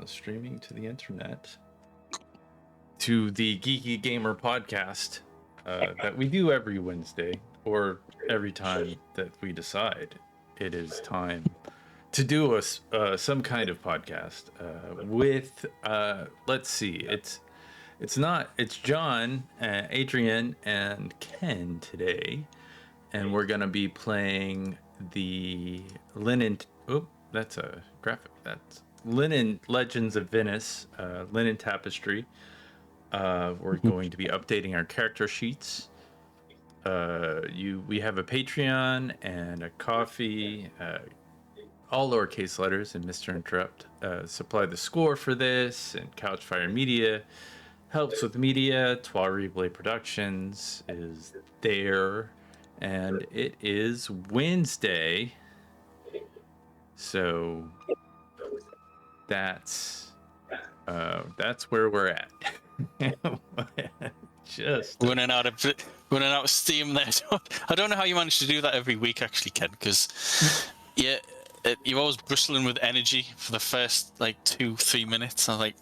streaming to the internet, to the Geeky Gamer podcast that we do every Wednesday, or every time that we decide it is time to do some kind of podcast with, let's see, it's John, Adrien, and Ken today, and we're gonna be playing the Linen. Oh, that's a graphic. That's Linen Legends of Venice, Linen Tapestry. We're going to be updating our character sheets. We have a Patreon and a coffee. All lowercase letters, and Mr. Interrupt supply the score for this, and Couchfire Media helps with media. Trois Replay Productions is there, and it is Wednesday, so that's where we're at. Just running out of steam there. I don't know how you manage to do that every week, actually, Ken, because you're always bristling with energy for the first 2-3 minutes. I was like,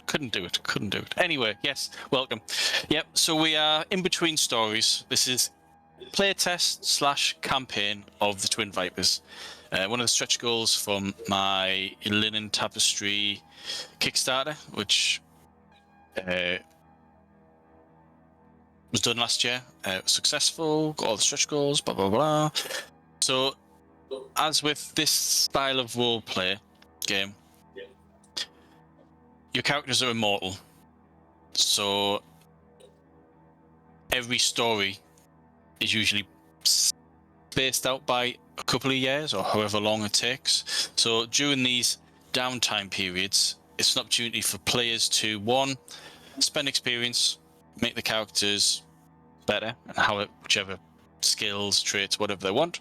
couldn't do it. Anyway, yes, welcome. Yep. So we are in between stories. This is playtest / campaign of the Twin Vipers. One of the stretch goals from my Linen Tapestry Kickstarter, which was done last year. Successful, got all the stretch goals, blah blah blah. So, as with this style of roleplay game, your characters are immortal. So, every story is usually spaced out by a couple of years or however long it takes. So, during these downtime periods, it's an opportunity for players to, one, spend experience, make the characters better, and whichever skills, traits, whatever they want.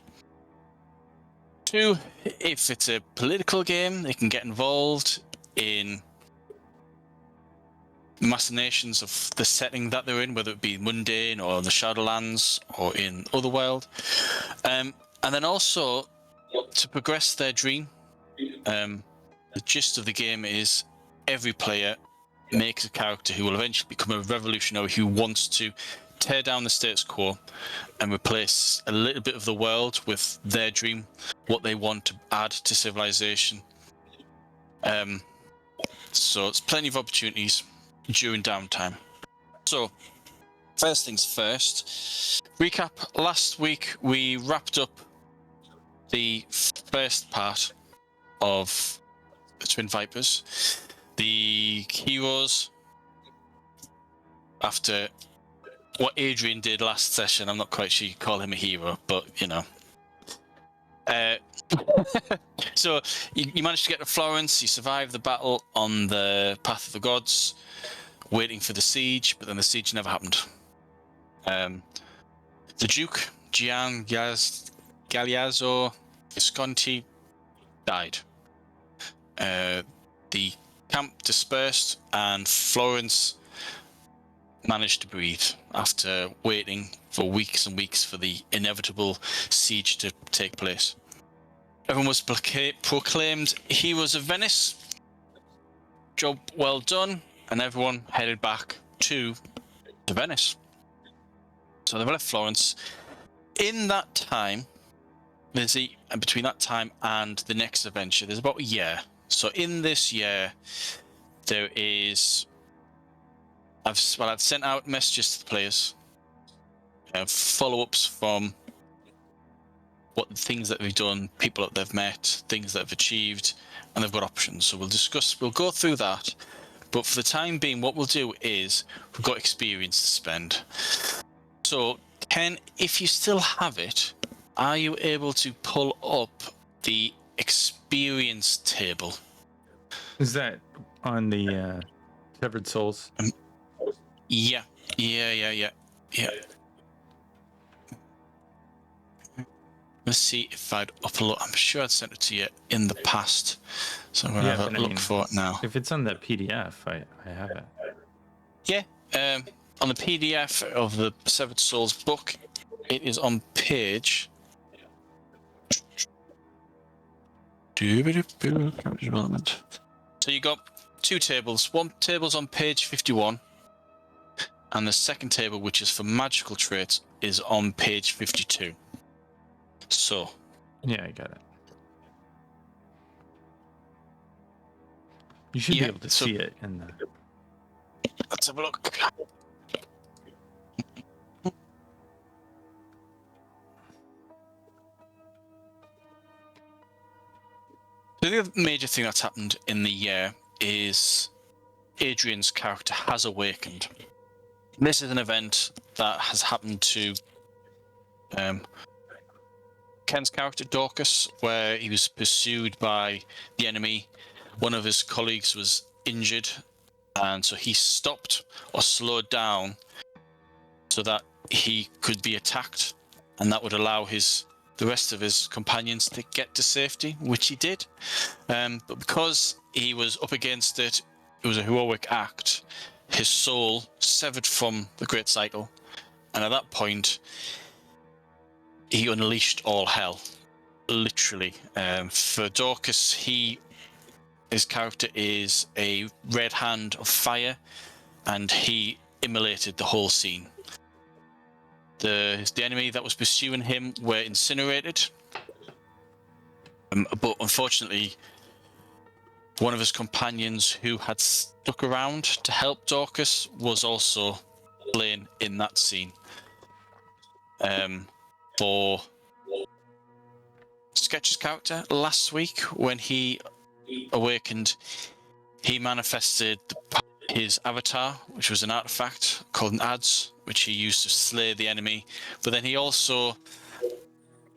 Two, if it's a political game, they can get involved in machinations of the setting that they're in, whether it be Mundane or the Shadowlands or in Otherworld. And then also, to progress their dream, the gist of the game is every player makes a character who will eventually become a revolutionary who wants to tear down the status quo and replace a little bit of the world with their dream, what they want to add to civilization. So it's plenty of opportunities during downtime. So, first things first, recap. Last week we wrapped up the first part of the Twin Vipers. The heroes, after what Adrien did last session, I'm not quite sure you call him a hero, but you know. So you managed to get to Florence, you survived the battle on the Path of the Gods, waiting for the siege, but then the siege never happened. The Duke, Gian Galeazzo Visconti, died. The camp dispersed, and Florence managed to breathe after waiting for weeks and weeks for the inevitable siege to take place. Everyone was proclaimed heroes of Venice. Job well done, and everyone headed back to Venice. So they left Florence. In that time, between that time and the next adventure, there's about a year. So in this year, there is... I've sent out messages to the players, follow-ups from what the things that they've done, people that they've met, things that they've achieved, and they've got options. So we'll go through that. But for the time being, what we'll do is we've got experience to spend. So, Ken, if you still have it, are you able to pull up the experience table? is that on the Severed Souls? Yeah. Let's see if I'd upload. I'm sure I'd sent it to you in the past, so I'm gonna have a look for it now. If it's on that PDF, I have it. Yeah, on the PDF of the Severed Souls book, it is on page Character development. So you got two tables. One table's on page 51, and the second table, which is for magical traits, is on page 52. So. Yeah, I got it. You should be able to see it in the... Let's have a look. The other major thing that's happened in the year is Adrien's character has awakened. This is an event that has happened to Ken's character, Daucus, where he was pursued by the enemy. One of his colleagues was injured, and so he stopped or slowed down so that he could be attacked, and that would allow the rest of his companions to get to safety, which he did. But because he was up against it, it was a heroic act. His soul severed from the Great Cycle, and at that point, he unleashed all hell, literally. For Daucus, his character is a red hand of fire, and he immolated the whole scene. The enemy that was pursuing him were incinerated, but unfortunately, one of his companions who had stuck around to help Daucus was also slain in that scene. For Sketch's character, last week when he awakened, he manifested his avatar, which was an artifact called an adze, which he used to slay the enemy. But then he also,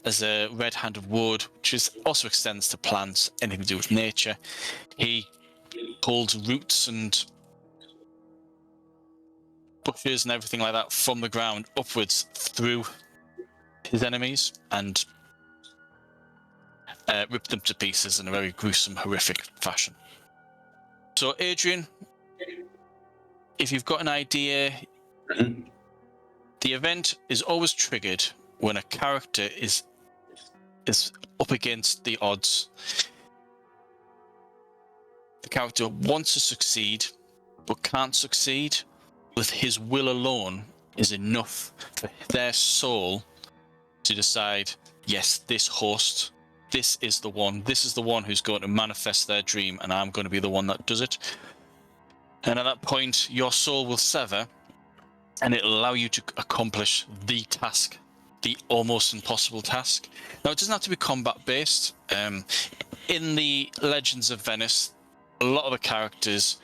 as a red hand of wood, which also extends to plants, anything to do with nature, he pulled roots and bushes and everything like that from the ground upwards through his enemies and ripped them to pieces in a very gruesome, horrific fashion. So, Adrien, if you've got an idea, the event is always triggered when a character is up against the odds. The character wants to succeed, but can't succeed. With his will alone is enough for their soul to decide, yes, this host, this is the one who's going to manifest their dream, and I'm going to be the one that does it. And at that point, your soul will sever, and it'll allow you to accomplish the task, the almost impossible task. Now, it doesn't have to be combat-based. In the Legends of Venice, a lot of the characters,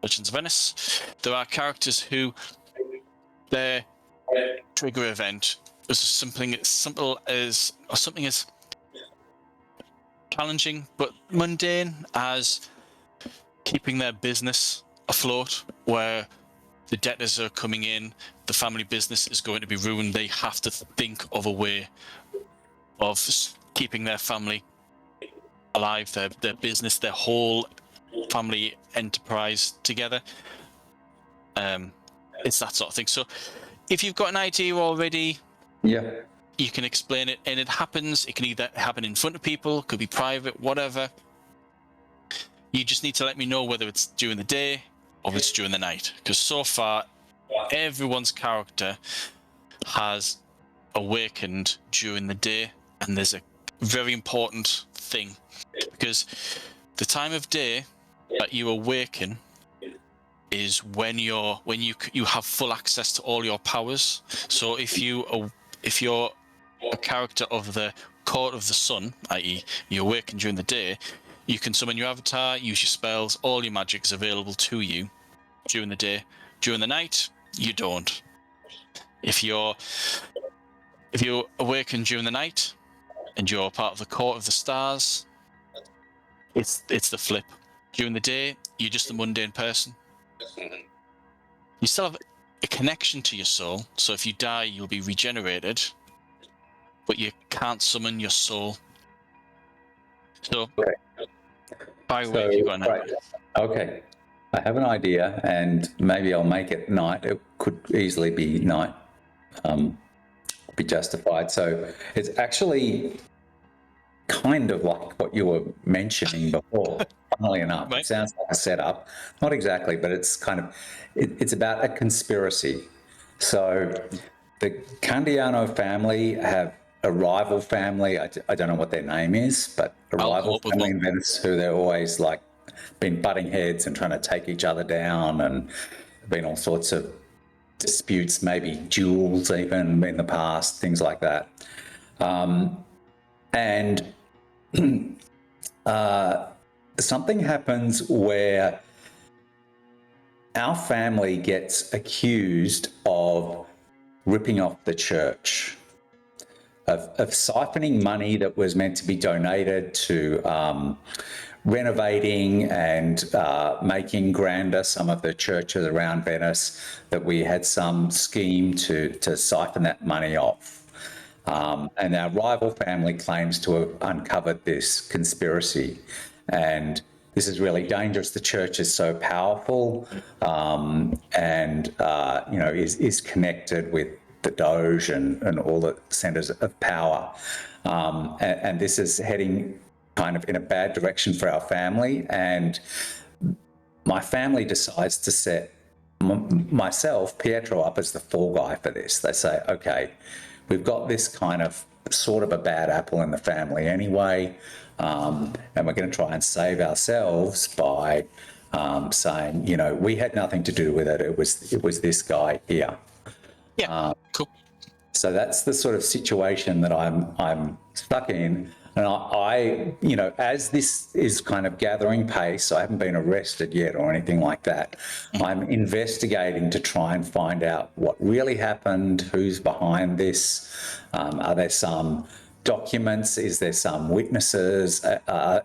Legends of Venice, there are characters who their trigger event is something as simple as, or something as challenging but mundane as keeping their business afloat, where the debtors are coming in, the family business is going to be ruined. They have to think of a way of keeping their family alive, their business, their whole family enterprise together. It's that sort of thing. So if you've got an idea already, you can explain it, and it happens. It can either happen in front of people, could be private, whatever. You just need to let me know whether it's during the day or if it's during the night, because so far everyone's character has awakened during the day, and there's a very important thing, because the time of day that you awaken is when you have full access to all your powers. So if you're a character of the court of the sun, i.e. you awaken during the day, you can summon your avatar, use your spells, all your magic is available to you during the day. During the night, you don't. If you awaken during the night and you're part of the court of the stars, it's the flip. During the day, you're just a mundane person. You still have a connection to your soul, so if you die, you'll be regenerated, but you can't summon your soul. So, by the way, if you've got an idea. Okay, I have an idea, and maybe I'll make it night. It could easily be night, be justified. So it's actually kind of like what you were mentioning before. Funnily enough, Right. it sounds like a setup. Not exactly, but it's kind of, it's about a conspiracy. So the Candiano family have a rival family. I don't know what their name is, but a I'll come rival up with family one. in Venice who they're always like been butting heads and trying to take each other down, and been all sorts of disputes, maybe duels even in the past, things like that. And something happens where our family gets accused of ripping off the church, of siphoning money that was meant to be donated to renovating and making grander some of the churches around Venice, that we had some scheme to siphon that money off. And our rival family claims to have uncovered this conspiracy. And this is really dangerous. The church is so powerful, and is connected with the Doge and all the centers of power. And this is heading kind of in a bad direction for our family. And my family decides to set myself, Pietro, up as the fall guy for this. They say, okay, we've got this kind of sort of a bad apple in the family anyway, and we're going to try and save ourselves by saying, we had nothing to do with it. It was this guy here. Yeah, cool. So that's the sort of situation that I'm stuck in. And I, as this is kind of gathering pace, I haven't been arrested yet or anything like that. I'm investigating to try and find out what really happened, who's behind this. Are there some documents? Is there some witnesses?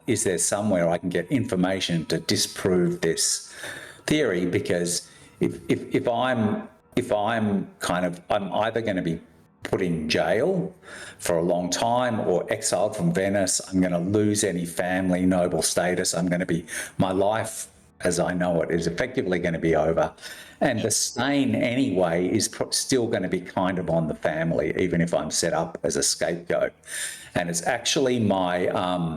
Is there somewhere I can get information to disprove this theory? Because if I'm either going to be put in jail for a long time or exiled from Venice. I'm going to lose any family noble status. My life as I know it is effectively going to be over. And the stain anyway is still going to be kind of on the family, even if I'm set up as a scapegoat. And it's actually my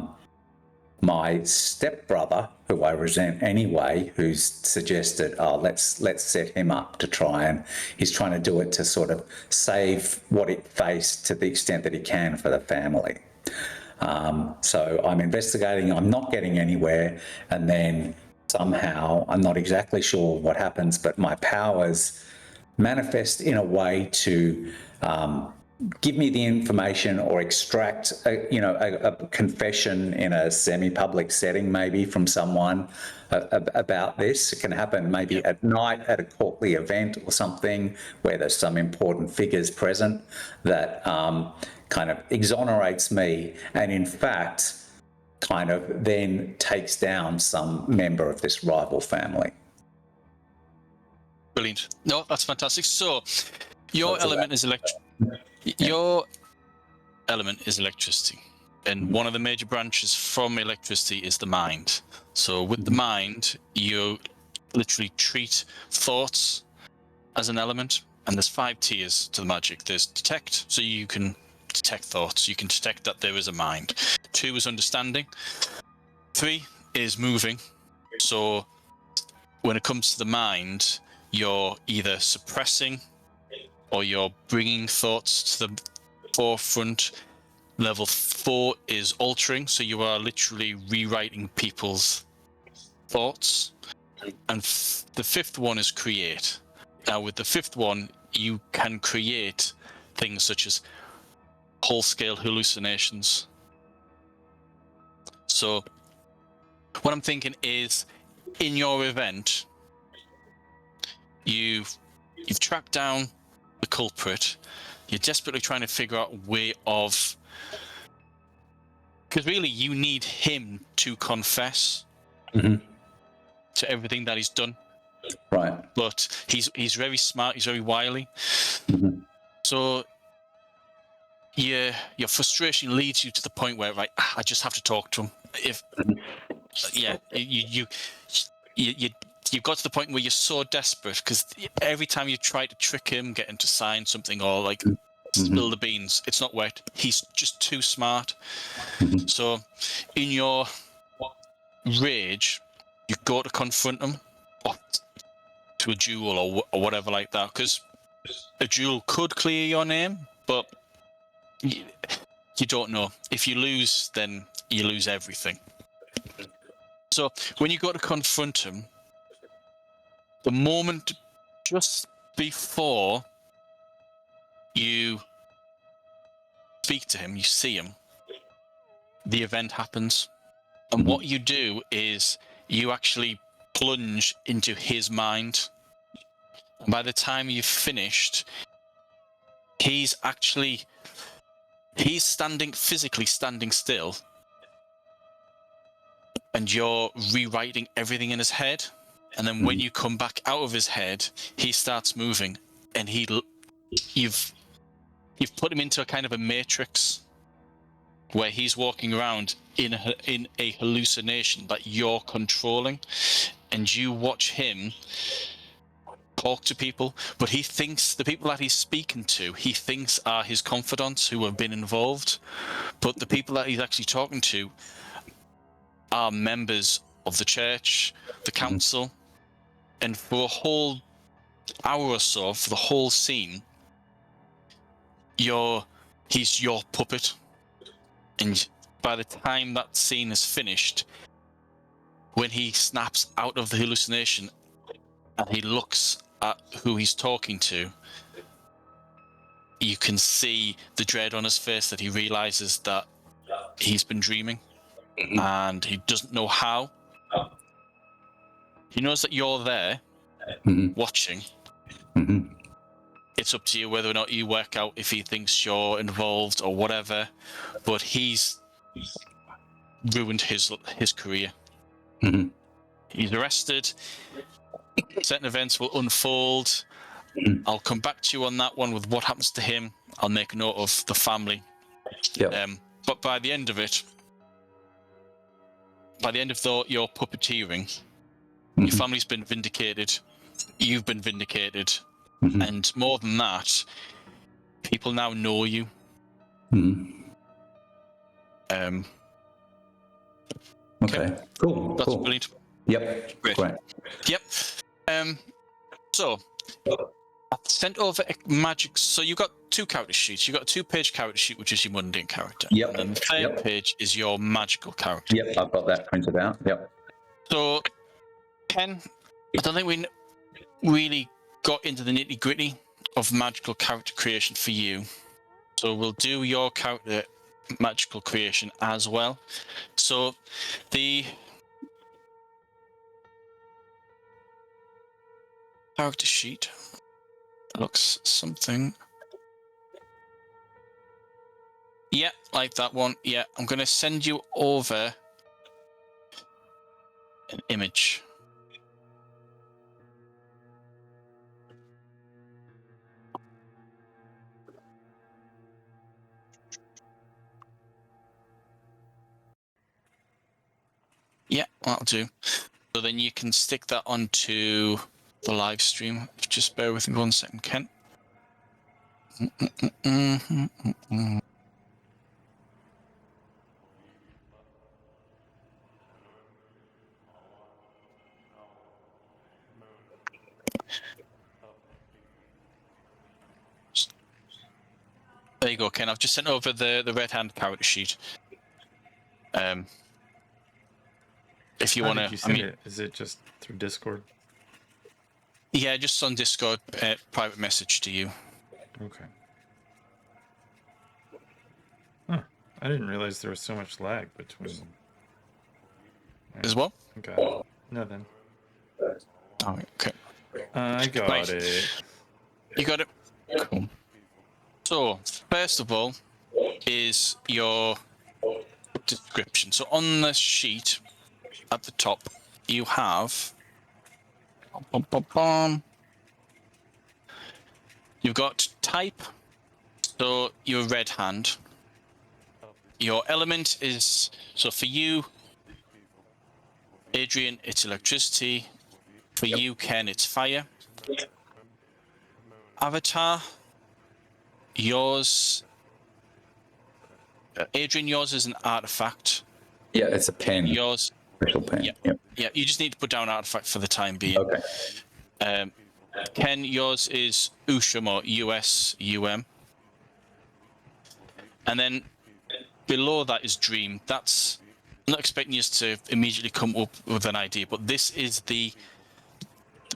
stepbrother, who I resent anyway, who's suggested, let's set him up to he's trying to do it to sort of save what it faced to the extent that he can for the family. So I'm investigating, I'm not getting anywhere, and then somehow, I'm not exactly sure what happens, but my powers manifest in a way to give me the information or extract a confession in a semi-public setting, maybe from someone about this. It can happen maybe at night at a courtly event or something where there's some important figures present that kind of exonerates me, and in fact kind of then takes down some member of this rival family. Brilliant. No, that's fantastic. So your element is Your element is electricity, and one of the major branches from electricity is the mind. So with the mind, you literally treat thoughts as an element, and there's 5 tiers to the magic. There's detect, so you can detect thoughts. You can detect that there is a mind. 2 is understanding. 3 is moving. So when it comes to the mind, you're either suppressing or you're bringing thoughts to the forefront. Level 4 is altering, so you are literally rewriting people's thoughts. And the 5th one is create. Now with the 5th one, you can create things such as whole-scale hallucinations. So what I'm thinking is, in your event, you've tracked down the culprit. You're desperately trying to figure out a way of, because really you need him to confess to everything that he's done. Right. But he's very smart. He's very wily. So your frustration leads you to the point where, right, I just have to talk to him. You've got to the point where you're so desperate because every time you try to trick him, get him to sign something or like spill the beans. It's not wet. He's just too smart. So, in your rage, you go to confront him, or to a duel or whatever like that, because a duel could clear your name, but you don't know. If you lose, then you lose everything. So when you go to confront him, the moment just before you speak to him, you see him, the event happens. And what you do is you actually plunge into his mind. And by the time you've finished, he's physically standing still, and you're rewriting everything in his head. And then when you come back out of his head, he starts moving, and you've put him into a kind of a matrix where he's walking around in a hallucination that you're controlling, and you watch him talk to people, but he thinks the people that he's speaking to, he thinks are his confidants who have been involved, but the people that he's actually talking to are members of the church, the council, and for a whole hour or so, for the whole scene, he's your puppet. And by the time that scene is finished, when he snaps out of the hallucination and he looks at who he's talking to, you can see the dread on his face that he realizes that he's been dreaming, and he doesn't know how. He knows that you're there watching. It's up to you whether or not you work out if he thinks you're involved or whatever, but he's ruined his career. He's arrested. Certain events will unfold. I'll come back to you on that one with what happens to him. I'll make a note of the family. But by the end of it, your puppeteering, your family's been vindicated. You've been vindicated. And more than that, people now know you. Okay. Cool. That's brilliant. Yep. Great. Yep. So I've sent over a magic. So you got two character sheets. You got a 2-page character sheet, which is your mundane character. Yep. And the third page is your magical character. Yep. I've got that printed out. Yep. So Ken, I don't think we really got into the nitty-gritty of magical character creation for you. So we'll do your character magical creation as well. So the character sheet looks something. Yeah, like that one. Yeah, I'm going to send you over an image. Yeah, that'll do. So then you can stick that onto the live stream. Just bear with me 1 second, Ken. There you go, Ken. I've just sent over the red hand character sheet. If you want to, it? Is it just through Discord? Yeah, just on Discord, private message to you. Okay. Huh. I didn't realize there was so much lag between. As well? Okay. Nothing. Oh, okay. I got it. You got it? Cool. So, first of all, is your description. So on the sheet at the top, you have you've got type, so your red hand. Your element is, so for you, Adrien, it's electricity. For you, Ken, it's fire. Avatar, yours, Adrien, yours is an artifact. Yeah, it's a pen. Yours, Special pen. yeah, Yep. yeah. You just need to put down artifact for the time being. Okay. Ken, yours is Usham or USUM, and then below that is Dream. That's I'm not expecting you to immediately come up with an idea, but this is the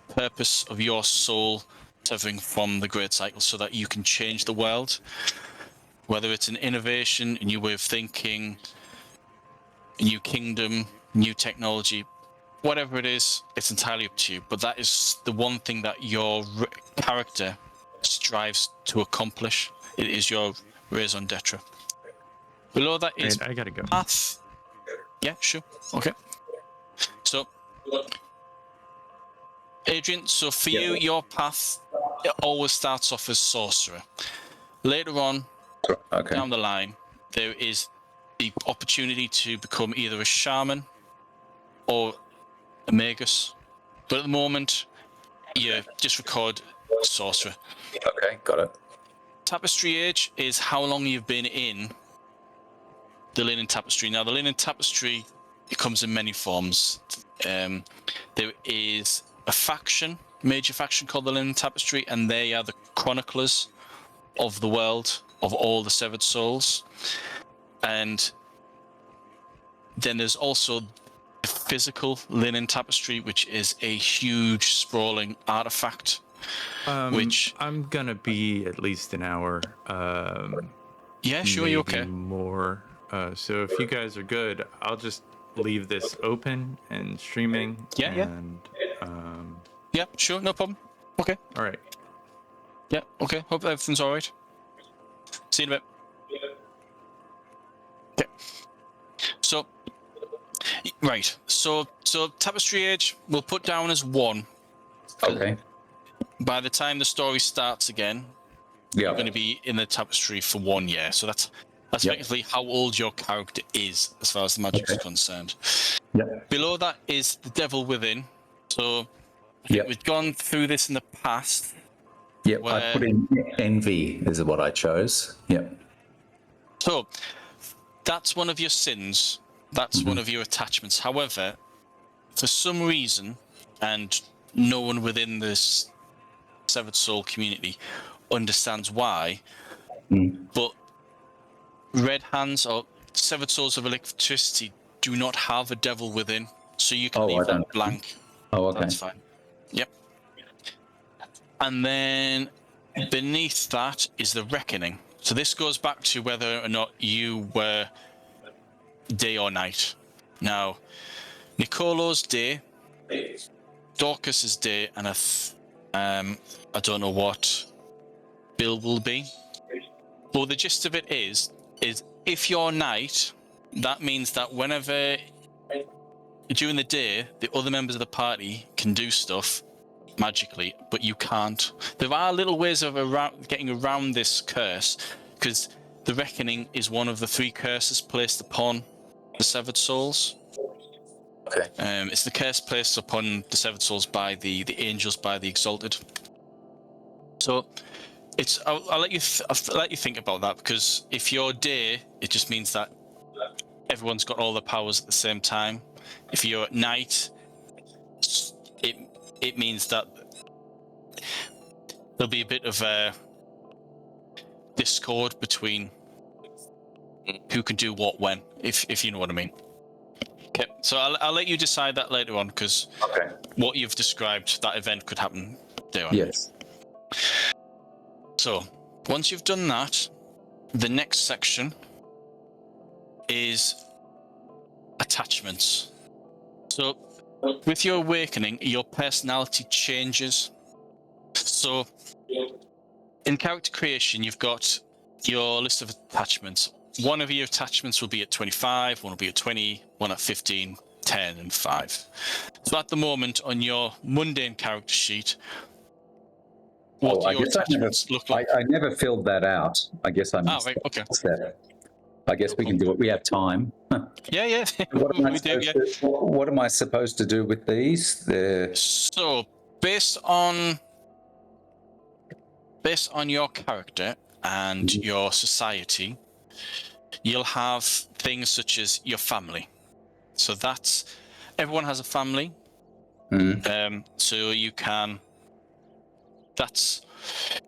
purpose of your soul severing from the Great Cycle, so that you can change the world. Whether it's an innovation, a new way of thinking, a new kingdom, new technology, whatever it is, it's entirely up to you. But that is the one thing that your character strives to accomplish. It is your raison d'etre. Below that is I gotta go. path. Yeah, sure. Okay. So, Adrien, so for you, your path, it always starts off as sorcerer. Later on, down the line, there is the opportunity to become either a shaman or a magus. But at the moment, you just record sorcerer. Okay, got it. Tapestry age is how long you've been in the linen tapestry. Now, the linen tapestry, it comes in many forms. There is a faction, major faction called the Linen Tapestry, and they are the chroniclers of the world, of all the severed souls. And then there's also the physical Linen Tapestry, which is a huge, sprawling artifact. Which I'm gonna be at least an hour. Yeah, sure, you maybe okay? More. So if you guys are good, I'll just leave this open and streaming. Yeah, yeah. And Yeah, sure, no problem. Okay. all right. Yeah, okay. Hope everything's all right. See you in a bit. Okay. So, right. So Tapestry Age we'll put down as 1. Okay. By the time the story starts again, Yeah. you're going to be in the Tapestry for 1 year. So that's Yep. effectively how old your character is, as far as the magic is concerned. Yeah. Below that is the Devil Within. So Yeah. we've gone through this in the past. Yeah. I Where- put in envy is what I chose. Yeah. So that's one of your sins. That's one of your attachments. However, for some reason, and no one within this Severed Soul community understands why, but Red Hands or Severed Souls of Electricity do not have a devil within, so you can Oh, I leave that don't. blank. Oh, okay. That's fine. Yep. And then beneath that is the Reckoning. So this goes back to whether or not you were day or night. Now, Nicolo's day, Daucus is day, and I don't know what Bill will be. But the gist of it is if you're night, that means that whenever during the day, the other members of the party can do stuff magically, but you can't. There are little ways of getting around this curse, because the Reckoning is one of the 3 curses placed upon the Severed Souls. Okay. It's the curse placed upon the Severed Souls by the angels, by the Exalted. So it's I'll let you think about that, because if you're day, it just means that everyone's got all the powers at the same time. If you're at night, it means that there'll be a bit of a discord between who can do what when, if you know what I mean. Okay, so I'll let you decide that later on, because Okay. what you've described, that event could happen day on. Yes. So once you've done that, the next section is attachments. So with your awakening, your personality changes. So in character creation, you've got your list of attachments. One of your attachments will be at 25, one will be at 20, one at 15, 10, and 5. So at the moment on your mundane character sheet, what do your attachments look like? I never filled that out. I guess I missed right, okay. that. I guess we can do it. We have time. Yeah. We do, yeah. What am I supposed to do with these? So based on your character, and your society, you'll have things such as your family. So that's, everyone has a family. So you can, that's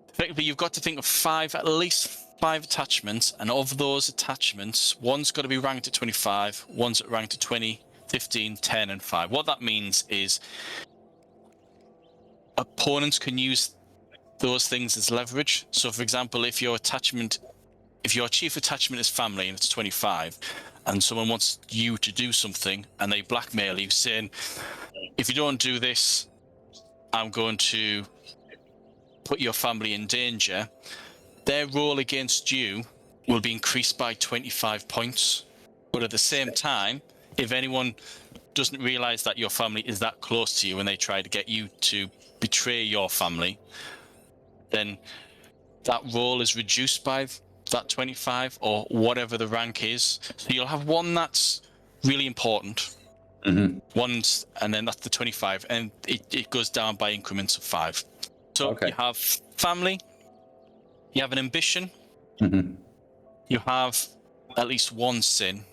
effectively, you've got to think of at least five attachments, and of those attachments, one's got to be ranked at 25, one's ranked at 20, 15, 10, and 5. What that means is opponents can use those things as leverage. So, for example, if your chief attachment is family and it's 25, and someone wants you to do something and they blackmail you saying, if you don't do this, I'm going to put your family in danger, their roll against you will be increased by 25 points. But at the same time, if anyone doesn't realize that your family is that close to you and they try to get you to betray your family, then that roll is reduced by that 25 or whatever the rank is. So you'll have one that's really important, one's, and then that's the 25, and it goes down by increments of 5. So you have family, you have an ambition, you have at least one sin,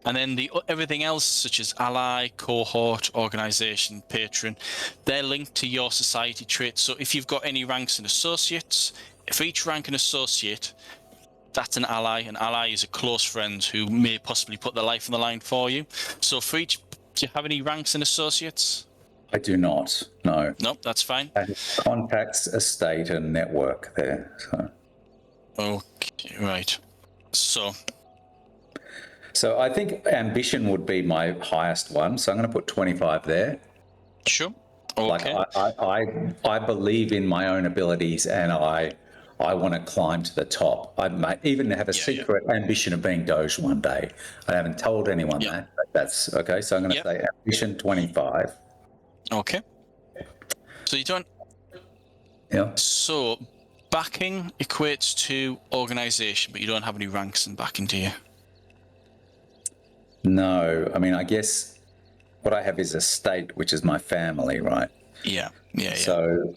and then everything else, such as ally, cohort, organization, patron, they're linked to your society traits. So if you've got any ranks and associates, for each rank and associate, that's an ally. An ally is a close friend who may possibly put their life on the line for you. So for each, do you have any ranks and associates? I do not, no. Nope, that's fine. I have contacts, estate, and network there. So. Okay, right. So I think ambition would be my highest one. So I'm going to put 25 there. Sure. Okay. Like I believe in my own abilities, and I want to climb to the top. I might even have a secret ambition of being Doge one day. I haven't told anyone that, but that's okay. So I'm going to say ambition 25. Okay. So you don't. Yeah. So backing equates to organization, but you don't have any ranks in backing, do you? No, I mean, I guess what I have is a state, which is my family, right? Yeah. So,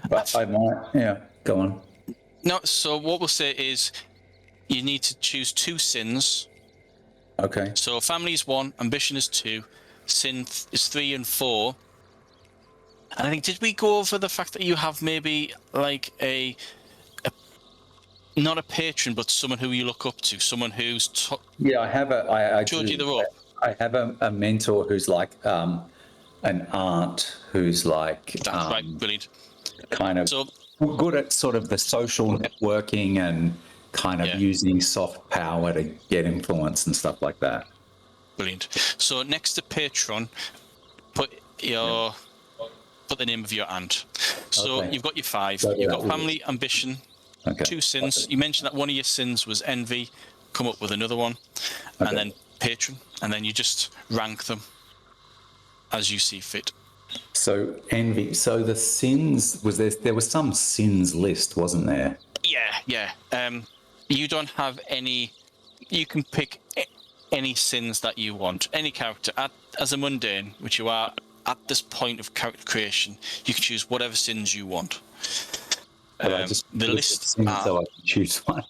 but I might, go on. No, so what we'll say is you need to choose 2 sins. Okay. So family is 1, ambition is 2, sin is 3 and 4. And I think, did we go over the fact that you have maybe like a not a patron, but someone who you look up to, someone who's I have I showed you the rope. I have a mentor who's like an aunt who's like That's right, brilliant. Kind of good at sort of the social networking and kind of using soft power to get influence and stuff like that. Brilliant. So next to patron, put the name of your aunt. So you've got your 5. You've got family, ambition, 2 sins. You mentioned that one of your sins was envy. Come up with another one, and then patron, and then you just rank them as you see fit. So envy. So the sins there was some sins list, wasn't there? Yeah. You don't have any. You can pick any sins that you want. Any character as a mundane, which you are at this point of character creation, you can choose whatever sins you want. The list so I can choose one.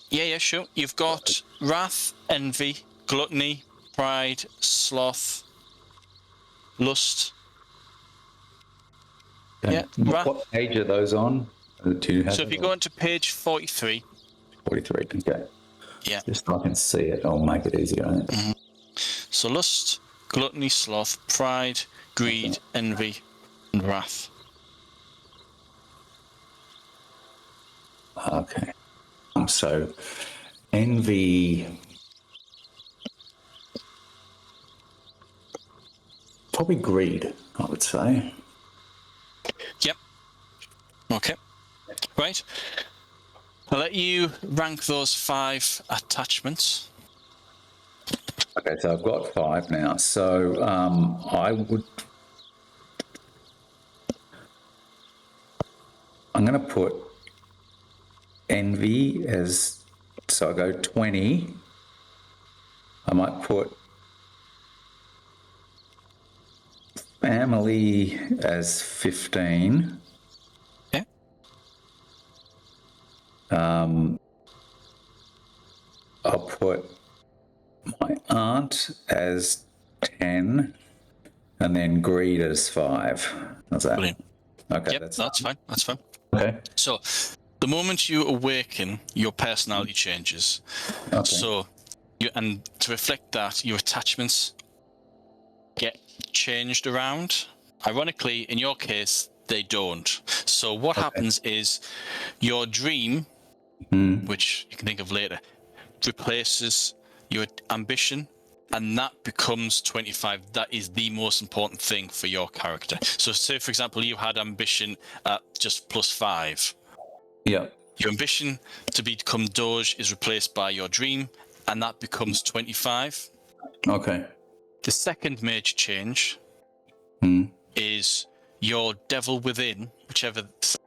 Yeah, sure. You've got wrath, envy, gluttony, pride, sloth, lust. Okay. Yeah, wrath. What page are those on? So if you go into page 43. 43, okay. Yeah. Just so I can see it, I'll make it easier. Mm-hmm. So lust, gluttony, sloth, pride, greed, envy, and wrath. Okay. So envy, probably greed, I would say. Yep. Okay. Right. I'll let you rank those 5 attachments. Okay, so I've got 5 now. So I'm going to put envy as, so I go 20. I might put family as 15. Okay. I'll put my aunt as 10 and then greed as 5. How's that? Brilliant. Okay, Yep, that's fine. That's fine. okay. So, the moment you awaken, your personality changes. Okay. So, and to reflect that, your attachments get changed around. Ironically, in your case, they don't. So, what happens is your dream, which you can think of later, replaces your ambition, and that becomes 25. That is the most important thing for your character. So, say for example, you had ambition at just +5. Yeah. Your ambition to become Doge is replaced by your dream, and that becomes 25. Okay. The second major change is your devil within, whichever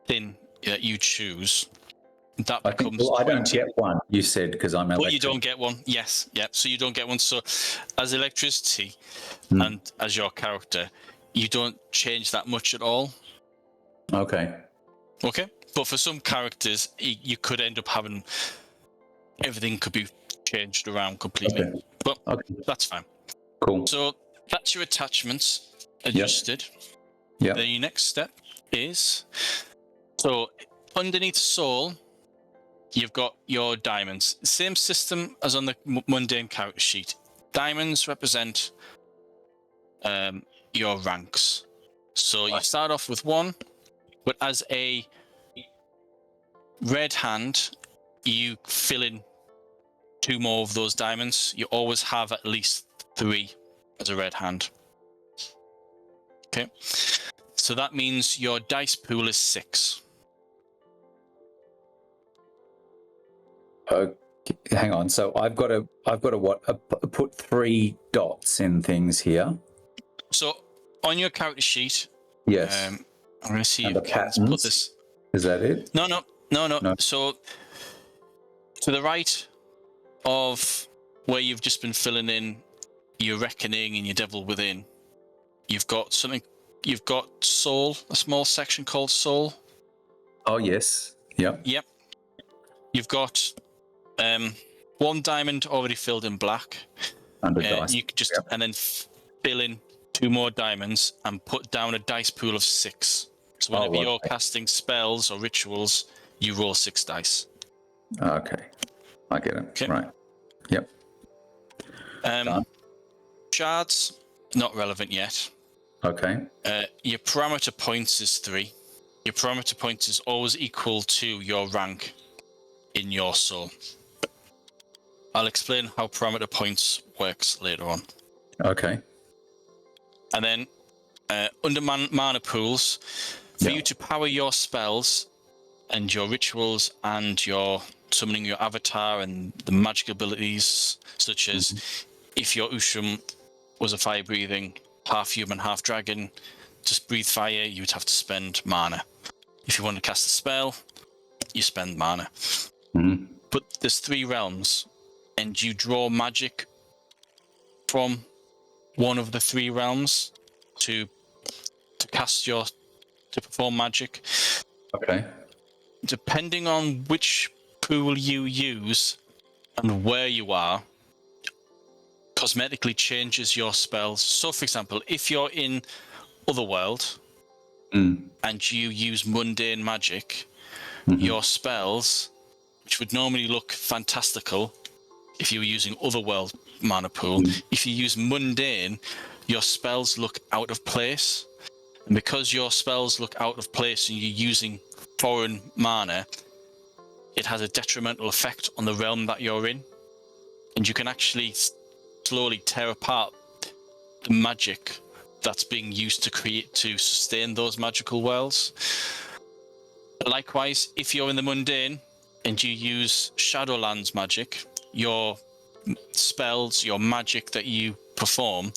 thing that you choose. That I think, becomes well, I 20. don't get one, you said, because I'm electric. But you don't get one. Yes. Yeah. So you don't get one. So as electricity and as your character, you don't change that much at all. Okay. Okay. But for some characters, you could end up having everything could be changed around completely. Okay. But Okay. that's fine. Cool. So that's your attachments adjusted. Yeah. The next step is, so underneath soul, you've got your diamonds. Same system as on the mundane character sheet. Diamonds represent your ranks. So you start off with 1, but as a red hand, you fill in 2 more of those diamonds. You always have at least 3 as a red hand. Okay. So that means your dice pool is 6. Okay. Hang on. So I've got to put 3 dots in things here. So on your character sheet, Yes. I'm going to see And if the I can patterns? put this. Is that it? No. No. So to the right of where you've just been filling in your reckoning and your devil within, you've got something. You've got soul, a small section called soul. Oh, yes. Yep. Yep. You've got 1 diamond already filled in black. Under dice. You could just Yep. and then fill in 2 more diamonds and put down a dice pool of 6. So whenever you're casting spells or rituals, you roll 6 dice. Okay. I get it. Okay. Right. Yep. Shards, not relevant yet. Okay. Your parameter points is 3. Your parameter points is always equal to your rank in your soul. I'll explain how parameter points works later on. Okay. And then under mana pools, for you to power your spells and your rituals and your summoning your avatar and the magic abilities, such as if your Usham was a fire breathing, half human, half dragon, just breathe fire, you would have to spend mana. If you want to cast a spell, you spend mana. But there's 3 realms, and you draw magic from one of the 3 realms to perform magic. Okay. Depending on which pool you use and where you are, cosmetically changes your spells. So, for example, if you're in Otherworld and you use mundane magic, your spells, which would normally look fantastical if you were using Otherworld mana pool, if you use mundane, your spells look out of place. And because your spells look out of place and you're using foreign mana, it has a detrimental effect on the realm that you're in. And you can actually slowly tear apart the magic that's being used to sustain those magical worlds. Likewise, if you're in the mundane and you use Shadowlands magic, your spells, your magic that you perform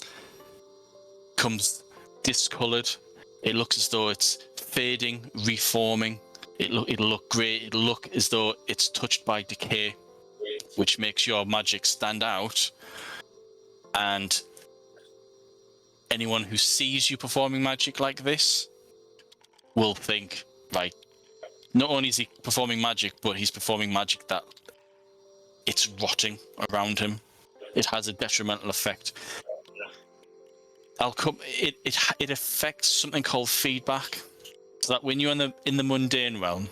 comes discolored. It looks as though it's fading, reforming. It'll look grey. It'll look as though it's touched by decay, which makes your magic stand out. And anyone who sees you performing magic like this will think, right, not only is he performing magic, but he's performing magic that it's rotting around him. It has a detrimental effect. It affects something called feedback. So that when you're in the mundane realm,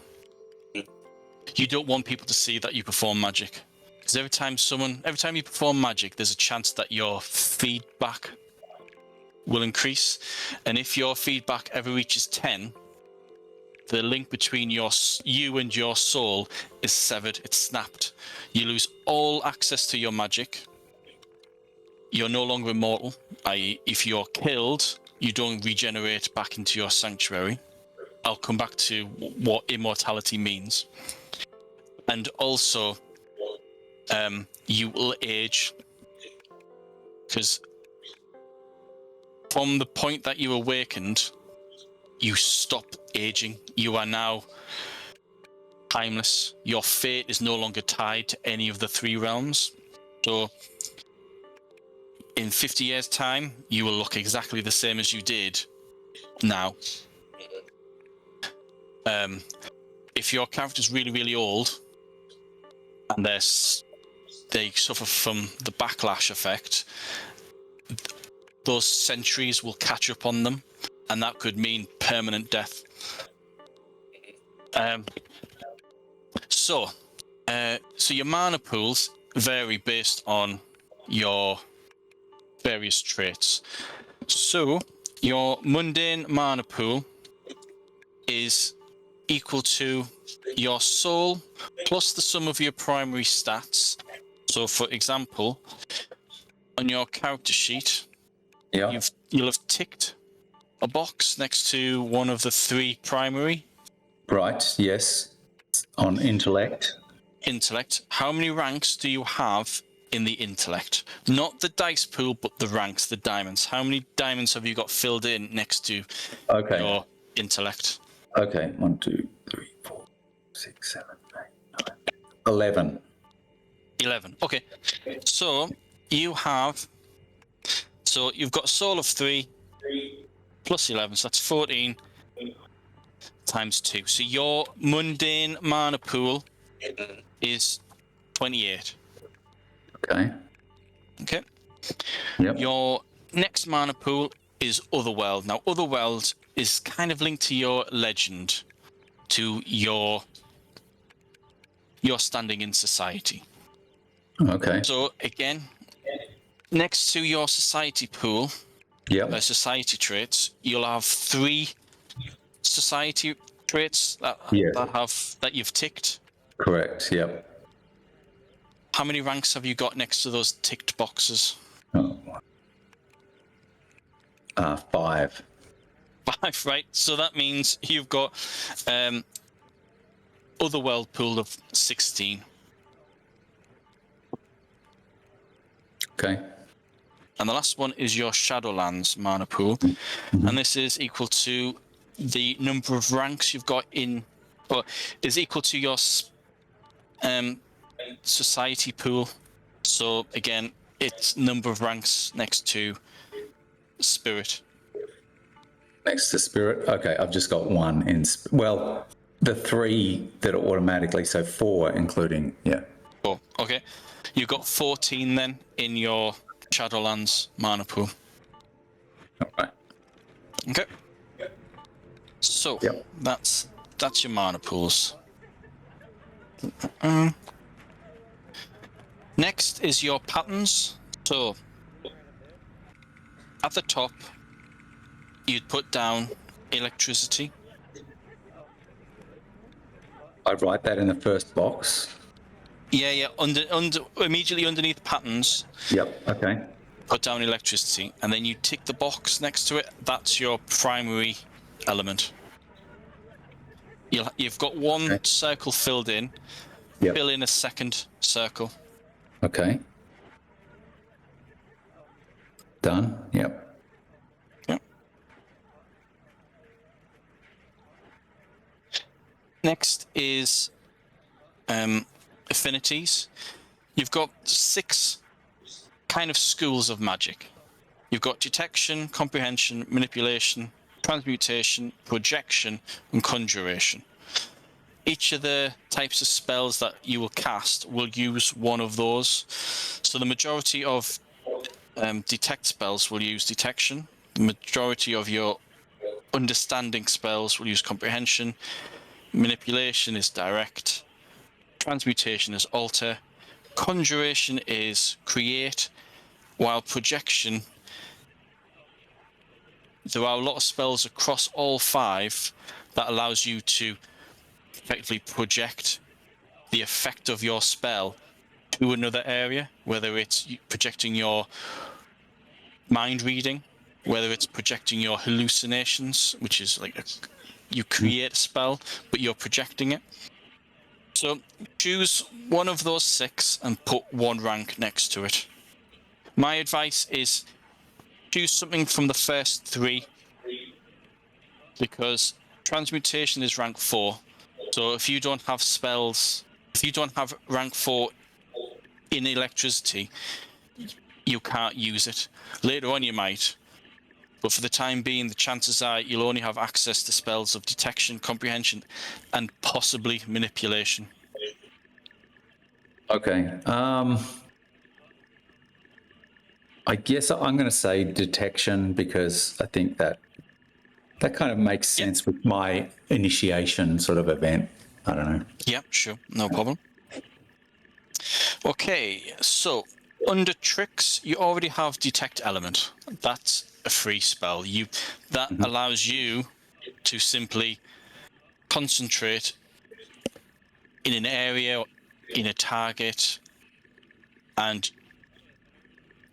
you don't want people to see that you perform magic. Because every time you perform magic, there's a chance that your feedback will increase. And if your feedback ever reaches 10, the link between you and your soul is severed. It's snapped. You lose all access to your magic. You're no longer immortal, i.e. if you're killed, you don't regenerate back into your sanctuary. I'll come back to what immortality means. And also, you will age, because from the point that you awakened, you stop aging. You are now timeless. Your fate is no longer tied to any of the three realms. So in 50 years' time, you will look exactly the same as you did now. If your character's really, really old, and they suffer from the backlash effect, those centuries will catch up on them, and that could mean permanent death. So your mana pools vary based on your various traits. So your mundane mana pool is equal to your soul plus the sum of your primary stats. So for example, on your character sheet, you'll have ticked a box next to one of the three primary. Right, yes. On intellect. Intellect. How many ranks do you have in the intellect? Not the dice pool, but the ranks, the diamonds. How many diamonds have you got filled in next to your intellect? Okay, 1, 2, 3, 4, 6, 7, 8, 9, 11. 11. Okay. So you've got a soul of 3 plus 11, so that's 14 times 2. So your mundane mana pool is 28. Okay. Okay. Yep. Your next mana pool is Otherworld. Now, Otherworld is kind of linked to your legend, to your standing in society. Okay. So again, next to your society pool, society traits, you'll have 3 society traits that you've ticked. Correct. Yep. How many ranks have you got next to those ticked boxes? 5. 5, right? So that means you've got Otherworld pool of 16. Okay. And the last one is your Shadowlands mana pool. Mm-hmm. And this is equal to the number of ranks you've got is equal to your society pool. So again, it's number of ranks next to spirit. Next to spirit. Okay, I've just got 1 in. Well, the 3 that are automatically, so 4 including. 4. Okay, you've got 14 then in your Shadowlands mana pool. All right. Okay. So that's your mana pools. Next is your patterns. So at the top, you'd put down electricity. I'd write that in the first box. Yeah. Under immediately underneath patterns. Yep. Okay. Put down electricity, and then you tick the box next to it. That's your primary element. You've got one circle filled in. Yep. Fill in a second circle. Okay. Done. Yep. Next is affinities. You've got 6 kind of schools of magic. You've got detection, comprehension, manipulation, transmutation, projection, and conjuration. each of the types of spells that you will cast will use one of those. So the majority of detect spells will use detection. The majority of your understanding spells will use comprehension. Manipulation is direct. Transmutation is alter. Conjuration is create. While projection, there are a lot of spells across all 5 that allows you to effectively project the effect of your spell to another area, whether it's projecting your mind reading, whether it's projecting your hallucinations, which is like you create a spell, but you're projecting it. So choose one of those 6 and put 1 rank next to it. My advice is choose something from the first 3, because transmutation is rank 4. So if you don't have spells, if you don't have rank 4 in electricity, you can't use it. Later on you might, but for the time being, the chances are you'll only have access to spells of detection, comprehension, and possibly manipulation. Okay. I guess I'm going to say detection, because I think that kind of makes sense with my initiation sort of event. I don't know. Yeah, sure, no problem. Okay, so under tricks, you already have detect element. That's a free spell. That allows you to simply concentrate in an area, in a target, and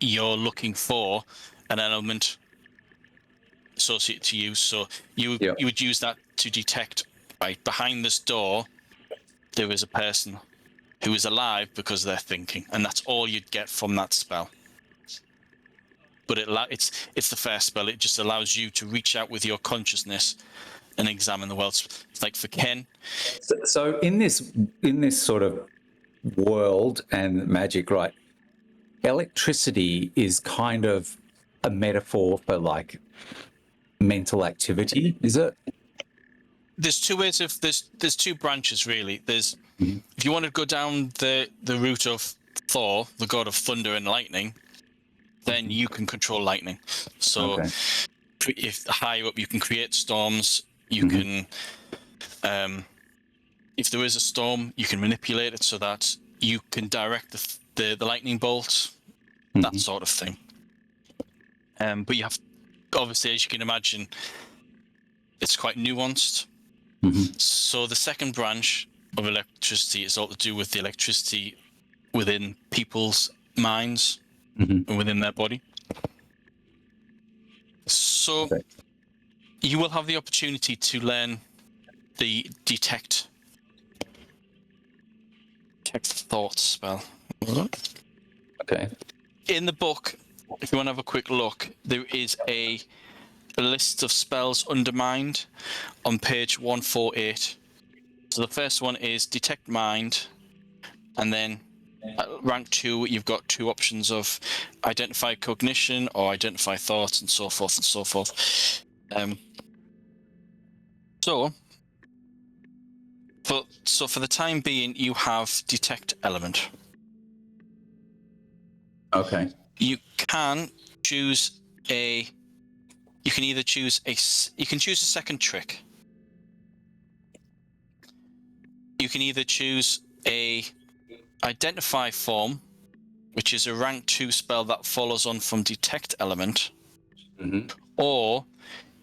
you're looking for an element associated to you. So you would use that to detect, right, behind this door there is a person who is alive because they're thinking, and that's all you'd get from that spell. But it's the first spell. It just allows you to reach out with your consciousness and examine the world. It's like for Ken. So in this sort of world and magic, right? Electricity is kind of a metaphor for like mental activity, is it? There's 2 ways of there's 2 branches really. There's if you want to go down the route of Thor, the god of thunder and lightning, then you can control lightning. So if higher up you can create storms, you can if there is a storm, you can manipulate it so that you can direct the lightning bolts, that sort of thing. But you have, obviously, as you can imagine, it's quite nuanced. So the second branch of electricity is all to do with the electricity within people's minds and within their body. So you will have the opportunity to learn the detect thoughts spell. Okay. In the book, if you want to have a quick look, there is a list of spells under mind on page 148. So the first one is detect mind, and then at rank 2 you've got 2 options of identify cognition or identify thoughts, and so forth and so forth. So for the time being, you have detect element. Okay. You can choose you can either choose you can choose a second trick. You can either choose a identify form, which is a rank 2 spell that follows on from detect element, or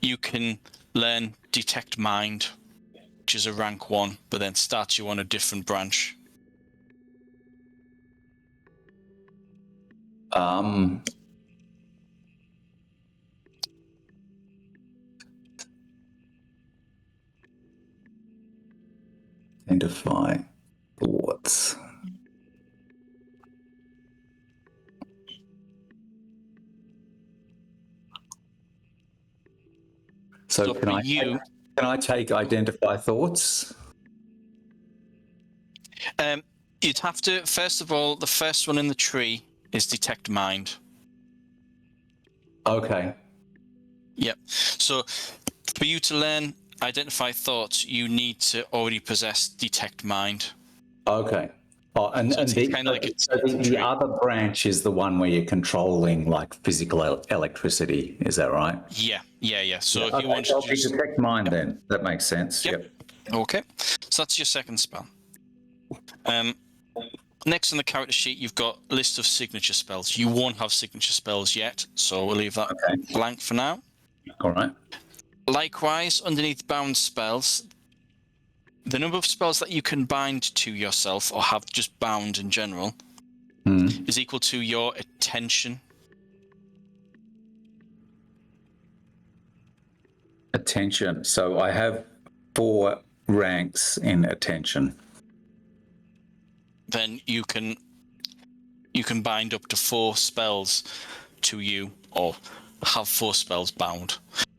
you can learn detect mind, which is a rank 1, but then starts you on a different branch. Identify thoughts. So can I take identify thoughts? You'd have to, first of all, the first one in the tree is detect mind. Okay. Yep. So for you to learn identify thoughts, you need to already possess detect mind. Okay. Oh, and, So and it's the, kind of like so the trait. other branch is the one where you're controlling like physical electricity. Is that right? Yeah. So if Okay, you want to so I'll be just detect mind then. That makes sense. Yep. Okay, so that's your second spell. Next on the character sheet, you've got a list of signature spells. You won't have signature spells yet, so we'll leave that blank for now. All right. Likewise, underneath bound spells, the number of spells that you can bind to yourself or have just bound in general is equal to your attention. Attention. So I have 4 ranks in attention. Then you can bind up to 4 spells to you, or have 4 spells bound.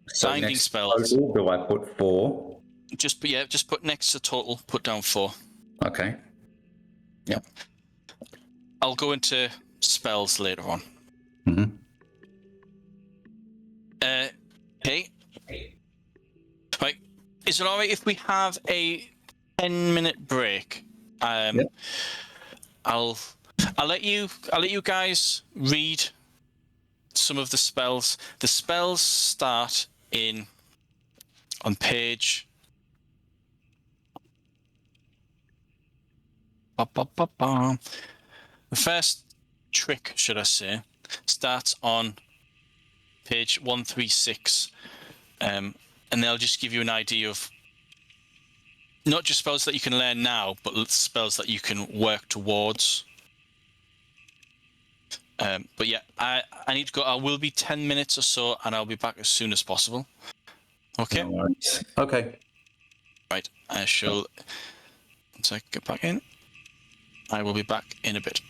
So Binding next spells. total, do I put 4? Just put next to total. Put down 4. Okay. Yep. I'll go into spells later on. Okay. Right. Is it all right if we have a 10-minute break? Yep. I'll let you guys read some of the spells. The spells start on page. The first trick, should I say, starts on page 136, and they'll just give you an idea of not just spells that you can learn now, but spells that you can work towards. But yeah, I need to go. I will be 10 minutes or so, and I'll be back as soon as possible. Okay. No worries. Okay. Right. I shall. Once I get back in, I will be back in a bit.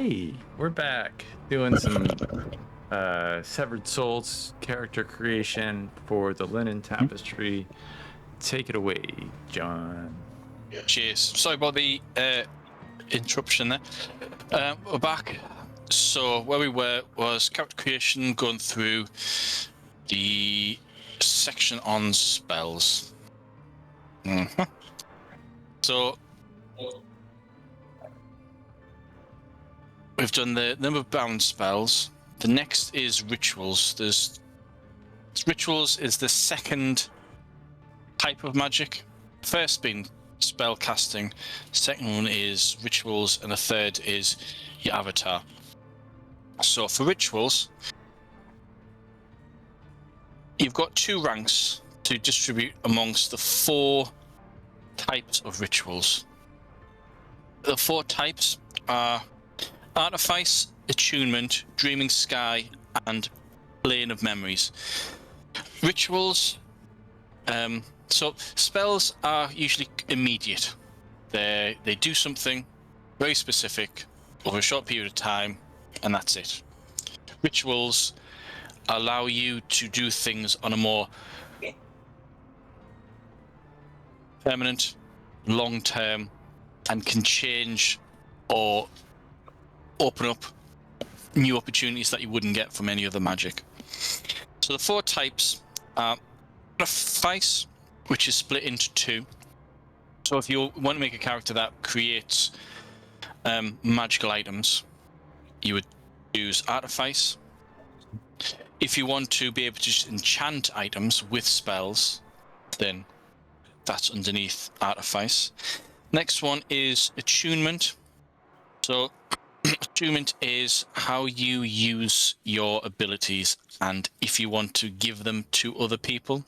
Hey, we're back doing some Severed Souls character creation for the linen tapestry. Take it away, John. Cheers. Sorry about the interruption there. We're back. So where we were was character creation, going through the section on spells. So we've done the number of bound spells. The next is rituals. Rituals is the second type of magic. First being spell casting, second one is rituals, and the third is your avatar. So for rituals, you've got 2 ranks to distribute amongst the 4 types of rituals. The 4 types are artifice, attunement, dreaming sky, and plane of memories. Rituals, so spells are usually immediate. They do something very specific over a short period of time, and that's it. Rituals allow you to do things on a more permanent, long-term, and can change or open up new opportunities that you wouldn't get from any other magic. So the 4 types are artifice, which is split into 2. So if you want to make a character that creates magical items, you would use artifice. If you want to be able to just enchant items with spells, then that's underneath artifice. Next one is attunement. So attunement is how you use your abilities and if you want to give them to other people.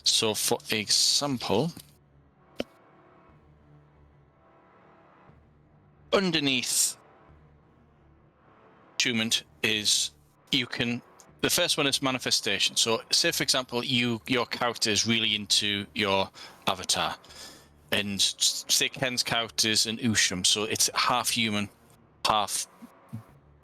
So for example, underneath attunement is the first one is manifestation. So say for example your character is really into your avatar, and say Ken's character is an Usham, so it's half human, half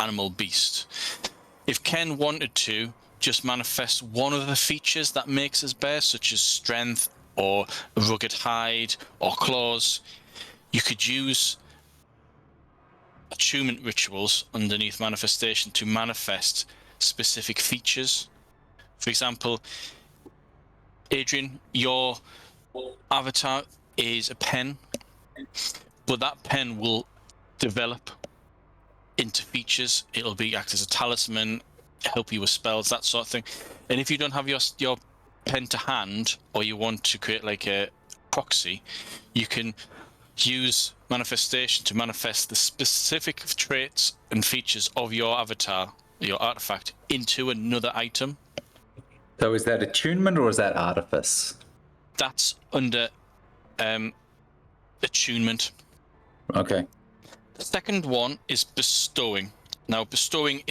animal beast. If Ken wanted to just manifest one of the features that makes us bear, such as strength or a rugged hide or claws, you could use attunement rituals underneath manifestation to manifest specific features. For example, Adrien, your avatar is a pen, but that pen will develop into features. It'll be act as a talisman, help you with spells, that sort of thing. And if you don't have your pen to hand, or you want to create like a proxy, you can use manifestation to manifest the specific traits and features of your avatar, your artifact, into another item. So is that attunement or is that artifice? That's under attunement. Okay. The second one is bestowing. Now, bestowing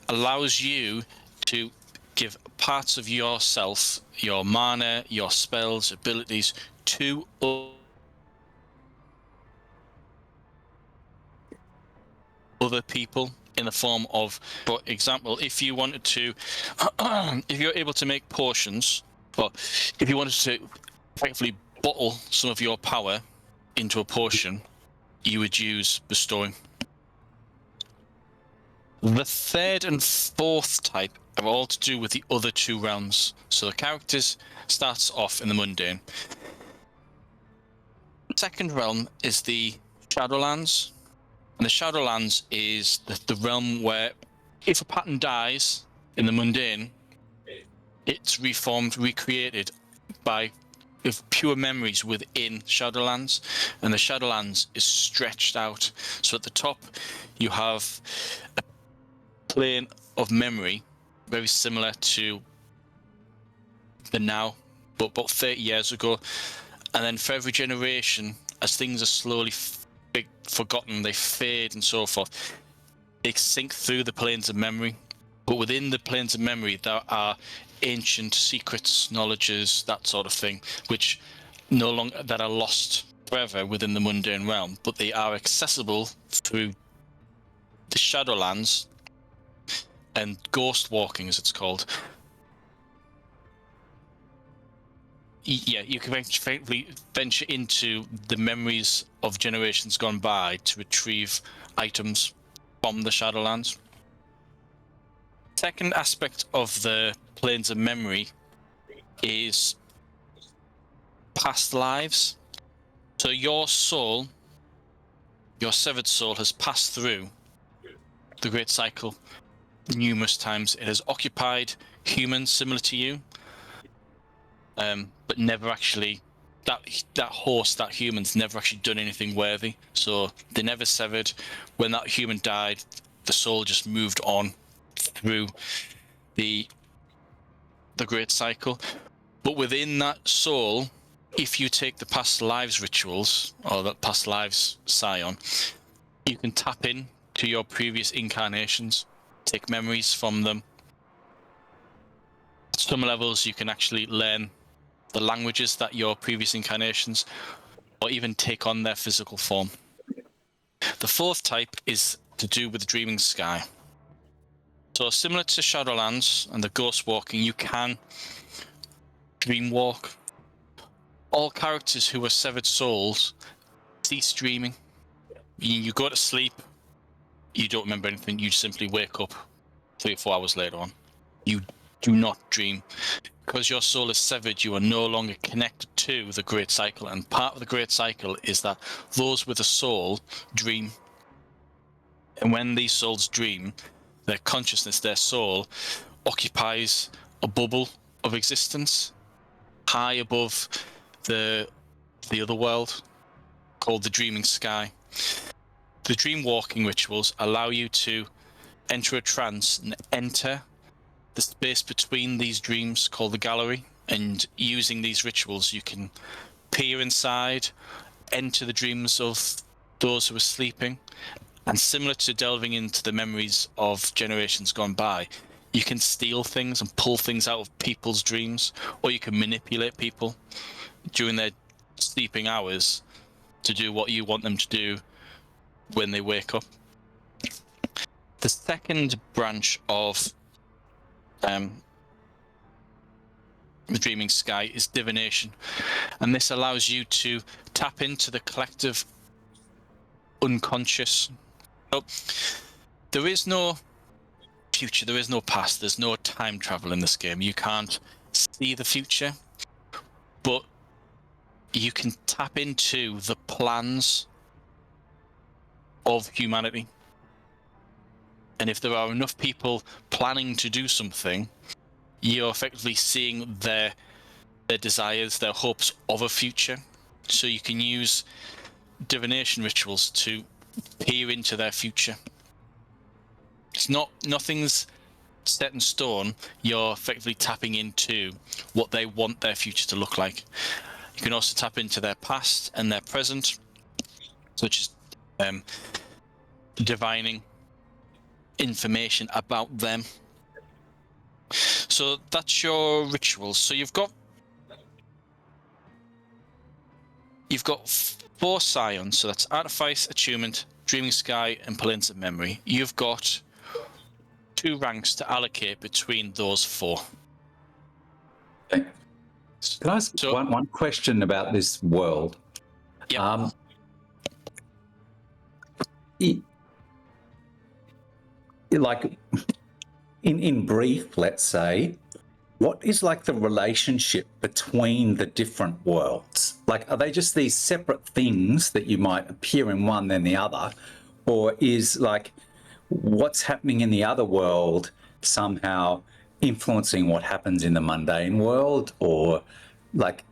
allows you to give parts of yourself, your mana, your spells, abilities, to other people in the form of, for example, if you wanted to, if you're able to make potions, or if you wanted to effectively bottle some of your power into a potion, you would use bestowing. The third and fourth type are all to do with the other 2 realms. So the characters starts off in the mundane. The second realm is the Shadowlands. And the Shadowlands is the realm where if a pattern dies in the mundane, it's reformed, recreated with pure memories within Shadowlands. And the Shadowlands is stretched out. So at the top, you have a plane of memory, very similar to the now, but about 30 years ago. And then for every generation, as things are slowly forgotten, they fade and so forth, they sink through the planes of memory. But within the planes of memory, there are ancient secrets, knowledges, that sort of thing, which no longer, that are lost forever within the mundane realm, but they are accessible through the Shadowlands and ghost walking, as it's called. Yeah, you can effectively venture into the memories of generations gone by to retrieve items from the Shadowlands. Second aspect of the planes of memory is past lives. So your soul, your severed soul, has passed through the Great Cycle numerous times. It has occupied humans similar to you, but never actually, that horse, that human's never actually done anything worthy. So they never severed. When that human died, the soul just moved on through the Great Cycle. But within that soul, if you take the past lives rituals or that past lives scion, you can tap in to your previous incarnations, take memories from them. At some levels, you can actually learn the languages that your previous incarnations, or even take on their physical form. The fourth type is to do with the dreaming sky. So similar to Shadowlands and the ghost walking, you can dream walk. All characters who are severed souls cease dreaming. You go to sleep, you don't remember anything, you simply wake up 3 or 4 hours later on. You do not dream. Because your soul is severed, you are no longer connected to the Great Cycle, and part of the Great Cycle is that those with a soul dream. And when these souls dream, their consciousness, their soul, occupies a bubble of existence high above the other world, called the dreaming sky. The dream walking rituals allow you to enter a trance and enter the space between these dreams, called the gallery, and using these rituals you can peer inside, enter the dreams of those who are sleeping, and similar to delving into the memories of generations gone by, you can steal things and pull things out of people's dreams, or you can manipulate people during their sleeping hours to do what you want them to do when they wake up. The second branch of the dreaming sky is divination, and this allows you to tap into the collective unconscious. So, there is no future, there is no past, there's no time travel in this game. You can't see the future, but you can tap into the plans of humanity. And if there are enough people planning to do something, you're effectively seeing their desires, their hopes of a future. So you can use divination rituals to peer into their future. Nothing's set in stone. You're effectively tapping into what they want their future to look like. You can also tap into their past and their present, such as divining information about them. So that's your rituals. So you've got 4 scions. So that's artifice, attunement, dreaming sky, and planes of memory. You've got 2 ranks to allocate between those 4. Okay. Can I ask one question about this world? Yeah. Like, in brief, let's say, what is like the relationship between the different worlds? Like, are they just these separate things that you might appear in one then the other? Or is like what's happening in the other world somehow influencing what happens in the mundane world? Or like,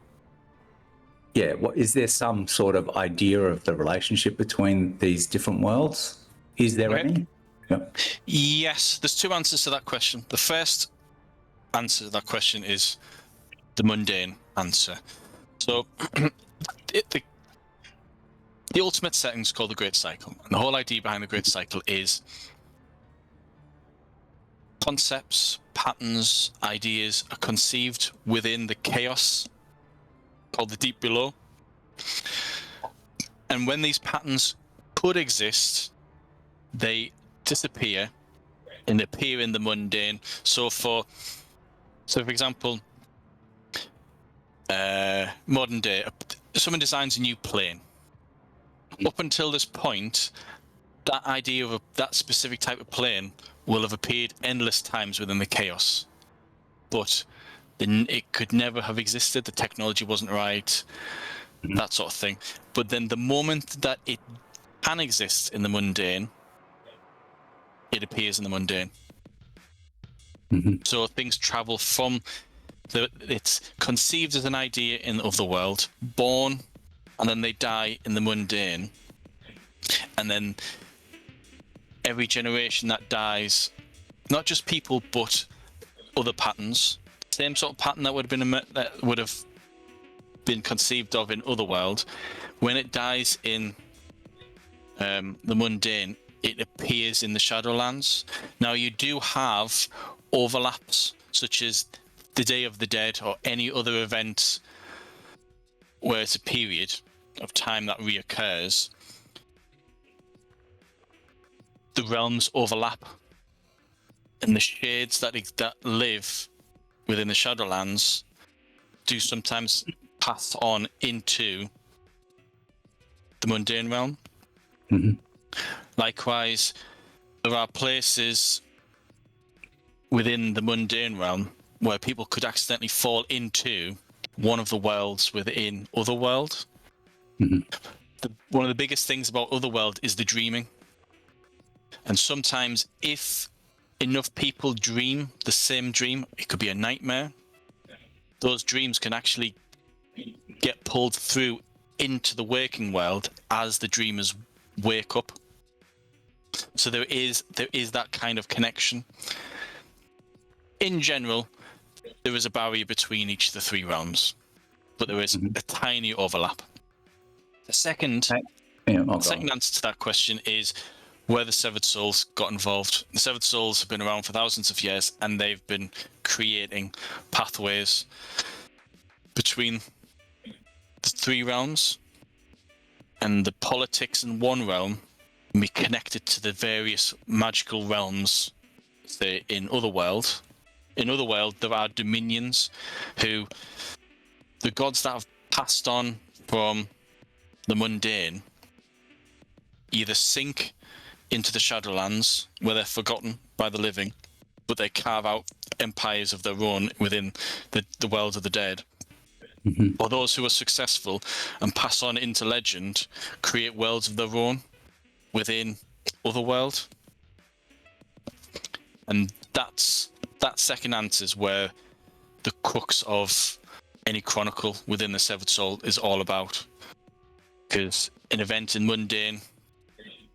yeah, what is there some sort of idea of the relationship between these different worlds? Is there any? Yeah. Yes, there's 2 answers to that question. The first answer to that question is the mundane answer. So the ultimate setting is called the Great Cycle, and the whole idea behind the Great Cycle is concepts, patterns, ideas are conceived within the chaos called the deep below. And when these patterns could exist, they disappear and appear in the mundane. So for example, modern day, someone designs a new plane. Up until this point, that idea of that specific type of plane will have appeared endless times within the chaos, but then it could never have existed. The technology wasn't right, that sort of thing. But then the moment that it can exist in the mundane, it appears in the mundane. So things travel from it's conceived as an idea in the otherworld, born, and then they die in the mundane, and then every generation that dies, not just people but other patterns, same sort of pattern that would have been conceived of in Otherworld, when it dies in the mundane, it appears in the Shadowlands. Now you do have overlaps, such as the Day of the Dead or any other event where it's a period of time that reoccurs. The realms overlap, and the shades that live within the Shadowlands do sometimes pass on into the mundane realm. Likewise, there are places within the mundane realm where people could accidentally fall into one of the worlds within Otherworld. One of the biggest things about Otherworld is the dreaming. And sometimes if enough people dream the same dream, it could be a nightmare, those dreams can actually get pulled through into the waking world as the dreamers wake up. So there is that kind of connection. In general, there is a barrier between each of the three realms, but there is a tiny overlap. The second answer to that question is where the Severed Souls got involved. The Severed Souls have been around for thousands of years, and they've been creating pathways between the three realms, and the politics in one realm can be connected to the various magical realms, say, in Otherworld. In Otherworld, there are dominions who, the gods that have passed on from the mundane, either sink into the Shadowlands, where they're forgotten by the living, but they carve out empires of their own within the world of the dead. Or those who are successful and pass on into legend, create worlds of their own within Otherworld. And that second answer is where the crux of any chronicle within the Severed Soul is all about. Because an event in mundane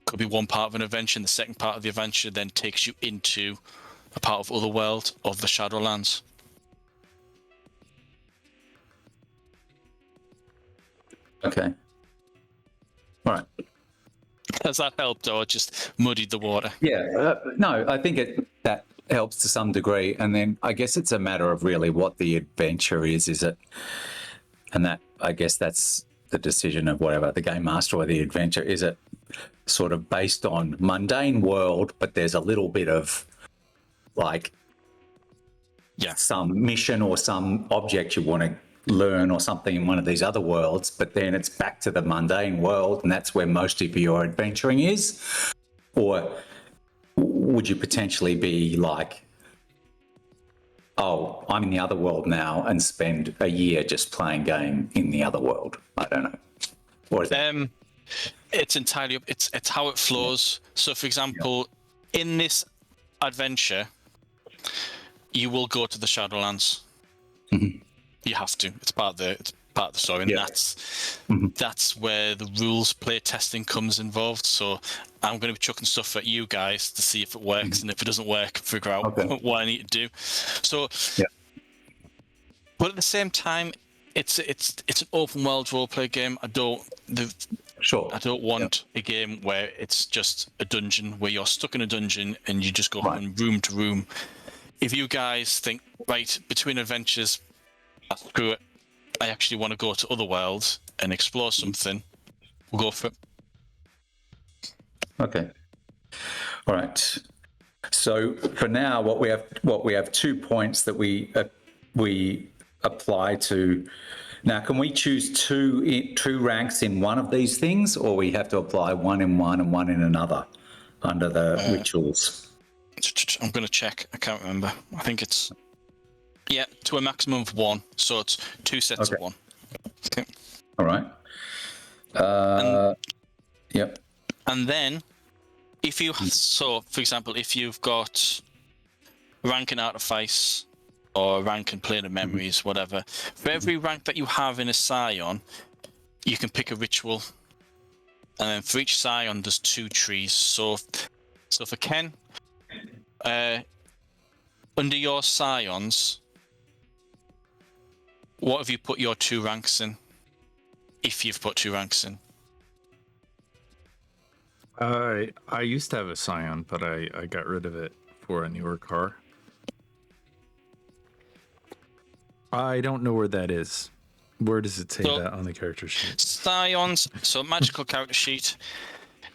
could be one part of an adventure, and the second part of the adventure then takes you into a part of Otherworld of the Shadowlands. Okay. All right. Has that helped, or just muddied the water? Yeah. No, I think that helps to some degree. And then I guess it's a matter of really what the adventure is it? And that, I guess that's the decision of whatever, the game master or the adventure. Is it sort of based on Mundane World, but there's a little bit of like some mission or some object you want to learn or something in one of these other worlds, but then it's back to the Mundane World and that's where most of your adventuring is? Or would you potentially be like, oh, I'm in the other world now and spend a year just playing game in the other world? I don't know. Or is that... It's entirely up. It's how it flows. So, for example, in this adventure, you will go to the Shadowlands. You have to. It's part of the story, and that's where the rules play testing comes involved. So, I'm going to be chucking stuff at you guys to see if it works, and if it doesn't work, figure out what I need to do. So, but at the same time, it's an open world roleplay game. I don't want a game where it's just a dungeon where you're stuck in a dungeon and you just go from room to room. If you guys think, right, between adventures, screw it, I actually want to go to Otherworld and explore something, We'll go for it. Okay. All right. So for now, what we have 2 points that we apply to. Now, can we choose two ranks in one of these things, or we have to apply one in one and one in another under the rituals? I'm going to check. I can't remember. I think it's to a maximum of 1. So it's 2 sets of 1. Okay. All right. Yep. And then, for example, if you've got rank in Artifice or rank in Plane of Memories, whatever, for every rank that you have in a Scion, you can pick a ritual. And then for each Scion, there's 2 trees. So for Ken, under your Scions, what have you put your 2 ranks in? If you've put 2 ranks in. I used to have a Scion, but I got rid of it for a newer car. I don't know where that is. Where does it say that on the character sheet? Scions, so magical character sheet.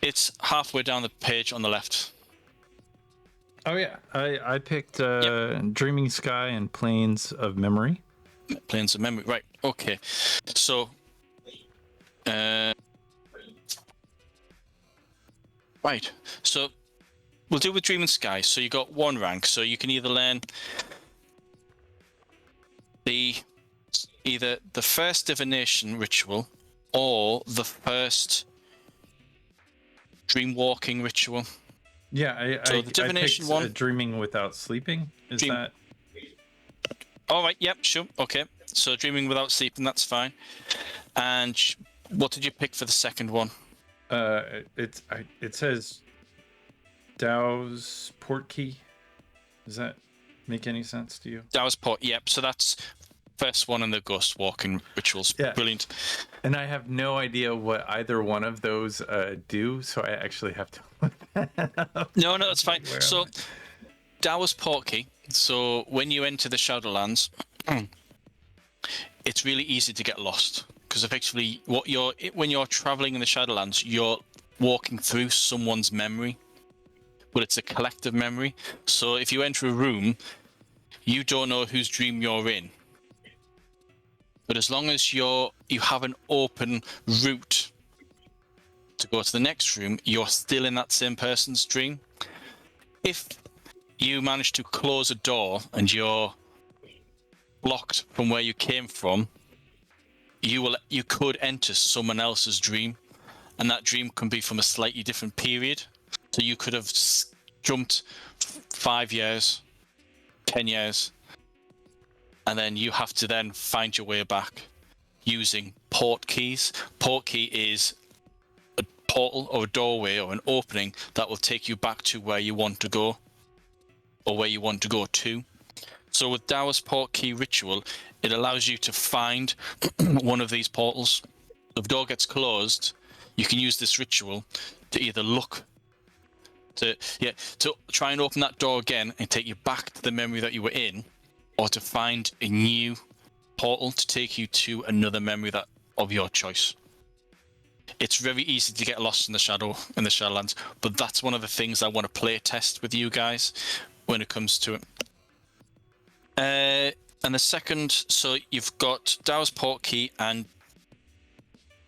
It's halfway down the page on the left. Oh yeah, I picked Dreaming Sky and Plains of Memory. Plains of Memory, right? Okay, so right, so we'll do with Dreaming Sky. So you got 1 rank, so you can either learn either the first divination ritual or the first dream walking ritual. Yeah, so the divination I picked one, dreaming without sleeping. Is that? All right. Yep. Sure. Okay. So dreaming without sleeping, that's fine. And what did you pick for the second one? It says Dow's port key. Does that make any sense to you? Dow's port. Yep. So that's first one in the ghost walking rituals. Yeah. Brilliant. And I have no idea what either one of those do, so I actually have to look that up. No, that's fine. So Dow's port key. So when you enter the Shadowlands, it's really easy to get lost because effectively when you're traveling in the Shadowlands, you're walking through someone's memory, but it's a collective memory. So if you enter a room, you don't know whose dream you're in. But as long as you have an open route to go to the next room, you're still in that same person's dream. If you manage to close a door and you're blocked from where you came from, you could enter someone else's dream, and that dream can be from a slightly different period. So you could have jumped 5 years, 10 years, and then you have to then find your way back using port keys. Port key is a portal or a doorway or an opening that will take you back to where you want to go or where you want to go to. So with Dow's port key ritual, it allows you to find one of these portals. If the door gets closed, you can use this ritual to either to try and open that door again and take you back to the memory that you were in, or to find a new portal to take you to another memory of your choice. It's very easy to get lost in the Shadowlands, but that's one of the things I want to play test with you guys when it comes to it. And the second, so you've got Dow's port key and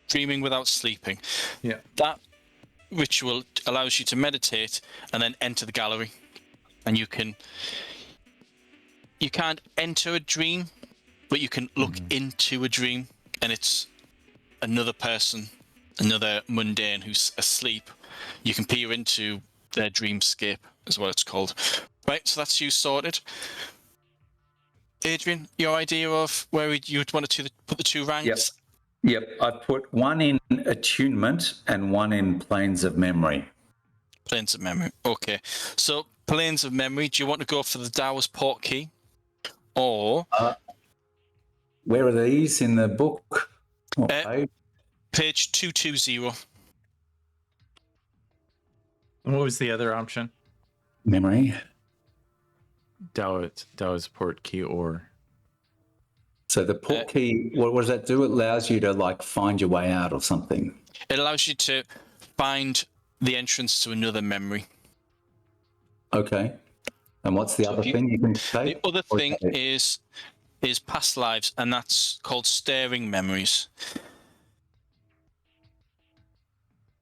dreaming without sleeping. Yeah. That ritual allows you to meditate and then enter the gallery, and you can't enter a dream, but you can look into a dream, and it's another person, another mundane who's asleep. You can peer into their dreamscape, is what it's called. Right, so that's you sorted. Adrien, your idea of where you would want to put the 2 ranks? Yep. I put 1 in attunement and 1 in planes of memory. Planes of memory. Okay. So planes of memory, do you want to go for the Dow's port key? Or where are these in the book? What page? Page 220. What was the other option? Memory. Dow's port key or So the port key, what does that do? It allows you to like find your way out or something. It allows you to find the entrance to another memory. Okay. And what's the So other thing you can take? The other Or thing that it? is past lives, and that's called stirring memories.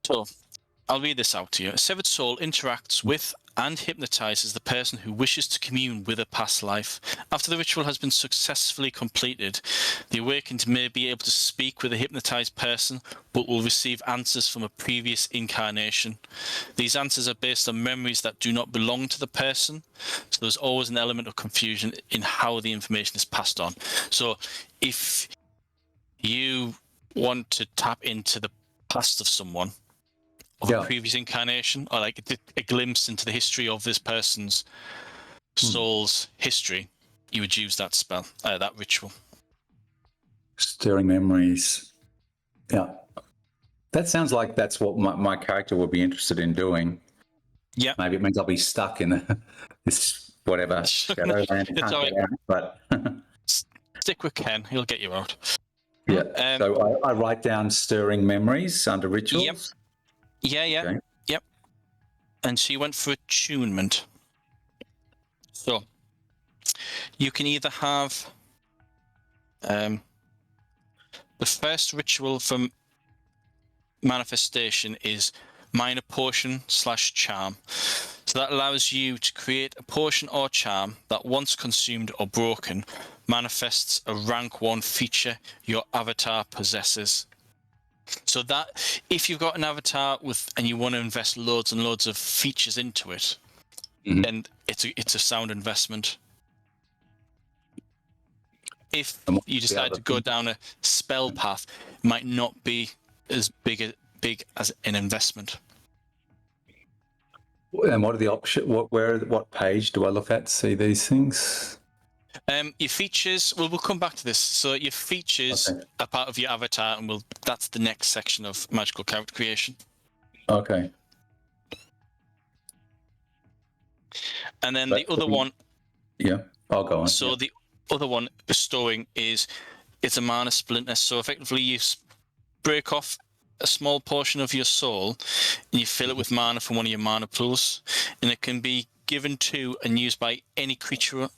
So I'll read this out to you. A severed soul interacts with and hypnotizes the person who wishes to commune with a past life. After the ritual has been successfully completed, the awakened may be able to speak with a hypnotized person, but will receive answers from a previous incarnation. These answers are based on memories that do not belong to the person, so there's always an element of confusion in how the information is passed on. So if you want to tap into the past of someone, of a previous incarnation, or like a glimpse into the history of this person's soul's history, you would use that spell, that ritual. Stirring memories. Yeah. That sounds like that's what my character would be interested in doing. Yeah. Maybe it means I'll be stuck in this whatever Shadowland. It's all right. But Stick with Ken, he'll get you out. yeah. So I write down stirring memories under rituals. Yep. Okay. Yep. And so you went for attunement. So you can either have the first ritual from manifestation is minor potion / charm. So that allows you to create a potion or charm that once consumed or broken manifests a rank 1 feature your avatar possesses. So that if you've got an avatar and you want to invest loads and loads of features into it, then it's a sound investment. If you decide to go down a spell path, it might not be as big as an investment. And what are the options? What page do I look at to see these things? Your features, we'll come back to this. So your features are part of your avatar, and that's the next section of magical character creation. Okay. And then the other one. Yeah, I'll go on. So the other one, bestowing, it's a mana splinter. So effectively, you break off a small portion of your soul, and you fill it with mana from one of your mana pools, and it can be given to and used by any creature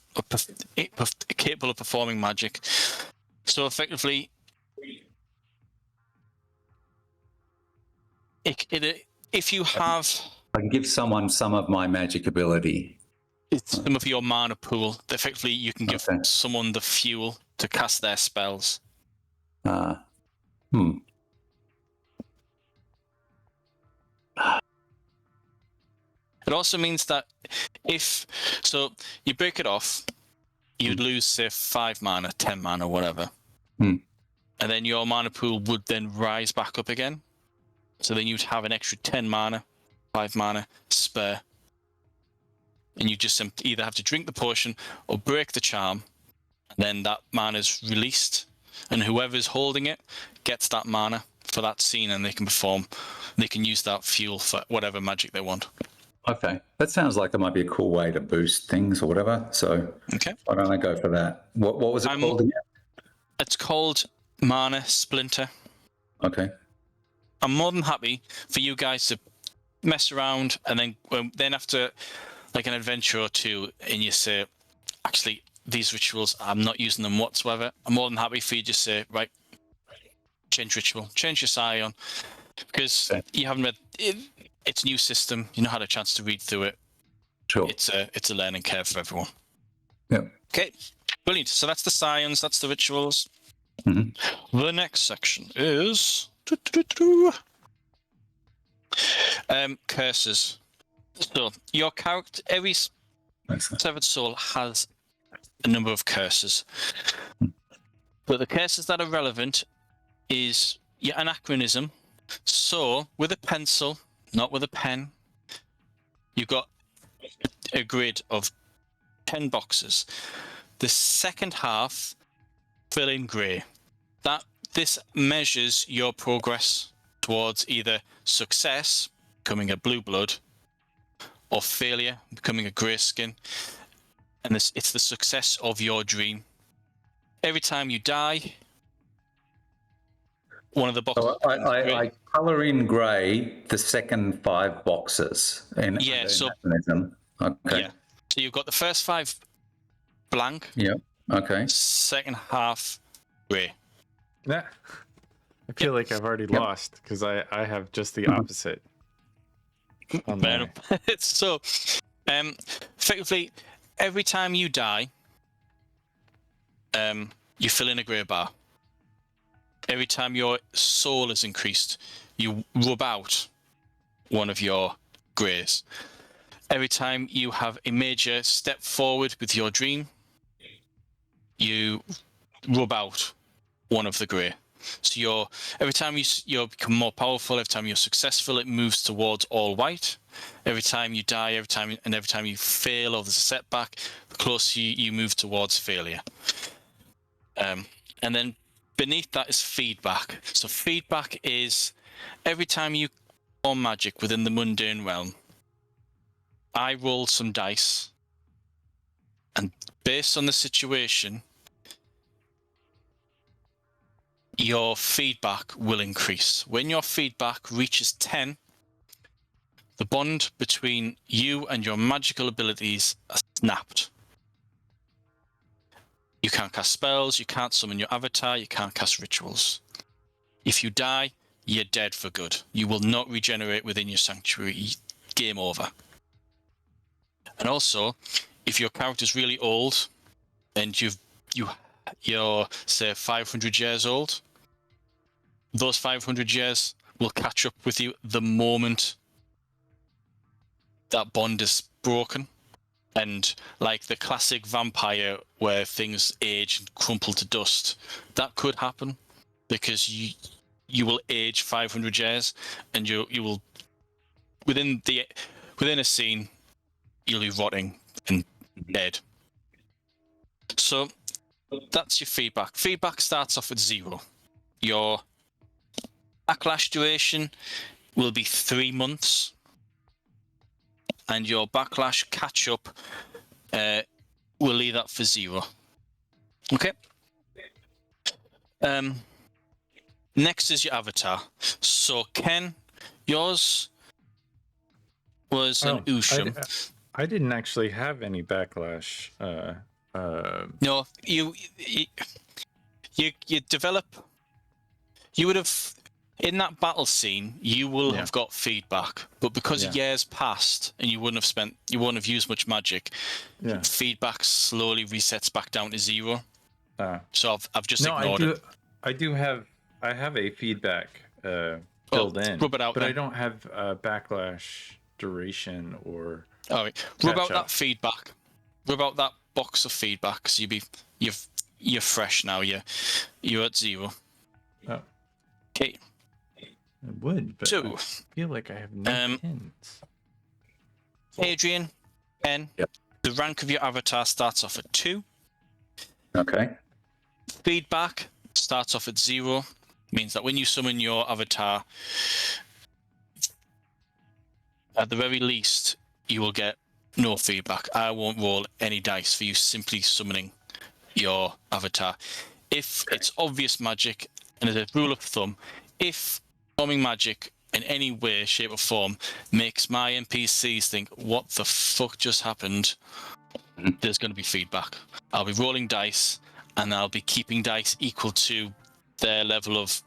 capable of performing magic. So effectively, if you have, I can give someone some of my magic ability. It's some of your mana pool. Effectively, you can give someone the fuel to cast their spells. It also means that if you break it off, you'd lose, say, 5 mana, 10 mana, whatever. And then your mana pool would then rise back up again. So then you'd have an extra 10 mana, 5 mana spare. And you just either have to drink the potion or break the charm. And then that mana is released. And whoever's holding it gets that mana for that scene, and they can use that fuel for whatever magic they want. Okay, that sounds like it might be a cool way to boost things or whatever. So why don't I go for that? What was it called again? It's called Mana Splinter. Okay. I'm more than happy for you guys to mess around, and then after like an adventure or two, and you say, actually, these rituals, I'm not using them whatsoever. I'm more than happy for you to say, right, change ritual, change your scion, because you haven't read it. It's a new system. You not had a chance to read through it. Sure. It's a learning curve for everyone. Yeah. Okay. Brilliant. So that's the scions. That's the rituals. The next section is curses. So your character, every severed soul has a number of curses, but the curses that are relevant is your anachronism. So with a pencil, not with a pen, you've got a grid of 10 boxes. The second half, fill in grey. This measures your progress towards either success, becoming a blue blood, or failure, becoming a grey skin. And it's the success of your dream. every time you die, one of the boxes. So I colour in grey the second 5 boxes in Anachronism. Okay. Yeah. So you've got the first 5 blank. Yeah. Okay. Second half grey. Yeah. I feel like I've already lost because I have just the opposite. On my... So, effectively, every time you die, you fill in a grey bar. Every time your soul is increased, you rub out one of your greys. Every time you have a major step forward with your dream, you rub out one of the grey. So every time you become more powerful, every time you're successful, it moves towards all white. Every time you die, every time you fail or there's a setback, the closer you move towards failure. And then beneath that is feedback. So feedback is every time you perform magic within the mundane realm, I roll some dice, and based on the situation, your feedback will increase. When your feedback reaches 10, the bond between you and your magical abilities are snapped. You can't cast spells, you can't summon your avatar, you can't cast rituals. If you die, you're dead for good. You will not regenerate within your sanctuary. Game over. And also, if your character's really old and you're say 500 years old, those 500 years will catch up with you the moment that bond is broken. And like the classic vampire where things age and crumple to dust, that could happen because you will age 500 years and you will within a scene you'll be rotting and dead. So that's your feedback. Feedback starts off at 0. Your backlash duration will be 3 months, and your backlash catch up will leave that for 0. Okay. Next is your avatar. So Ken, yours was an Usham. I didn't actually have any backlash. No, you develop. You would have in that battle scene. You will have got feedback, but because years passed and you wouldn't have used much magic. Feedback slowly resets back down to 0. So I've just ignored it. I have a feedback filled in, rub it out but then. I don't have backlash duration or. All right, rub out that feedback. Rub out that box of feedback. So you're fresh now. You're at 0. Oh. Okay. I would, but 2. I feel like I have no hints. Adrien, N. Yep. The rank of your avatar starts off at 2. Okay. Feedback starts off at 0. Means that when you summon your avatar, at the very least, you will get no feedback. I won't roll any dice for you simply summoning your avatar. If it's obvious magic, and as a rule of thumb, if performing magic in any way, shape, or form makes my NPCs think, what the fuck just happened, there's going to be feedback. I'll be rolling dice, and I'll be keeping dice equal to their level of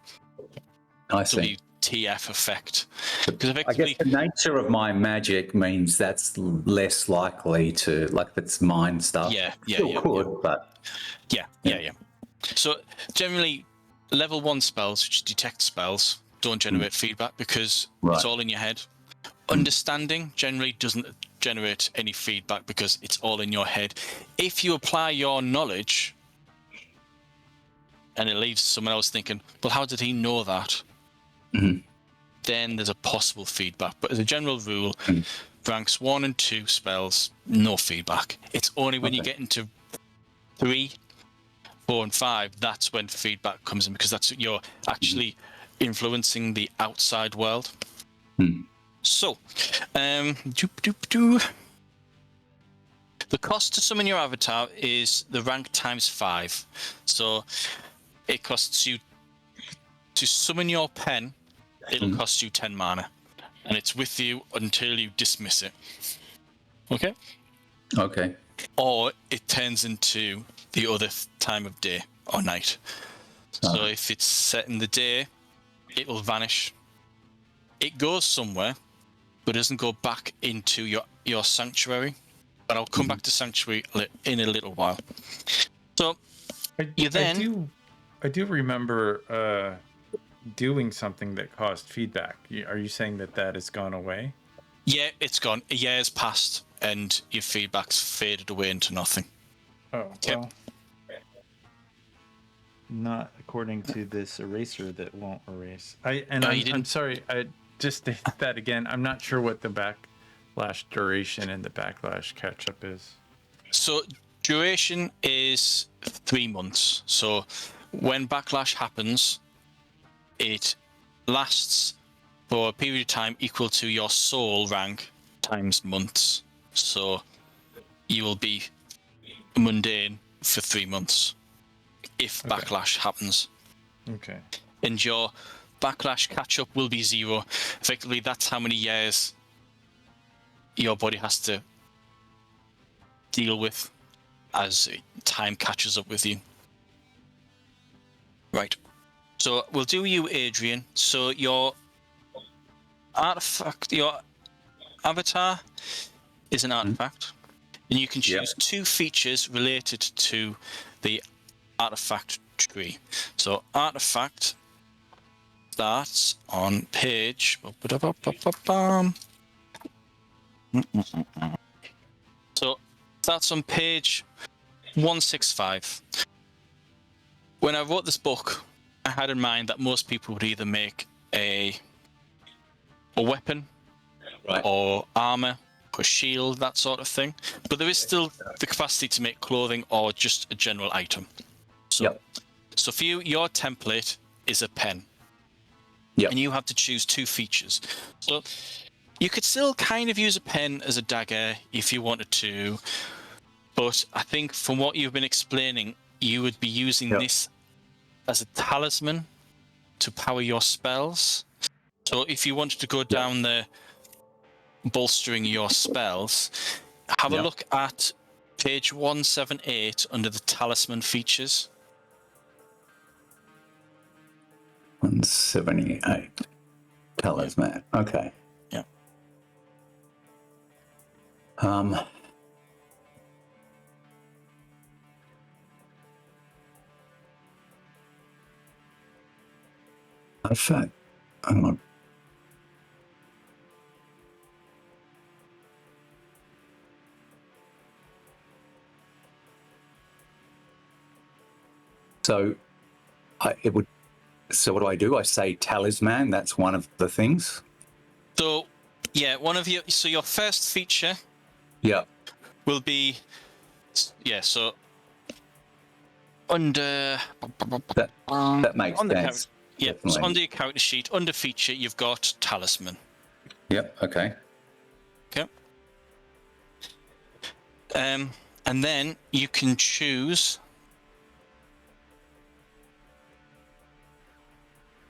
WTF effect. Because I guess the nature of my magic means that's less likely to, like if it's mind stuff. But So generally, level 1 spells, which detect spells, don't generate feedback because it's all in your head. Understanding generally doesn't generate any feedback because it's all in your head. If you apply your knowledge and it leaves someone else thinking, well, how did he know that? Then there's a possible feedback. But as a general rule, ranks 1 and 2 spells, no feedback. It's only when you get into 3, 4, and 5, that's when feedback comes in, because that's you're actually influencing the outside world. So, The cost to summon your avatar is the rank times 5. So it costs you to summon your pen, it'll cost you 10 mana. And it's with you until you dismiss it. Okay? Okay. Or it turns into the other time of day or night. So if it's set in the day, it will vanish. It goes somewhere, but doesn't go back into your sanctuary. But I'll come back to sanctuary in a little while. So I do remember doing something that caused feedback. Are you saying that has gone away? Yeah, it's gone. A year's passed, and your feedback's faded away into nothing. Oh, well. Not according to this eraser that won't erase. I'm sorry. I just did that again. I'm not sure what the backlash duration and the backlash catch up is. So duration is 3 months. So when backlash happens, it lasts for a period of time equal to your soul rank times months. So you will be mundane for 3 months if backlash happens. Okay. And your backlash catch-up will be 0. Effectively, that's how many years your body has to deal with as time catches up with you. Right. So we'll do you, Adrien. So your artifact, your avatar is an artifact, and you can choose 2 features related to the artifact tree. So artifact starts on page. So that's on page 165. When I wrote this book, I had in mind that most people would either make a weapon or armor or shield, that sort of thing. But there is still the capacity to make clothing or just a general item. So for you, your template is a pen. And you have to choose 2 features. So you could still kind of use a pen as a dagger if you wanted to. But I think from what you've been explaining, you would be using this as a talisman to power your spells. So if you wanted to go down the bolstering your spells, have a look at page 178 under the talisman features. 178 talisman. Okay. Yeah. Artifact. Hang on. So So what do? I say talisman. That's one of the things. So your first feature. Will be So under that makes sense. So under your character sheet, under feature, you've got talisman. Okay. Okay. And then you can choose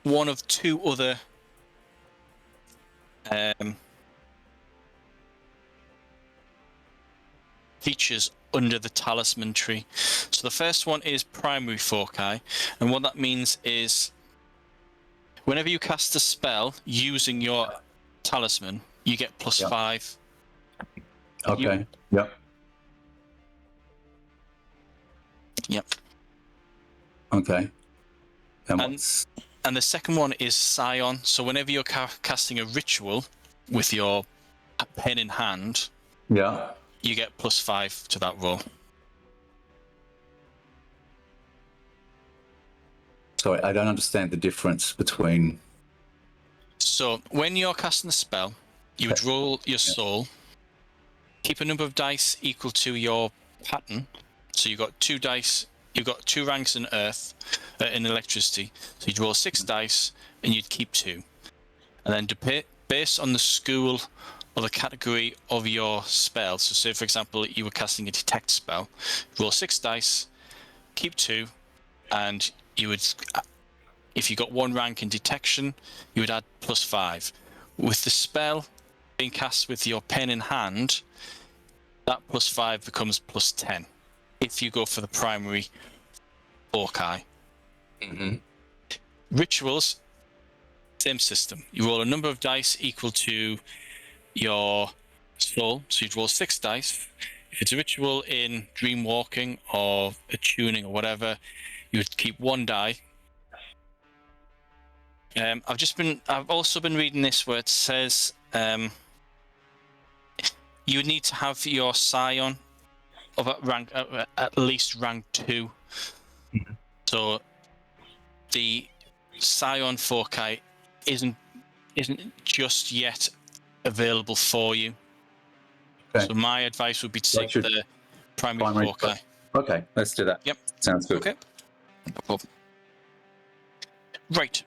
one of 2 other features under the talisman tree. So the first one is primary foci, and what that means is whenever you cast a spell using your talisman, you get +5. Okay. Okay. And the second one is Scion. So whenever you're casting a ritual with your pen in hand, you get +5 to that roll. Sorry, I don't understand the difference between... So when you're casting a spell, you would roll your soul, keep a number of dice equal to your pattern. So you've got 2 dice, you've got 2 ranks in earth, in electricity. So you'd roll 6 dice and you'd keep 2. And then based on the school or the category of your spell. So say, for example, you were casting a detect spell, roll 6 dice, keep 2, and you would, if you got 1 rank in detection, you would add +5. With the spell being cast with your pen in hand, that +5 becomes +10 if you go for the primary Hawkeye. Rituals, same system. You roll a number of dice equal to your soul, so you'd roll 6 dice. If it's a ritual in dream walking or attuning or whatever, you would keep 1 die. I've also been reading this where it says you would need to have your scion of at least rank 2. So the scion Hawkeye isn't just yet available for you. Okay. So my advice would be to take the primary Hawkeye. Okay, let's do that. Yep. Sounds good. Okay. No problem. Right.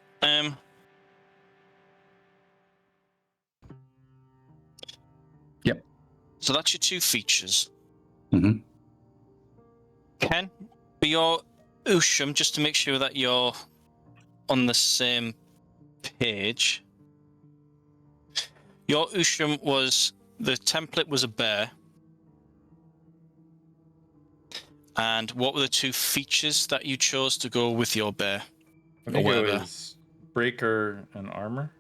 Yep. So that's your 2 features. Mm-hmm. Ken, for your Usham, just to make sure that you're on the same page. Your Usham the template was a bear. And what were the 2 features that you chose to go with your bear? I think it was breaker and armor.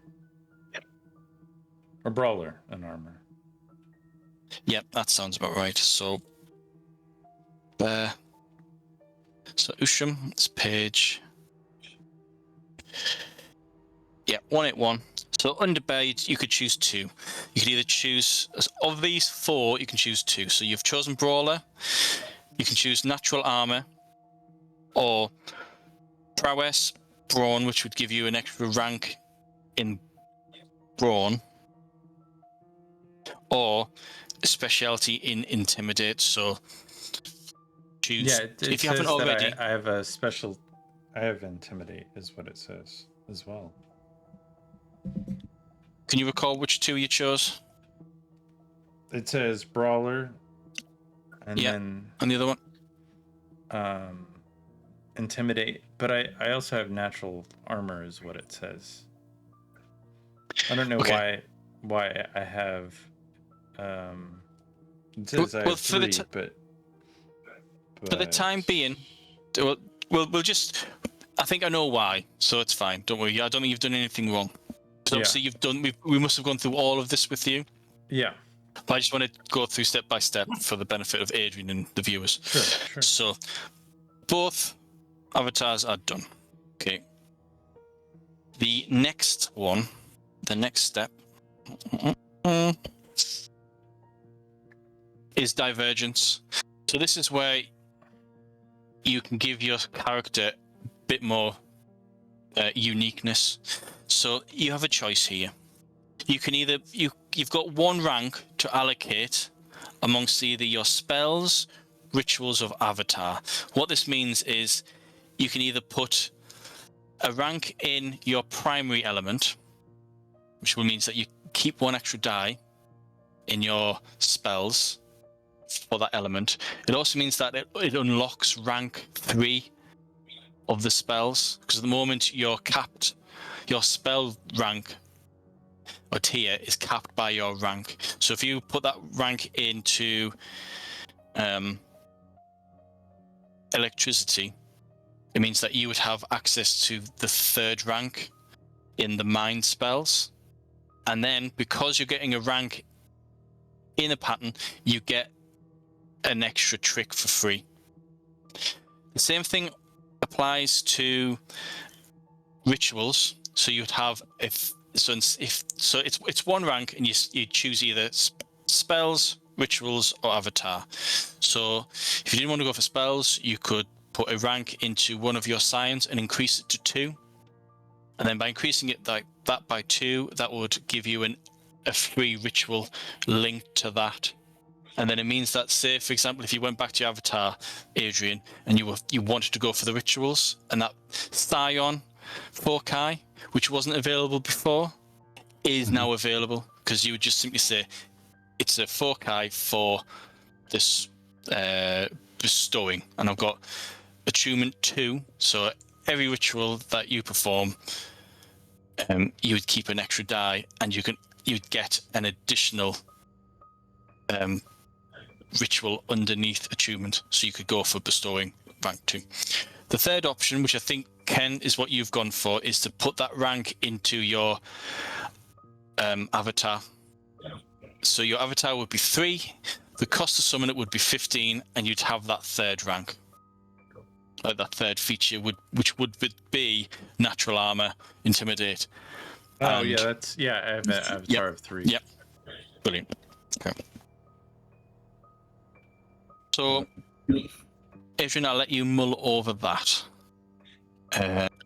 Or brawler and armor. Yep, that sounds about right. So bear. So Usham, it's page. Yeah, 181. So under bear, you could choose 2. You could either choose, of these 4, you can choose 2. So you've chosen brawler. You can choose natural armor, or prowess, brawn, which would give you an extra rank in brawn, or a specialty in intimidate. So choose. Yeah, it if you haven't says that already. I have a special. I have intimidate, is what it says as well. Can you recall which 2 you chose? It says brawler, and then and the other one. Intimidate, but I also have natural armor, is what it says. I don't know why I have. It says I have 3, but for the time being, we'll just. I think I know why, so it's fine. Don't worry. I don't think you've done anything wrong. Because obviously you've done. We must have gone through all of this with you. Yeah. But I just want to go through step by step for the benefit of Adrien and the viewers. Sure. So, both avatars are done. Okay. The next one, the next step, is divergence. So this is where you can give your character a bit more uniqueness. So you have a choice here. You can either you've got 1 rank to allocate amongst either your spells, rituals, of avatar. What this means is you can either put a rank in your primary element, which means that you keep 1 extra die in your spells for that element. It also means that it unlocks rank 3 of the spells, because at the moment you're capped, your spell rank or tier is capped by your rank. So if you put that rank into electricity, it means that you would have access to the 3rd rank in the mind spells. And then because you're getting a rank in a pattern, you get an extra trick for free. The same thing applies to rituals. So you'd have it's 1 rank, and you choose either spells, rituals, or avatar. So if you didn't want to go for spells, you could put a rank into one of your scions and increase it to 2. And then by increasing it like that by 2, that would give you a free ritual linked to that. And then it means that, say, for example, if you went back to your avatar, Adrien, and you wanted to go for the rituals, and that scion Hawkeye, which wasn't available before, is now available. because you would just simply say it's a foci for this bestowing, and I've got attunement 2. So every ritual that you perform, you would keep an extra die, and you'd get an additional ritual underneath attunement, so you could go for bestowing rank 2. The third option, which I think, Ken, is what you've gone for, is to put that rank into your avatar. So your avatar would be 3, the cost to summon it would be 15, and you'd have that third rank. That third feature which would be natural armor, intimidate. Oh, yeah, that's, I have an avatar of 3. Yep. Brilliant. Okay. So, Adrien, I'll let you mull over that.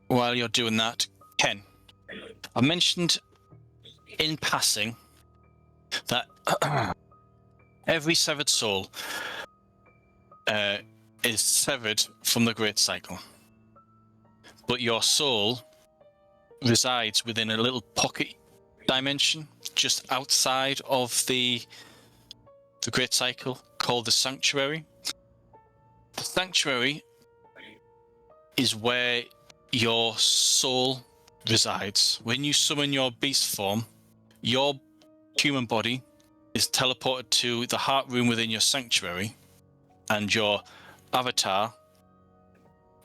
While you're doing that, Ken, I mentioned in passing that every severed soul is severed from the Great Cycle. But your soul resides within a little pocket dimension just outside of the Great Cycle called the Sanctuary. The Sanctuary is where your soul resides. When you summon your beast form, your human body is teleported to the heart room within your sanctuary, and your avatar,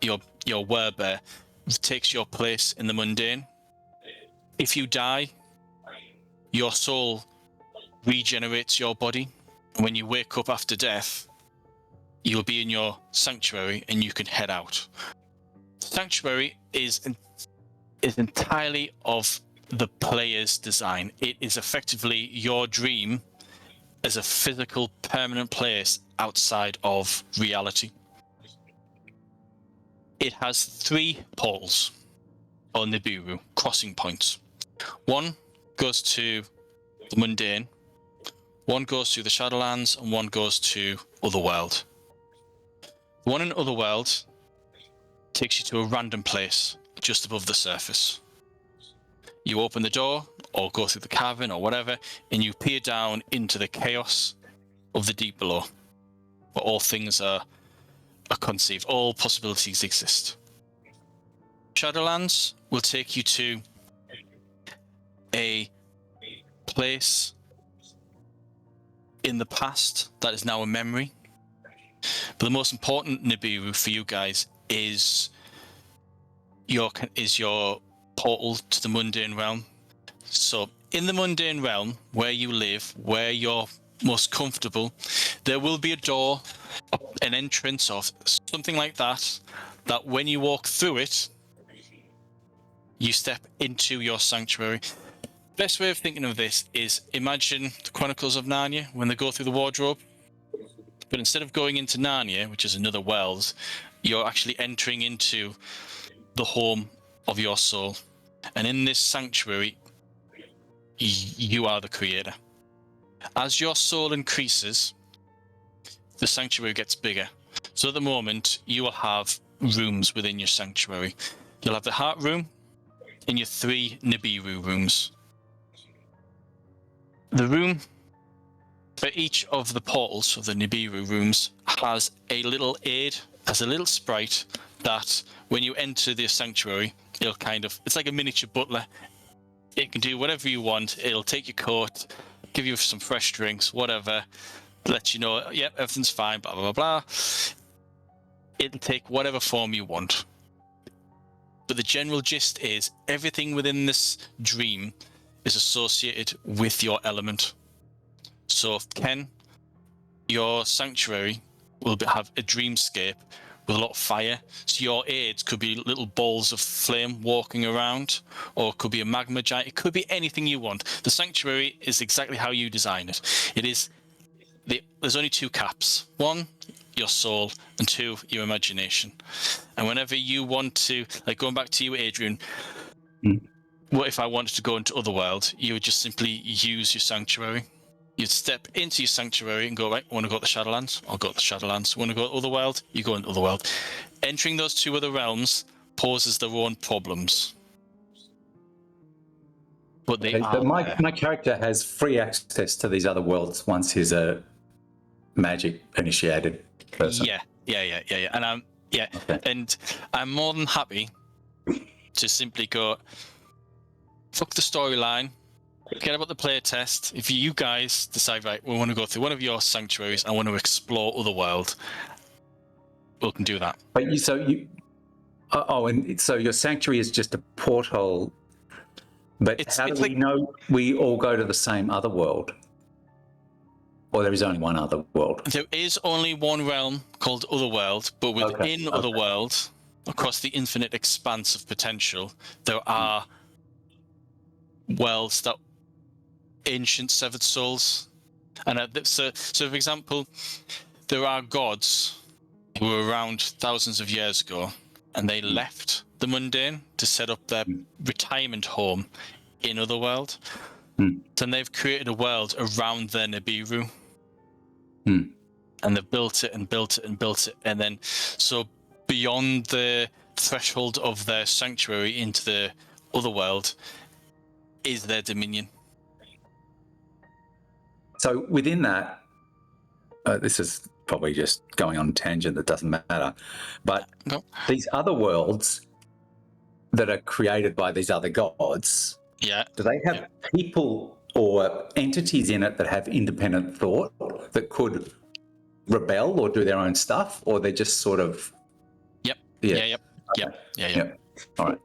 your werebear, takes your place in the mundane. If you die, your soul regenerates your body. When you wake up after death, you'll be in your sanctuary and you can head out. Sanctuary is entirely of the player's design. It is effectively your dream as a physical, permanent place outside of reality. It has 3 portals, or Nibiru, crossing points. One goes to the mundane, one goes to the Shadowlands, and one goes to Otherworld. The one in Otherworld takes you to a random place just above the surface. You open the door, or go through the cavern, or whatever, and you peer down into the chaos of the deep below, where all things are conceived, all possibilities exist. Shadowlands will take you to a place in the past that is now a memory. But the most important Nibiru for you guys is your portal to the mundane realm. So in the mundane realm, where you live, where you're most comfortable, there will be a door, an entrance, or something like that, that when you walk through it, you step into your sanctuary. Best way of thinking of this is imagine the Chronicles of Narnia when they go through the wardrobe. But instead of going into Narnia, which is another world, you're actually entering into the home of your soul. And in this sanctuary, you are the creator. As your soul increases, the sanctuary gets bigger. So at the moment, you will have rooms within your sanctuary. You'll have the heart room and your 3 Nibiru rooms. The room for each of the portals of the Nibiru rooms has a little aid, has a little sprite that when you enter the sanctuary, it's like a miniature butler. It can do whatever you want. It'll take your coat, give you some fresh drinks, whatever, let you know, yep, everything's fine, blah, blah, blah, blah. It'll take whatever form you want. But the general gist is everything within this dream is associated with your element. So, Ken, your sanctuary will have a dreamscape with a lot of fire. So your aids could be little balls of flame walking around, or it could be a magma giant. It could be anything you want. The sanctuary is exactly how you design it. There's only 2 caps. 1, your soul, and 2, your imagination. And whenever you want to, like going back to you, Adrien, what if I wanted to go into Otherworld? You would just simply use your sanctuary. You'd step into your sanctuary and go, right, I want to go to the Shadowlands, I'll go to the Shadowlands. Want to go to Otherworld? You go into Otherworld. Entering those 2 other realms poses their own problems. but they Okay, are but there. my character has free access to these other worlds once he's a magic initiated person. Yeah. And Okay. and I'm more than happy to simply go, fuck the storyline, forget about the play test. If you guys decide, right, we want to go through one of your sanctuaries, I want to explore Otherworld, we can do that. But and so your sanctuary is just a porthole. But how do we know we all go to the same other world? Or there is only one other world? There is only one realm called Otherworld, but within Otherworld, across the infinite expanse of potential, there are worlds that ancient severed souls. And so for example, there are gods who were around thousands of years ago, and they left the mundane to set up their retirement home in Otherworld. Then they've created a world around their Nibiru. And they've built it and built it and built it. And then, so beyond the threshold of their sanctuary into the Otherworld is their dominion. So within that, this is probably just going on a tangent that doesn't matter, but these other worlds that are created by these other gods, do they have people or entities in it that have independent thought that could rebel or do their own stuff, or they're just sort of... Yep. All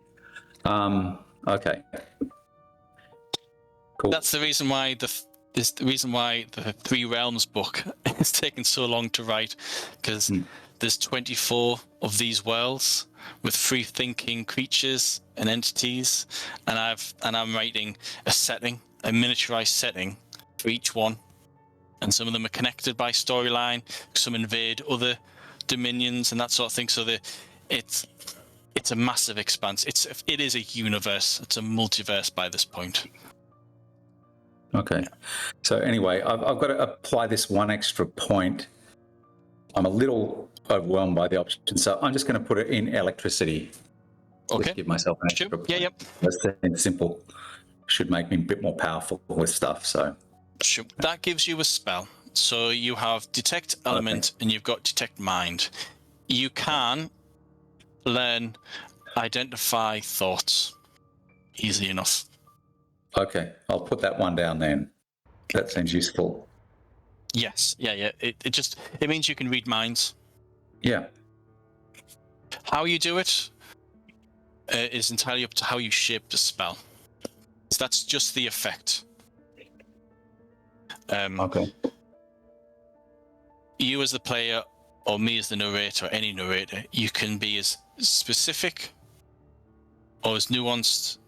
right. Okay. Cool. That's the reason why the Three Realms book has taken so long to write, because there's 24 of these worlds with free thinking creatures and entities, and I'm writing a miniaturized setting for each one, and some of them are connected by storyline, some invade other dominions and that sort of thing. So it's a massive expanse. It is a universe. It's a multiverse by this point. Okay. So anyway, I've got to apply this one extra point. I'm a little overwhelmed by the option, so I'm just going to put it in electricity. Okay. Just give myself an extra point. Yeah. That's simple. Should make me a bit more powerful with stuff. So sure. That gives you a spell. So you have detect element and you've got detect mind. You can learn identify thoughts easily enough. Okay, I'll put that one down then. That seems useful. Yes, yeah. It means you can read minds. Yeah. How you do it is entirely up to how you shape the spell. So that's just the effect. Okay. You as the player, or me as the narrator, or any narrator, you can be as specific or as nuanced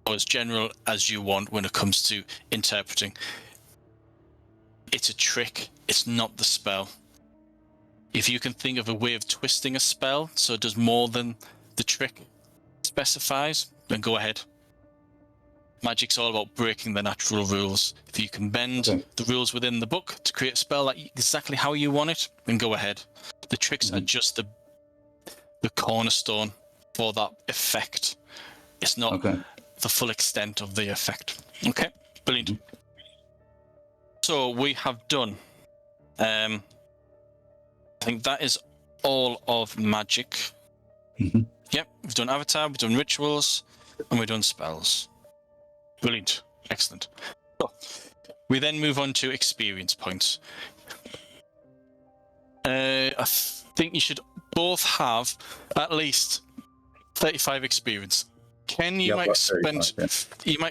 or as general as you want when it comes to interpreting. It's a trick. It's not the spell. If you can think of a way of twisting a spell so it does more than the trick specifies, then go ahead. Magic's all about breaking the natural rules. If you can bend the rules within the book to create a spell exactly how you want it, then go ahead. The tricks are just the cornerstone for that effect. It's not the full extent of the effect. Okay, brilliant. So we have done. I think that is all of magic. Yep, we've done avatar, we've done rituals, and we've done spells. Brilliant, excellent. So we then move on to experience points. I think you should both have at least 35 experience. Ken, you might have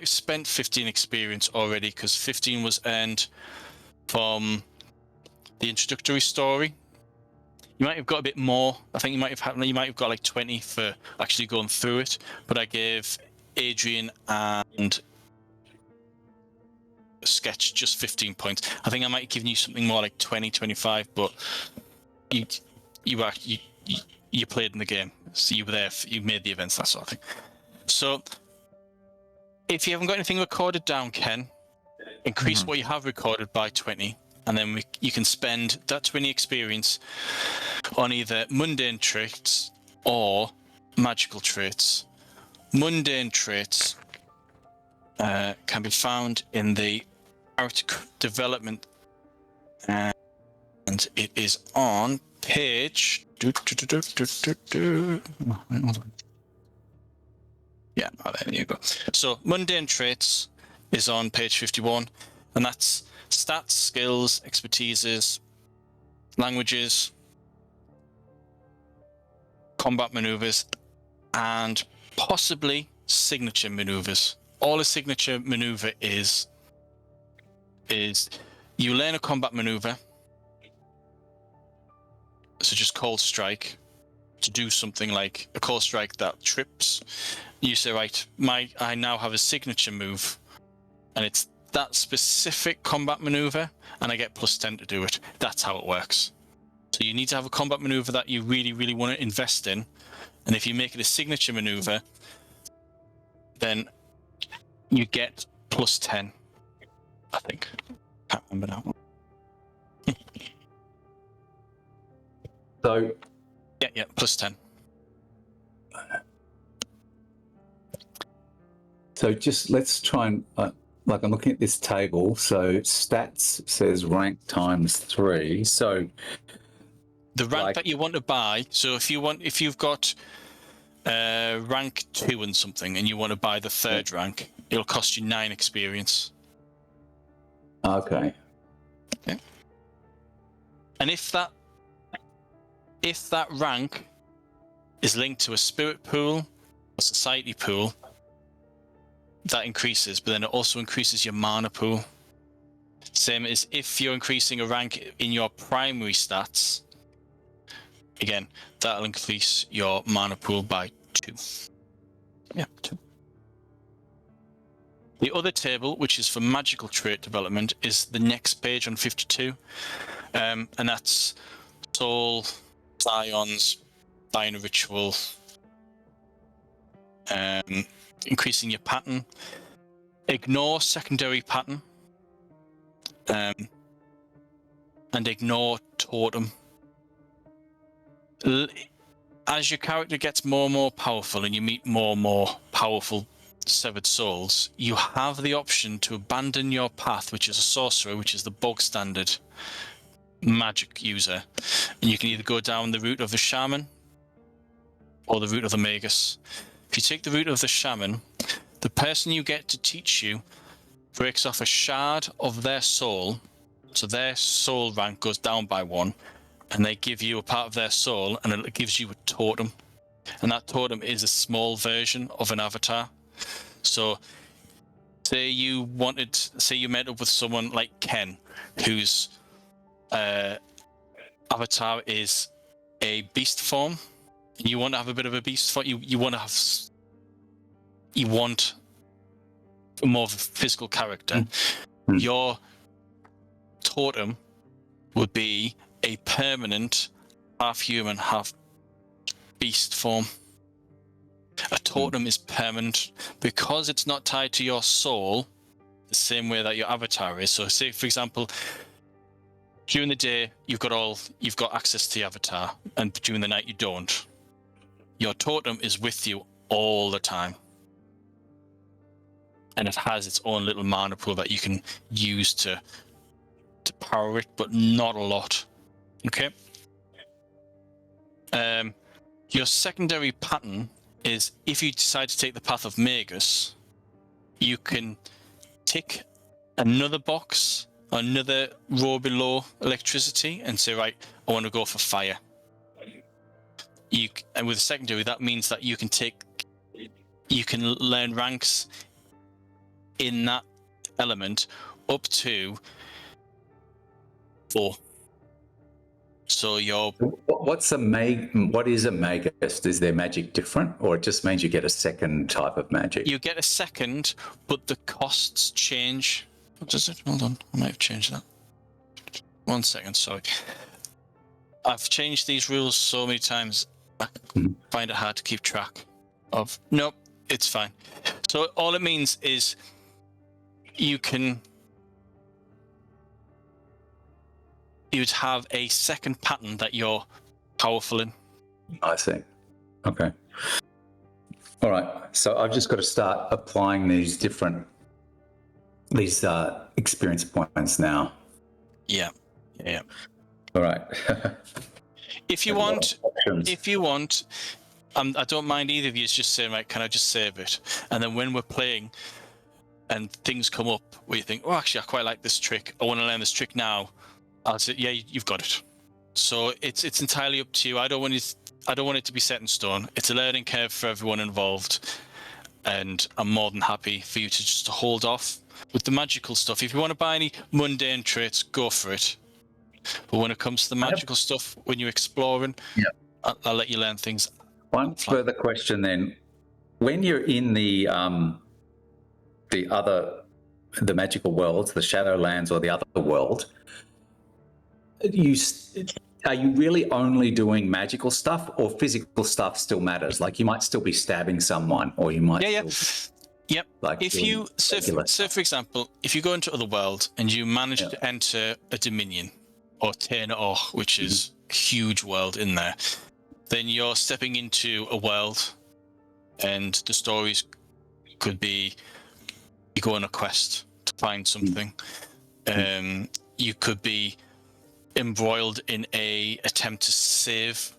spent 15 experience already, because 15 was earned from the introductory story. You might have got a bit more. I think you might have got like 20 for actually going through it. But I gave Adrien and Sketch just 15 points. I think I might have given you something more like 20, 25. But you played in the game, so you were there. You made the events, that sort of thing. So if you haven't got anything recorded down, Ken, increase what you have recorded by 20. And then you can spend that 20 experience on either mundane traits or magical traits. Mundane traits can be found in the character development, and it is on page. Yeah, there you go. So, mundane traits is on page 51, and that's stats, skills, expertises, languages, combat maneuvers, and possibly signature maneuvers. All a signature maneuver is you learn a combat maneuver, such as cold strike, to do something like a cold strike that trips. You say, right, I now have a signature move, and it's that specific combat maneuver, and I get +10 to do it. That's how it works. So you need to have a combat maneuver that you really, really want to invest in, and if you make it a signature maneuver, then you get +10. I think. Can't remember now. So Yeah, +10. So just let's try and, like I'm looking at this table. So stats says rank ×3. So The rank that you want to buy. So if you've got rank 2 and something, and you want to buy the third rank, it'll cost you 9 experience. Okay. Okay. And if that rank is linked to a spirit pool, a society pool, that increases, but then it also increases your mana pool. Same as if you're increasing a rank in your primary stats, again, that'll increase your mana pool by 2. Yeah, 2. The other table, which is for magical trait development, is the next page on 52. And that's soul, scions, dying ritual, increasing your pattern, ignore secondary pattern, and ignore totem. As your character gets more and more powerful and you meet more and more powerful severed souls, you have the option to abandon your path, which is a sorcerer, which is the bog standard magic user, and you can either go down the route of the shaman or the route of the magus. If you take the route of the shaman, the person you get to teach you breaks off a shard of their soul, so their soul rank goes down by 1, and they give you a part of their soul, and it gives you a totem, and that totem is a small version of an avatar. So say you met up with someone like Ken, whose avatar is a beast form, and you want to have a bit of a beast form, you want more of a physical character. Your totem would be a permanent half human, half beast form. A totem is permanent because it's not tied to your soul the same way that your avatar is. So say, for example, during the day you've got access to your avatar, and during the night you don't. Your totem is with you all the time, and it has its own little mana pool that you can use to power it, but not a lot. Okay. Your secondary pattern is, if you decide to take the path of magus, you can tick another box, another row below electricity, and say, right, I want to go for fire. And with secondary, that means that you can learn ranks in that element up to 4. So what is a magus? Is their magic different, or it just means you get a second type of magic? You get a second, but the costs change. What does it? Hold on, I might have changed that. 1 second, sorry. I've changed these rules so many times, I find it hard to keep track of. Nope, it's fine. So all it means is you'd have a second pattern that you're powerful in. I see. Okay. All right. So I've just got to start applying these different these experience points now. Yeah. All right. If you want, I don't mind either of you just saying, right, can I just save it? And then when we're playing and things come up where you think, oh, actually, I quite like this trick. I want to learn this trick now. I'll say, yeah, you've got it. So it's entirely up to you. I don't want it to be set in stone. It's a learning curve for everyone involved. And I'm more than happy for you to just hold off with the magical stuff. If you want to buy any mundane traits, go for it. But when it comes to the magical stuff, when you're exploring, I'll let you learn things. One further question then. When you're in the magical worlds, the Shadowlands or the other world, are you really only doing magical stuff, or physical stuff still matters? Like you might still be stabbing someone, or you might Yep. like if you so for example, if you go into Otherworld and you manage to enter a Dominion or Tenor, which is a huge world in there, then you're stepping into a world, and the stories could be you go on a quest to find something. You could be embroiled in a attempt to save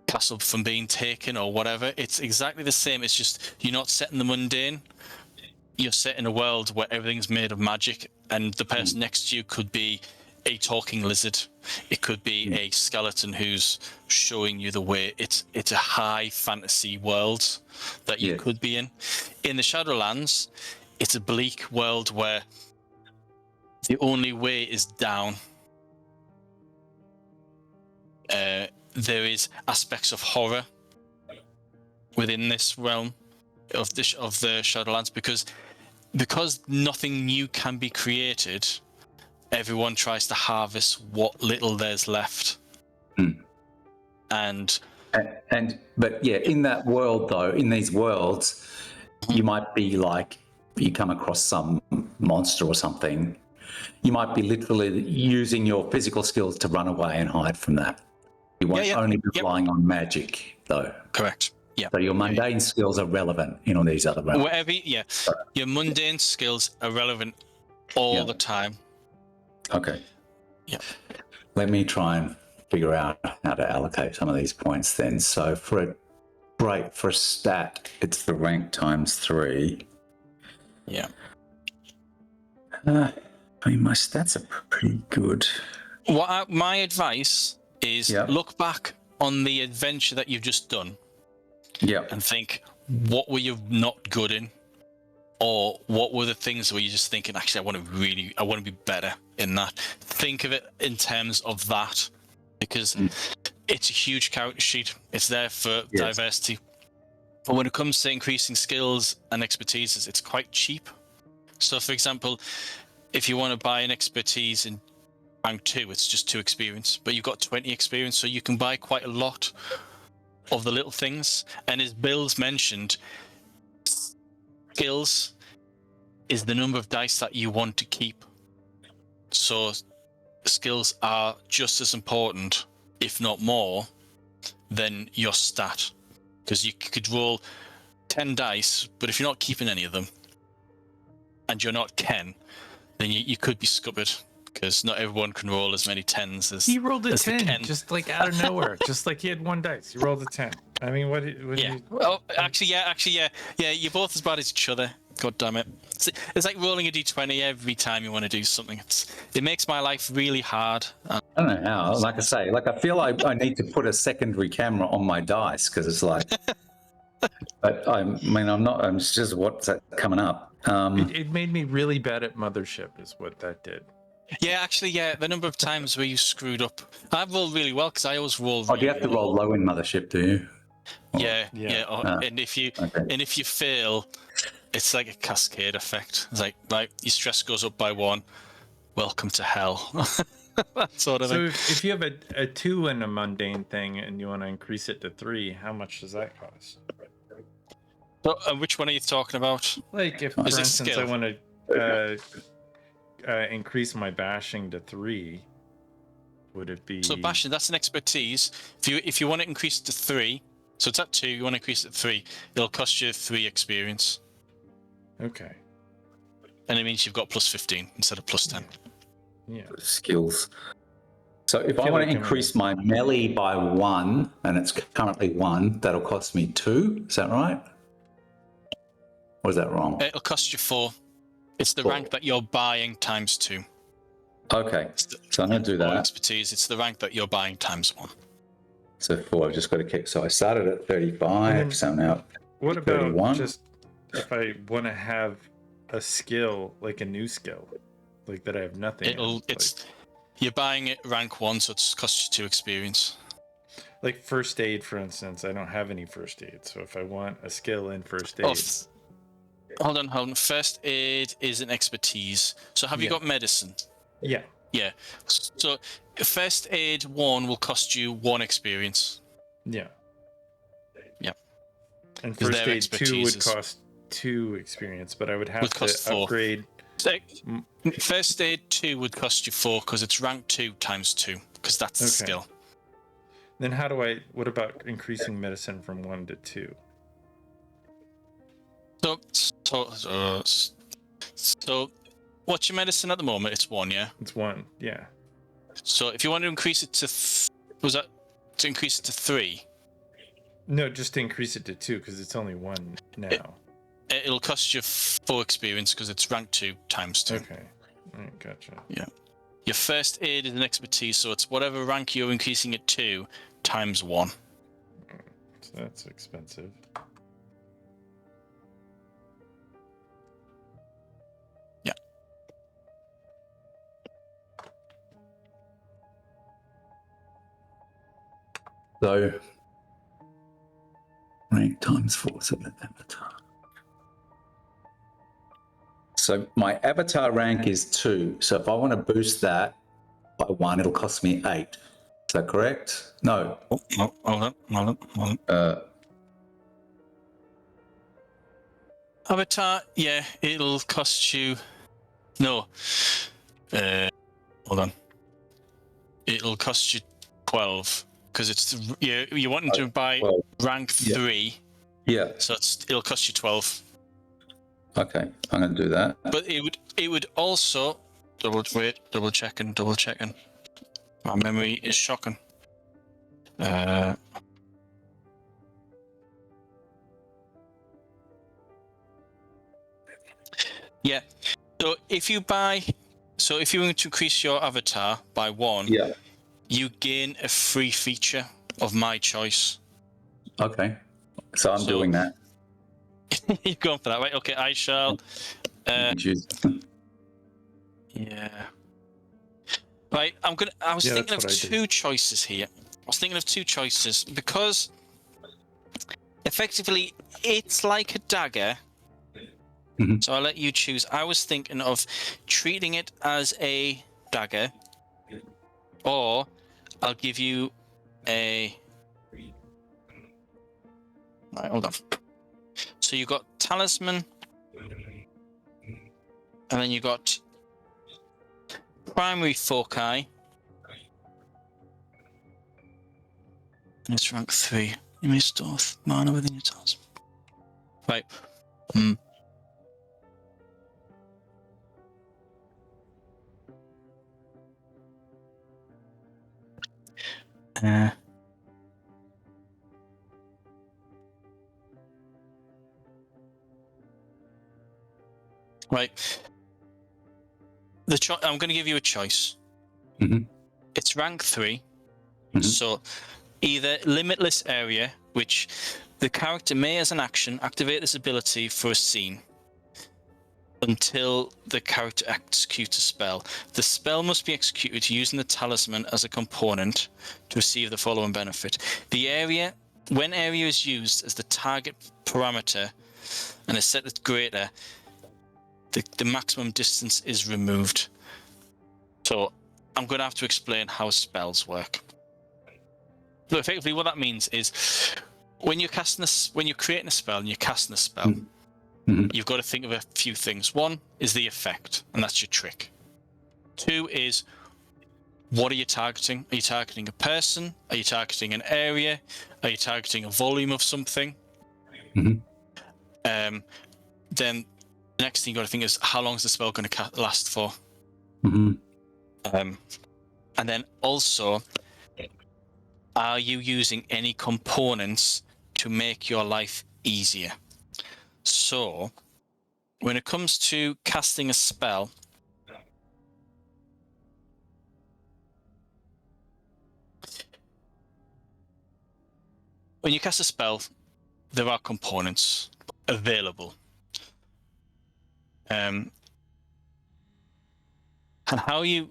castle from being taken or whatever. It's exactly the same. It's just you're not set in the mundane. You're set in a world where everything's made of magic, and the person next to you could be a talking lizard. It could be a skeleton who's showing you the way. It's a high fantasy world that you could be in. In the Shadowlands, it's a bleak world where the only way is down. There is aspects of horror within this realm of the Shadowlands because nothing new can be created. Everyone tries to harvest what little there's left. But in that world though, in these worlds, you might be like, you come across some monster or something, you might be literally using your physical skills to run away and hide from that. You won't only be relying on magic though. Correct. Yeah. So your mundane skills are relevant in all these other realms. Your mundane skills are relevant all the time. Okay. Yeah. Let me try and figure out how to allocate some of these points then. So for a stat, it's the rank times 3. Yeah. I mean, my stats are pretty good. My advice is look back on the adventure that you've just done. Yeah. And think, what were you not good in? Or what were the things where you're just thinking, actually, I want to be better in that. Think of it in terms of that, because it's a huge character sheet. It's there for diversity. But when it comes to increasing skills and expertise, it's quite cheap. So, for example, if you want to buy an expertise in rank 2, it's just 2 experience, but you've got 20 experience, so you can buy quite a lot of the little things. And as Bill's mentioned, skills is the number of dice that you want to keep. So skills are just as important, if not more, than your stat. Because you could roll 10 dice, but if you're not keeping any of them, and you're not Ken, then you could be scuppered. Because not everyone can roll as many 10s as he rolled a as 10 just like out of nowhere, just like he had 1 dice. He rolled a 10. I mean, what you... Well, actually, you're both as bad as each other. God damn it! It's like rolling a d20 every time you want to do something. It makes my life really hard. I don't know how. Like I say, I feel like I need to put a secondary camera on my dice because it's like. But I'm not. It's just what's that coming up. It made me really bad at Mothership, is what that did. Yeah, actually, the number of times where you screwed up. I've rolled really well because I always roll. Do you have to roll low in Mothership? Do you? Yeah. And if you fail, it's like a cascade effect. It's like, right, your stress goes up by 1. Welcome to hell. That sort of thing. So if you have a 2 in a mundane thing and you want to increase it to 3, how much does that cost? So, which one are you talking about? Like if, for instance, I want to increase my bashing to 3, would it be? So bashing, that's an expertise. If you want to increase it to 3, so it's at 2, you want to increase it to 3, it'll cost you 3 experience. Okay. and it means you've got plus 15 instead of plus 10. Yeah. Skills. So if I feel want like to I'm increase my melee by 1, and it's currently 1, that'll cost me 2. Is that right? Or is that wrong? It'll cost you 4. It's the 4. rank that you're buying times 2. Okay, so I'm going to do that. Expertise. It's the rank that you're buying times 1. So 4, I've just got to kick. So I started at 35, so now What about 31. just if I want to have a skill, like a new skill, like that I have nothing in, you're buying it rank 1, so it's costs you 2 experience. like first aid, for instance. I don't have any first aid, so if I want a skill in first aid, hold on. First aid is an expertise. So have you got medicine? Yeah. Yeah. So first aid 1 will cost you 1 experience. Yeah. Yeah. And first aid 2 would cost 2 experience, but I would have to 4. upgrade. First aid 2 would cost you 4 because it's rank 2 times 2 because that's the skill. Then what about increasing medicine from 1 to 2? So what's your medicine at the moment? It's 1, yeah? It's 1, yeah. So if you want to increase it to increase it to 3? No, just to increase it to 2 because it's only 1 now. It'll cost you 4 experience because it's rank 2 times 2. Okay. All right, gotcha. Yeah. Your first aid is an expertise, so it's whatever rank you're increasing it to times 1. So that's expensive. Yeah. So rank times 4, so that avatar. So my avatar rank is 2. So if I want to boost that by 1, it'll cost me 8. Is that correct? No. Oh, hold on. Avatar, yeah, it'll cost you. No. Hold on. It'll cost you 12 because it's you're wanting to buy rank 3. Yeah. So it'll cost you 12. Okay, I'm going to do that. But it would also double checking. My memory is shocking. Yeah. So if you want to increase your avatar by 1, you gain a free feature of my choice. Okay. So I'm doing that. You're going for that, right? Okay, I shall. Yeah. Right, I was thinking of 2 choices here. I was thinking of 2 choices because effectively it's like a dagger. Mm-hmm. So I'll let you choose. I was thinking of treating it as a dagger, or I'll give you a. Right, hold on. So you got talisman, and then you got primary foci. And it's rank 3. You may store mana within your talisman. Right. Right. I'm going to give you a choice. Mm-hmm. It's rank 3. Mm-hmm. So either Limitless Area, which the character may as an action activate this ability for a scene until the character executes a spell. The spell must be executed using the talisman as a component to receive the following benefit. When area is used as the target parameter and is set at greater, the maximum distance is removed. So I'm going to have to explain how spells work. So effectively what that means is when you're creating a spell and you're casting a spell, you've got to think of a few things. 1 is the effect, and that's your trick. 2 is what are you targeting? Are you targeting a person? Are you targeting an area? Are you targeting a volume of something? Mm-hmm. Then the next thing you got to think is how long is the spell going to last for? Mm-hmm. And then also, are you using any components to make your life easier? So, when it comes to casting a spell, when you cast a spell, there are components available. And how you,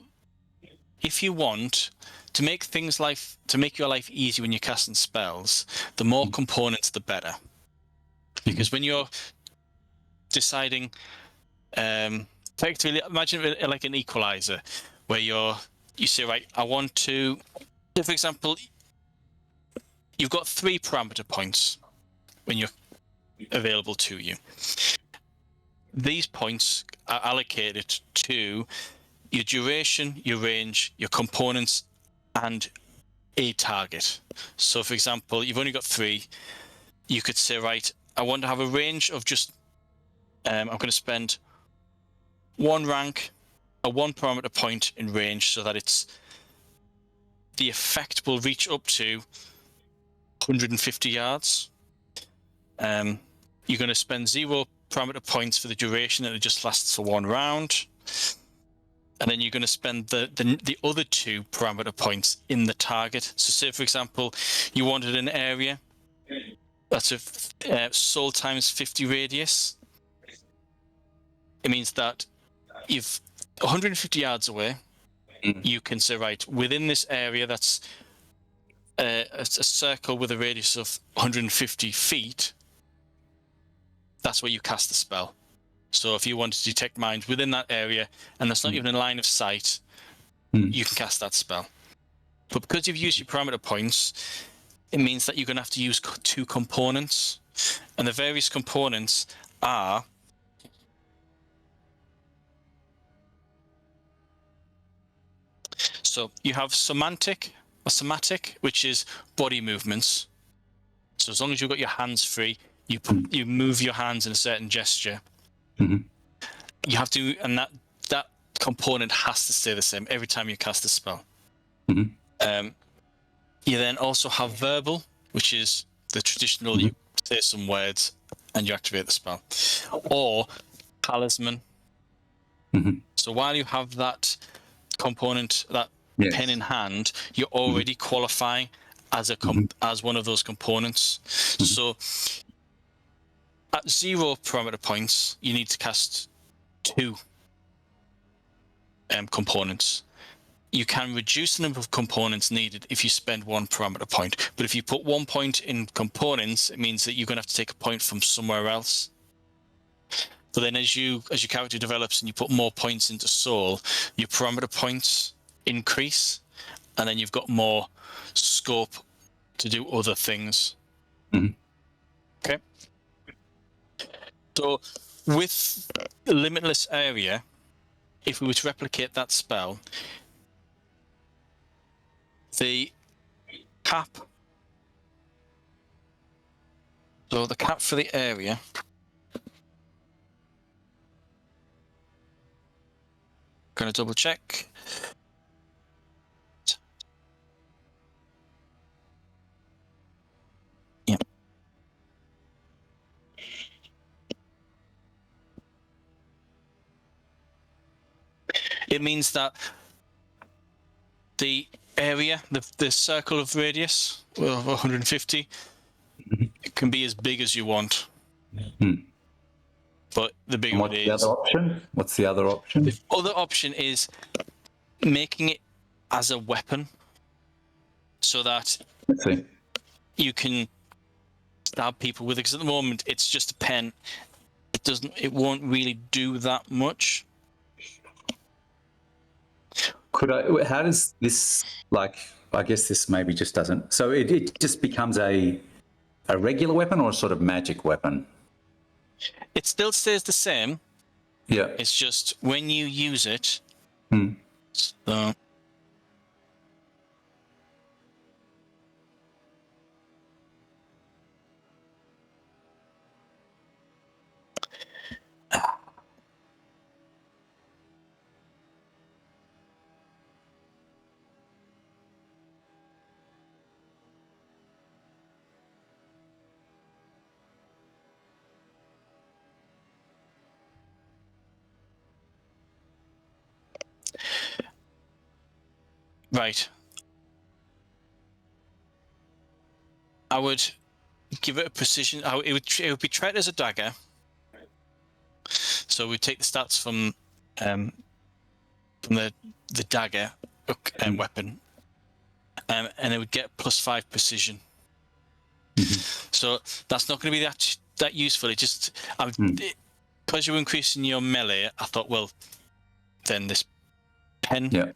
if you want to make your life easy when you're casting spells, the more components, the better. Because when you're deciding, effectively, imagine it like an equalizer, where you say, right, I want to, for example, you've got 3 parameter points when you're available to you. These points are allocated to your duration, your range, your components, and a target. So, for example, you've only got 3. You could say, right, I want to have a range of just, I'm going to spend 1 rank, a 1 parameter point in range, so that the effect will reach up to 150 yards. You're going to spend 0 parameter points for the duration, and it just lasts for 1 round. And then you're going to spend the other 2 parameter points in the target. So say, for example, you wanted an area that's a soul times 50 radius. It means that if 150 yards away, you can say, right, within this area that's a circle with a radius of 150 feet, that's where you cast the spell. So if you want to detect minds within that area, and that's not even in line of sight, you can cast that spell. But because you've used your parameter points, it means that you're going to have to use 2 components. And the various components are so you have somatic, which is body movements. So as long as you've got your hands free, you move your hands in a certain gesture. You have to, and that component has to stay the same every time you cast a spell. You then also have verbal, which is the traditional, you say some words and you activate the spell. Or talisman. So while you have that component, that pen in hand, you're already qualifying as as one of those components. So at 0 parameter points, you need to cast 2 components. You can reduce the number of components needed if you spend 1 parameter point. But if you put 1 point in components, it means that you're going to have to take a point from somewhere else. But then as your character develops and you put more points into soul, your parameter points increase, and then you've got more scope to do other things. Okay. So with Limitless Area, if we were to replicate that spell, the cap for the area going to double check. Yeah. It means that the area, the circle of radius of 150, it can be as big as you want. But the bigger it is. What's the other option? The other option is making it as a weapon, so that you can stab people with it. Because at the moment it's just a pen. It won't really do that much. How does this, like, I guess this maybe just doesn't, so it just becomes a regular weapon or a sort of magic weapon? It still stays the same. Yeah. It's just when you use it. So, Right. I would give it a precision. It would be treated as a dagger. So we take the stats from the dagger weapon, and it would get +5 precision. So that's not going to be that useful. It just because you're increasing your melee. I thought, well, then this pen. Yeah.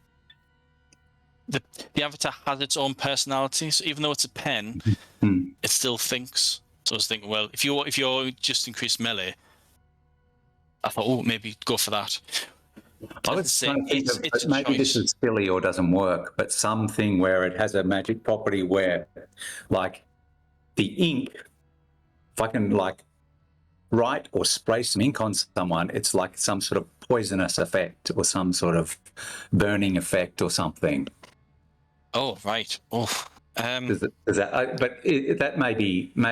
The avatar has its own personality, so even though it's a pen, it still thinks. So I was thinking, well, if you're just increased melee, I thought, oh, maybe go for that. I was trying to think of, maybe this is silly or doesn't work, but something where it has a magic property where, like, the ink, if I can, like, write or spray some ink on someone, it's like some sort of poisonous effect or some sort of burning effect or something. Oh, right. Oh. That may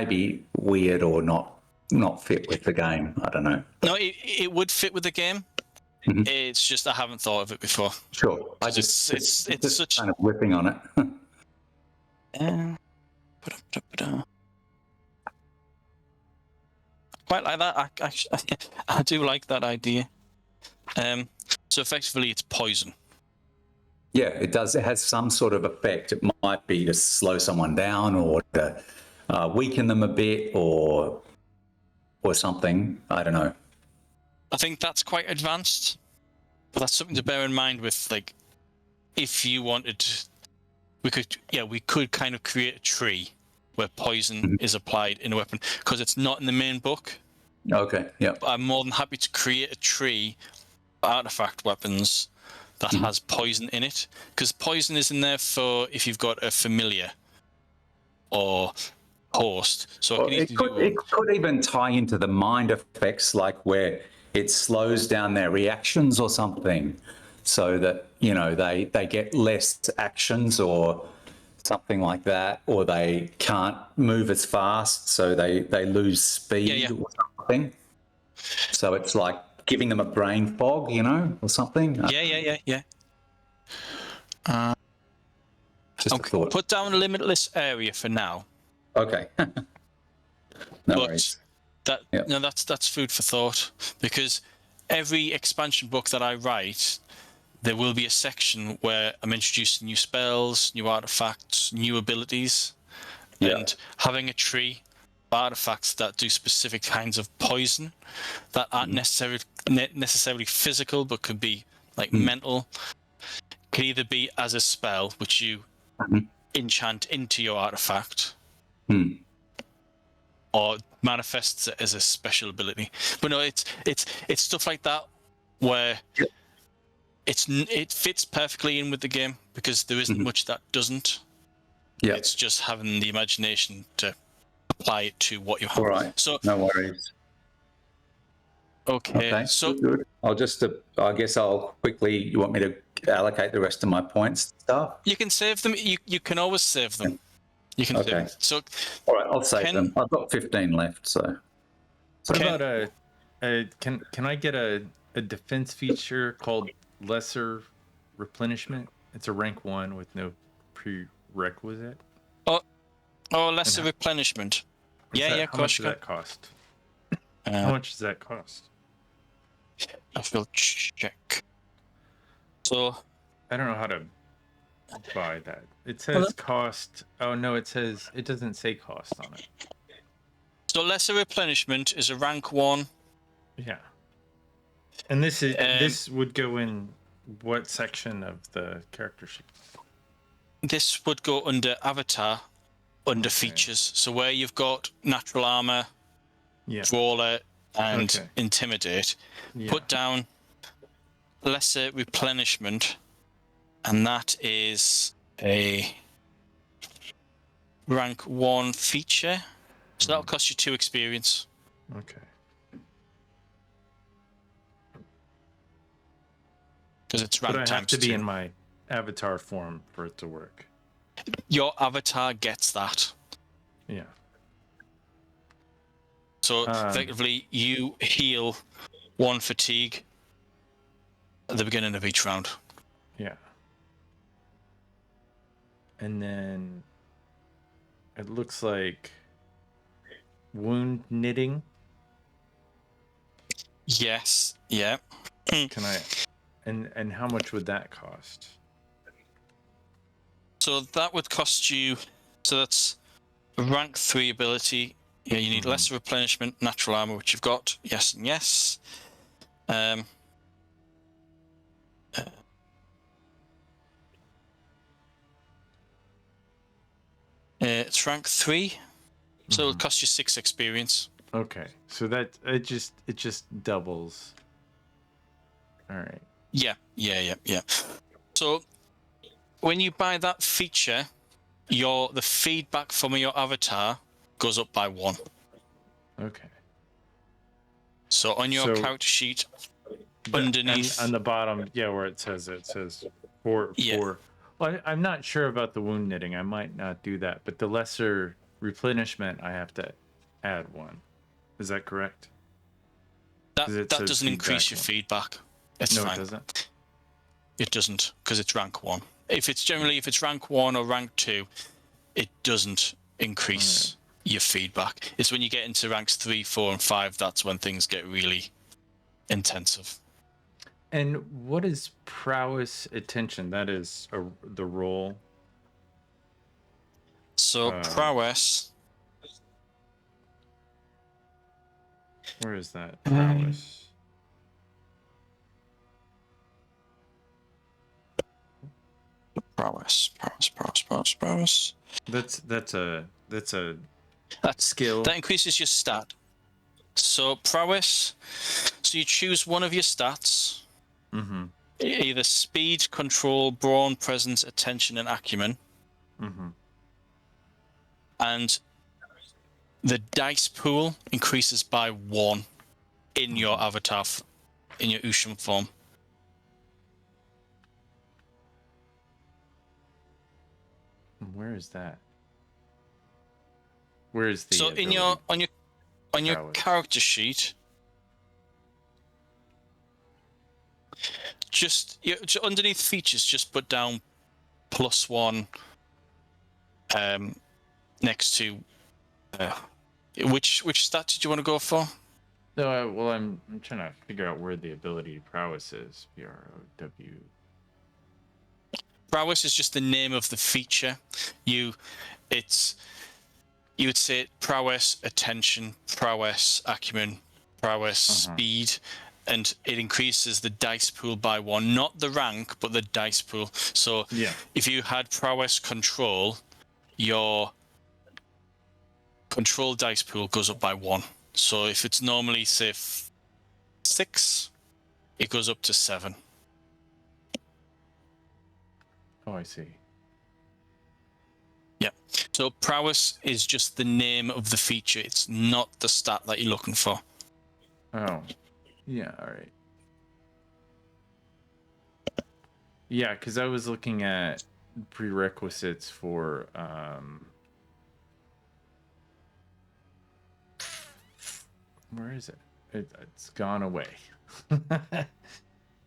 be weird or not fit with the game. I don't know. No, it would fit with the game. It's just I haven't thought of it before. Sure. It's such kind of whipping on it. Quite like that. I do like that idea. So effectively, it's poison. Yeah, it does. It has some sort of effect. It might be to slow someone down or to weaken them a bit or something. I don't know. I think that's quite advanced, but that's something to bear in mind with, like, if you wanted, we could kind of create a tree where poison is applied in a weapon, because it's not in the main book. Okay, yeah. But I'm more than happy to create a tree, artifact weapons that has poison in it, because poison is in there for if you've got a familiar or host. So it could even tie into the mind effects, like where it slows down their reactions or something, so that they get less actions or something like that, or they can't move as fast, so they lose speed or something. So it's like giving them a brain fog, or something. Yeah. Just a thought. Put down a limitless area for now. Okay. No worries. That's food for thought, because every expansion book that I write, there will be a section where I'm introducing new spells, new artifacts, new abilities, and having a tree of artifacts that do specific kinds of poison that aren't necessarily physical, but could be like mental. Could either be as a spell, which you enchant into your artifact, or manifests it as a special ability. But no, it's stuff like that where it fits perfectly in with the game, because there isn't much that doesn't. Yeah, it's just having the imagination to apply it to what you have. All right. So no worries. Okay. So good. I'll just, I guess I'll quickly. You want me to allocate the rest of my points and stuff? You can save them. You can always save them. You can. Okay. Save them. So all right, I'll save them. I've got 15 left. So. What about can I get a defense feature called Lesser Replenishment? It's a rank 1 with no prerequisite. Oh, Lesser Replenishment. Yeah, How much does that cost? How much does that cost? I will check. So I don't know how to buy that. It says cost. Oh no, it doesn't say cost on it. So Lesser Replenishment is a rank 1. Yeah. And this would go in what section of the character sheet? This would go under Avatar, under features. So where you've got natural armor, brawler, and intimidate, put down Lesser Replenishment, and that is a rank 1 feature. So that'll cost you 2 experience. Okay. Because it's rank times 2. But I have to be in my avatar form for it to work. Your avatar gets that. Yeah. So effectively, you heal 1 fatigue at the beginning of each round. Yeah. And then it looks like wound knitting. Yes. Yeah. Can I? And how much would that cost? So that would cost you. So that's a rank 3 ability. Yeah, you need lesser replenishment, natural armor, which you've got. Yes and yes. It's rank 3, so it'll cost you 6 experience. Okay, so that it just doubles. All right. Yeah. So when you buy that feature, the feedback from your avatar goes up by 1. Okay. So on your character sheet, underneath on the bottom, where it says four. Well, I'm not sure about the wound knitting. I might not do that, but the lesser replenishment, I have to add 1. Is that correct? that doesn't increase your feedback. It's fine. It doesn't. It doesn't, because it's rank 1. If it's rank 1 or rank 2, it doesn't increase your feedback. It's when you get into ranks 3, 4, and 5 that's when things get really intensive. And what is prowess attention? That is the role. So prowess. Where is that prowess? Prowess. That's a skill. That increases your stat. So prowess. So you choose one of your stats. Either speed, control, brawn, presence, attention, and acumen. And the dice pool increases by 1 in your avatar, in your Usham form. Where is that? Where is the? So ability? on your character sheet, just underneath features, just put down +1 next to which stat did you want to go for? No, well, I'm trying to figure out where the ability prowess is. PROW. Prowess is just the name of the feature. You would say prowess, attention, prowess, acumen, prowess, speed, and it increases the dice pool by 1, not the rank, but the dice pool. So if you had prowess control, your control dice pool goes up by 1. So if it's normally, say, 6, it goes up to 7. Oh, I see. Yeah. So prowess is just the name of the feature. It's not the stat that you're looking for. Oh. Yeah, all right. Yeah, because I was looking at prerequisites for where is it? It's gone away.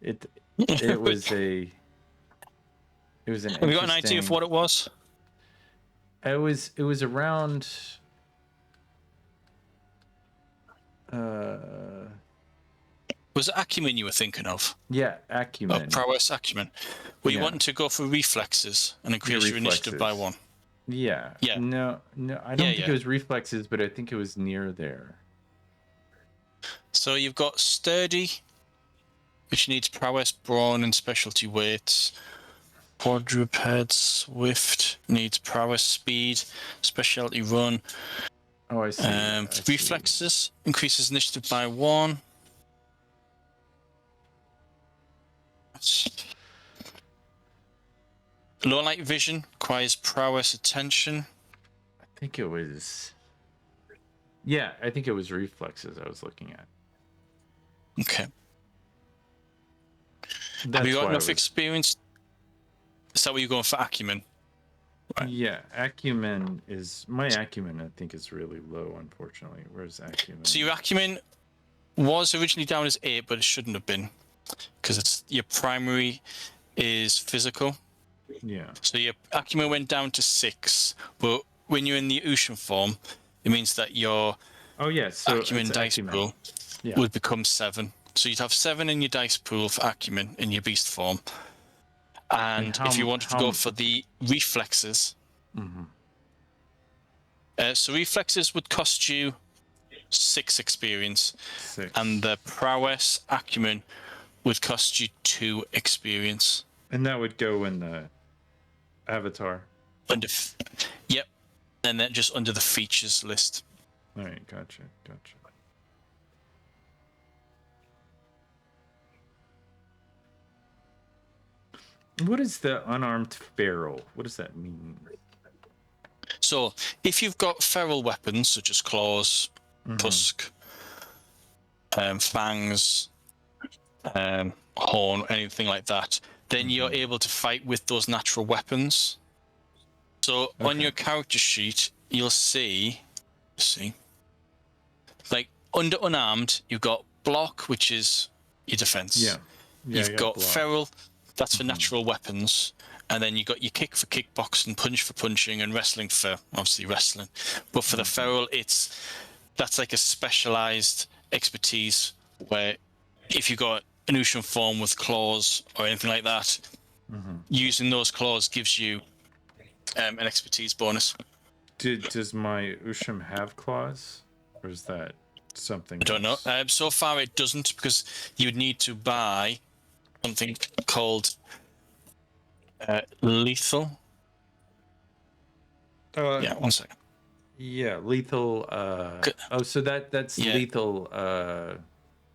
It was an Have you got an idea of what it was? It was around Was it acumen you were thinking of? Yeah, acumen. Oh, prowess, acumen. Were you wanting to go for reflexes and increase your initiative by 1? Yeah. Yeah. No, I don't think it was reflexes, but I think it was near there. So you've got sturdy, which needs prowess, brawn, and specialty weights. Quadruped, swift, needs prowess, speed, specialty run. Oh, I see. Reflexes increases initiative by 1. Low light vision requires prowess, attention. I think it was. Yeah, I think it was reflexes I was looking at. Okay. Have you got enough experience? Is that what you're going for, acumen? Right. Yeah, acumen is my acumen. I think is really low, unfortunately. Where's acumen? So your acumen was originally down as 8, but it shouldn't have been, because it's your primary is physical. Yeah. So your acumen went down to 6, but when you're in the Usham form, it means that your Oh yeah. So acumen it's dice acumen. pool Yeah. would become 7. So you'd have 7 in your dice pool for acumen in your beast form. And if you wanted to go for the reflexes, so reflexes would cost you 6 experience, 6. and the prowess acumen would cost you 2 experience. And that would go in the avatar. Yep, and then just under the features list. All right, gotcha. What is the unarmed feral? What does that mean? So if you've got feral weapons such as claws, tusk, fangs, horn, anything like that, then you're able to fight with those natural weapons. So on your character sheet, you'll see, like under unarmed, you've got block, which is your defense. Yeah. You've got feral, that's for natural weapons. And then you got your kick for kickbox and punch for punching and wrestling for obviously wrestling. But for the feral, that's like a specialized expertise where if you got an Usham form with claws or anything like that, using those claws gives you an expertise bonus. Does my Usham have claws, or is that something? I don't know. So far, it doesn't, because you would need to buy something called lethal. Yeah, 1 second. Yeah, lethal. So that's lethal.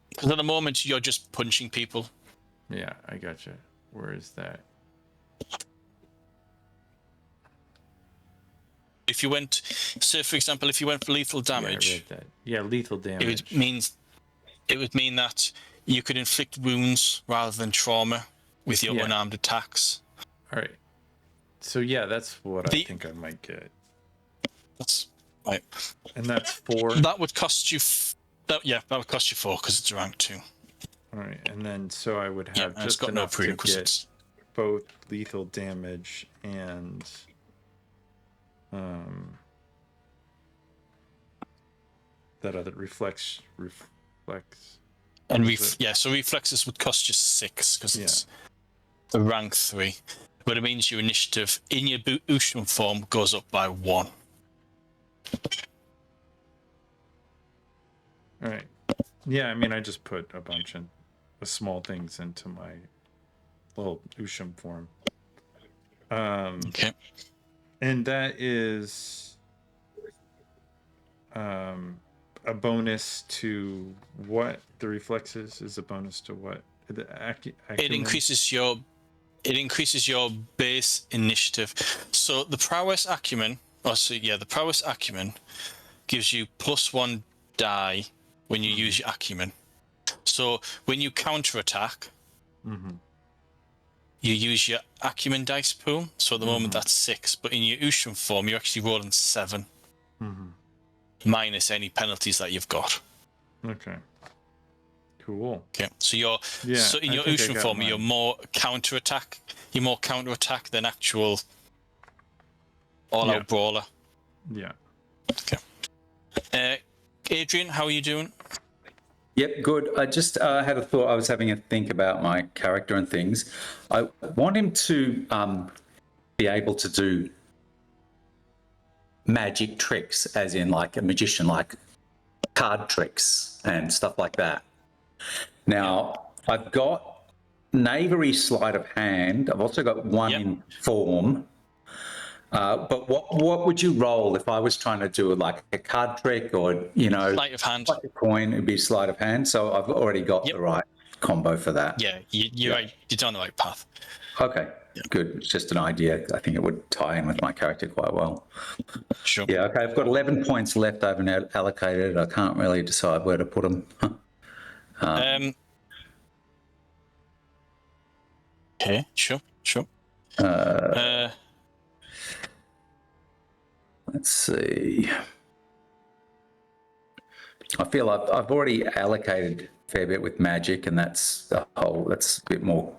Because at the moment you're just punching people. Yeah, I gotcha. Where is that? If you went, so for example, if you went for lethal damage, Yeah, I read that. Yeah, lethal damage. It would mean that you could inflict wounds rather than trauma with your unarmed attacks. All right. So yeah, that's what I think I might get. That's right. And that's 4. That would cost you. That would cost you 4 because it's rank 2. All right, and then so I would have it's just got enough no to prerequisites. get both lethal damage and that other reflex. And so reflexes would cost you 6 because it's the rank 3, but it means your initiative in your Usham form goes up by 1. All right. Yeah, I mean, I just put a bunch of small things into my little Usham form. Okay. And that is a bonus to what? The reflexes is a bonus to what? It increases your base initiative. So the prowess acumen, the prowess acumen gives you +1 die when you use your acumen. So when you counterattack, you use your acumen dice pool. So at the moment that's 6, but in your Usham form you're actually rolling 7, minus any penalties that you've got. Okay. Cool. Okay, so in your Usham form you're more counterattack. You're more counterattack than actual all-out brawler. Yeah. Okay. Adrien, how are you doing? Yep, good. I just had a thought. I was having a think about my character and things. I want him to be able to do magic tricks, as in like a magician, like card tricks and stuff like that. Now, I've got knavery sleight of hand. I've also got one in form. But what would you roll if I was trying to do like a card trick or, Sleight of hand. like a coin, it'd be sleight of hand. So I've already got the right combo for that. Yeah, you're on the right path. Okay, good. It's just an idea. I think it would tie in with my character quite well. Sure. Yeah, okay. I've got 11 points left. I haven't allocated. I can't really decide where to put them. Okay, sure. Let's see. I feel I've already allocated a fair bit with magic, and that's a bit more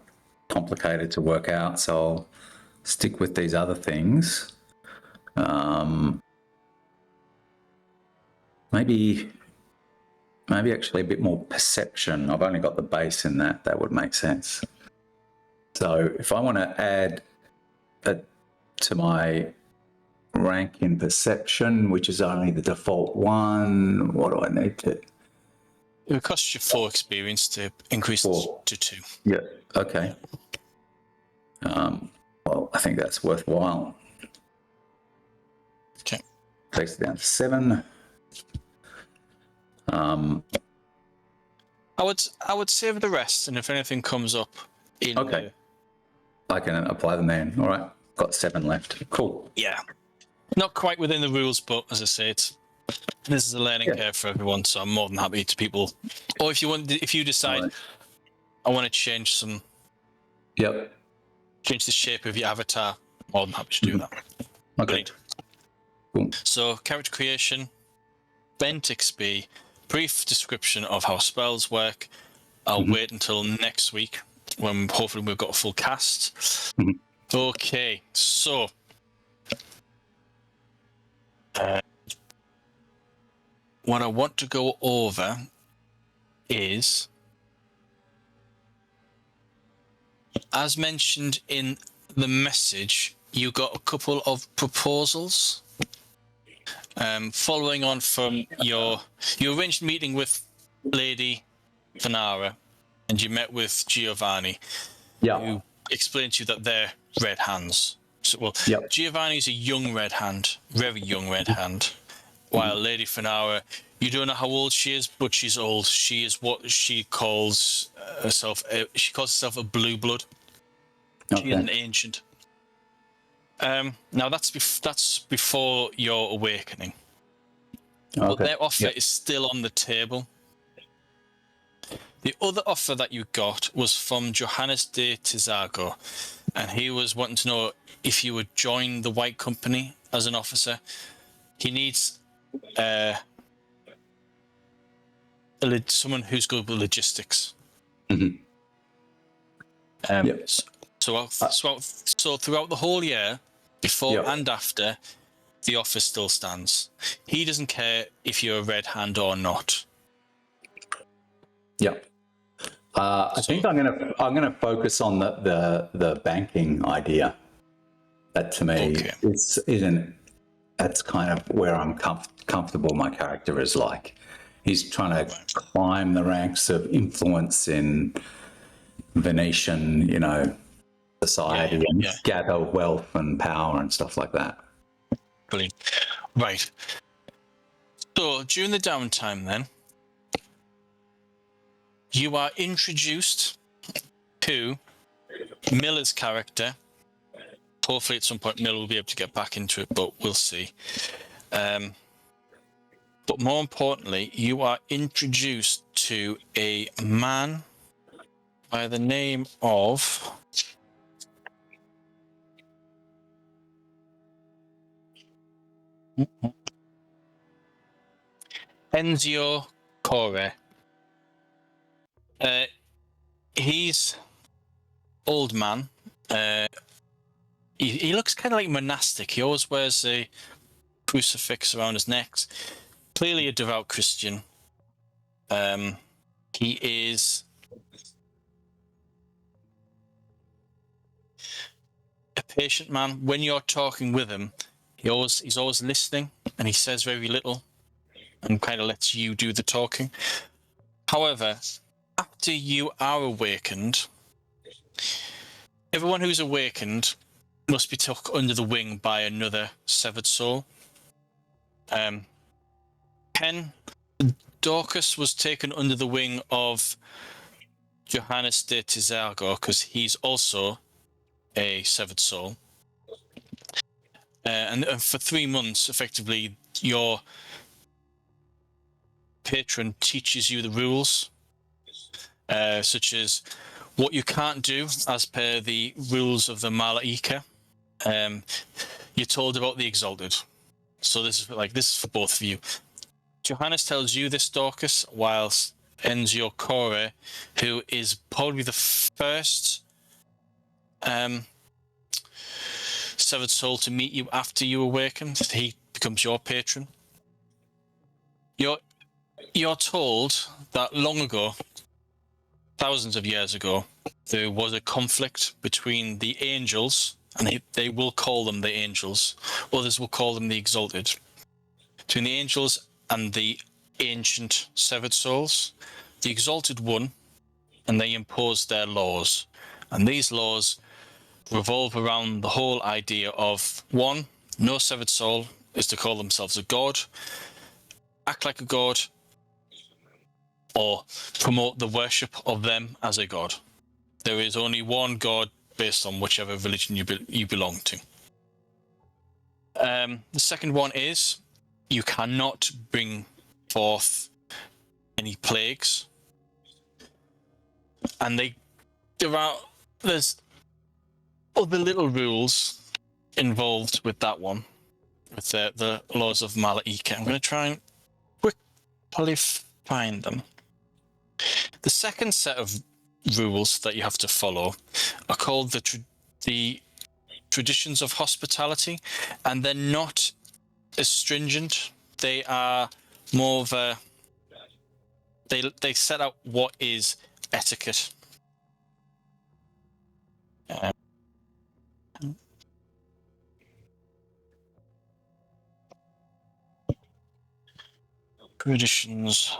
complicated to work out. So stick with these other things. Maybe actually a bit more perception. I've only got the base in that. That would make sense. So if I want to add to my rank in perception, which is only the default one, what do I need to? It would cost you 4 experience to increase it to 2. Yeah. Okay. Well, I think that's worthwhile. Okay. Takes it down to 7. I would save the rest, and if anything comes up in Okay. I can apply them then. All right. Got 7 left. Cool. Yeah. Not quite within the rules, but as I say, this is a learning curve for everyone, so I'm more than happy to people. Or if you decide, Right. I want to change change the shape of your avatar, more than happy to do that. Okay. Brilliant. Cool. So, character creation, Bent XP, brief description of how spells work. I'll wait until next week when hopefully we've got a full cast. Okay, so what I want to go over is, as mentioned in the message, you got a couple of proposals. Following on from you arranged a meeting with Lady Venara, and you met with Giovanni, who explained to you that they're red hands. So, Giovanni's a young red hand, very young red hand, while Lady Venara, you don't know how old she is, but she's old. She is what she calls herself. She calls herself a blue blood. She is an ancient. Now that's before your awakening, but their offer is still on the table. The other offer that you got was from Johannes de Tizago, and he was wanting to know if you would join the White Company as an officer. He needs someone who's good with logistics. So throughout the whole year, before and after, the offer still stands. He doesn't care if you're a red hand or not. I think I'm gonna focus on the banking idea. That to me that's kind of where I'm comfortable. My character is like he's trying to climb the ranks of influence in Venetian, society and gather wealth and power and stuff like that. Brilliant. Right. So during the downtime then, you are introduced to Miller's character. Hopefully at some point Miller will be able to get back into it, but we'll see. But more importantly, you are introduced to a man by the name of Enzio Cor. He's old man. He looks kind of like monastic. He always wears a crucifix around his neck. Clearly a devout Christian. He is a patient man. When you're talking with him, he's always listening, and he says very little and kind of lets you do the talking. However, after you are awakened, everyone who's awakened must be took under the wing by another severed soul. Daucus was taken under the wing of Johannes de Tizago because he's also a severed soul. And for 3 months, effectively, your patron teaches you the rules, such as what you can't do as per the rules of the Malaika. You're told about the Exalted. So this is for both of you. Johannes tells you this, Daucus, whilst Enzio Cor, who is probably the first severed soul to meet you after you awaken. He becomes your patron. You're told that long ago, thousands of years ago, there was a conflict between the angels, and they will call them the angels. Others will call them the exalted. Between the angels and the ancient severed souls, the exalted won, and they imposed their laws. And these laws revolve around the whole idea of, one, no severed soul is to call themselves a god, act like a god, or promote the worship of them as a god. There is only one god based on whichever religion you belong to. The second one is you cannot bring forth any plagues, and there's other little rules involved with that one, with the laws of Malaika. I'm going to try and quickly find them. The second set of rules that you have to follow are called the traditions of hospitality, and they're not as stringent. They are more of a they set out what is etiquette. Traditions.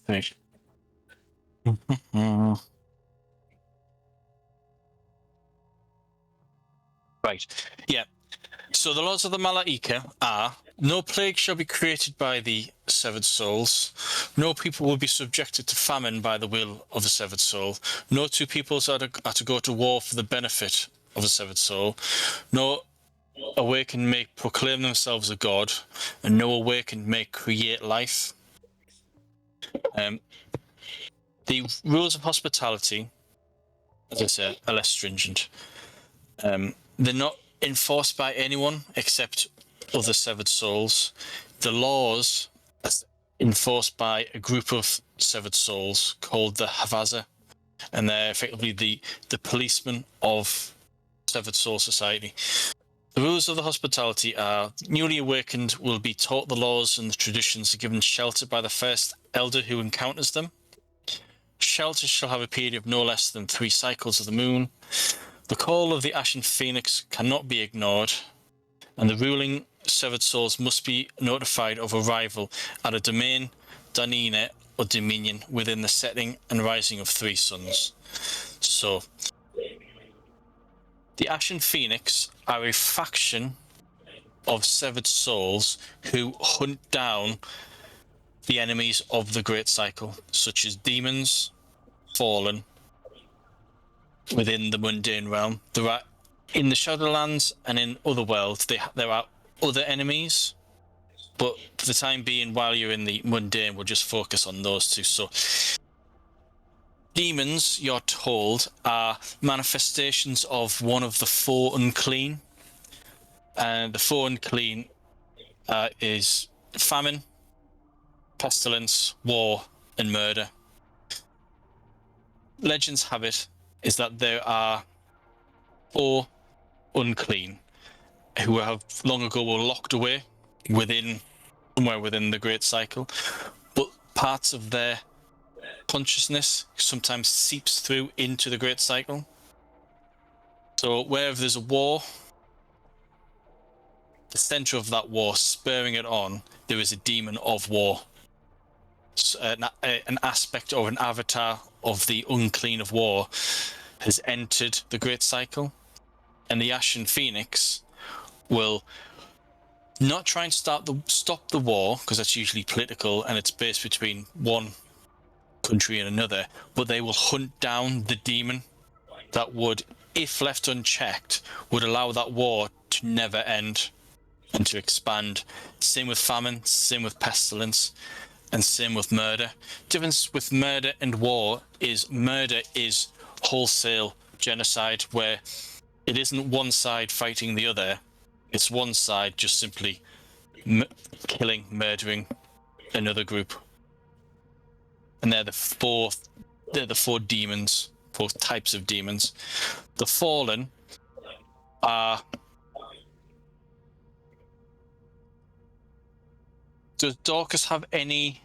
Right. Right. Yeah. So the laws of the Malaika are: no plague shall be created by the severed souls. No people will be subjected to famine by the will of the severed soul. No two peoples are to go to war for the benefit of the severed soul. No awakened may proclaim themselves a god, and no awakened may create life. The rules of hospitality, as I said, are less stringent. They're not enforced by anyone except other severed souls. The laws are enforced by a group of severed souls called the Havaza, and they're effectively the policemen of severed soul society. The rules of the hospitality are: newly awakened will be taught the laws and the traditions, given shelter by the first elder who encounters them. Shelter shall have a period of no less than 3 cycles of the moon. The call of the Ashen Phoenix cannot be ignored, and the ruling severed souls must be notified of arrival at a domain, danine, or dominion within the setting and rising of 3 suns. So, the Ashen Phoenix are a faction of severed souls who hunt down the enemies of the Great Cycle, such as demons, fallen, within the mundane realm. There are, in the Shadowlands and in Otherworld, there are other enemies, but for the time being, while you're in the mundane, we'll just focus on those two. So, demons, you're told, are manifestations of one of the 4 unclean. And the 4 unclean is famine, pestilence, war, and murder. Legends have it is that there are 4 unclean who have long ago were locked away somewhere within the Great Cycle, but parts of their consciousness sometimes seeps through into the Great Cycle. So wherever there's a war, the center of that war, spurring it on, there is a demon of war. So, an aspect or an avatar of the unclean of war has entered the Great Cycle, and the Ashen Phoenix will not try and stop the war, because that's usually political and it's based between one country and another, but they will hunt down the demon that would if left unchecked, would allow that war to never end and to expand. Same with famine, same with pestilence, and same with murder. Difference with murder and war is murder is wholesale genocide, where it isn't one side fighting the other. It's one side just simply killing, murdering another group. And they're the four demons, four types of demons. The fallen are... Does Daucus have any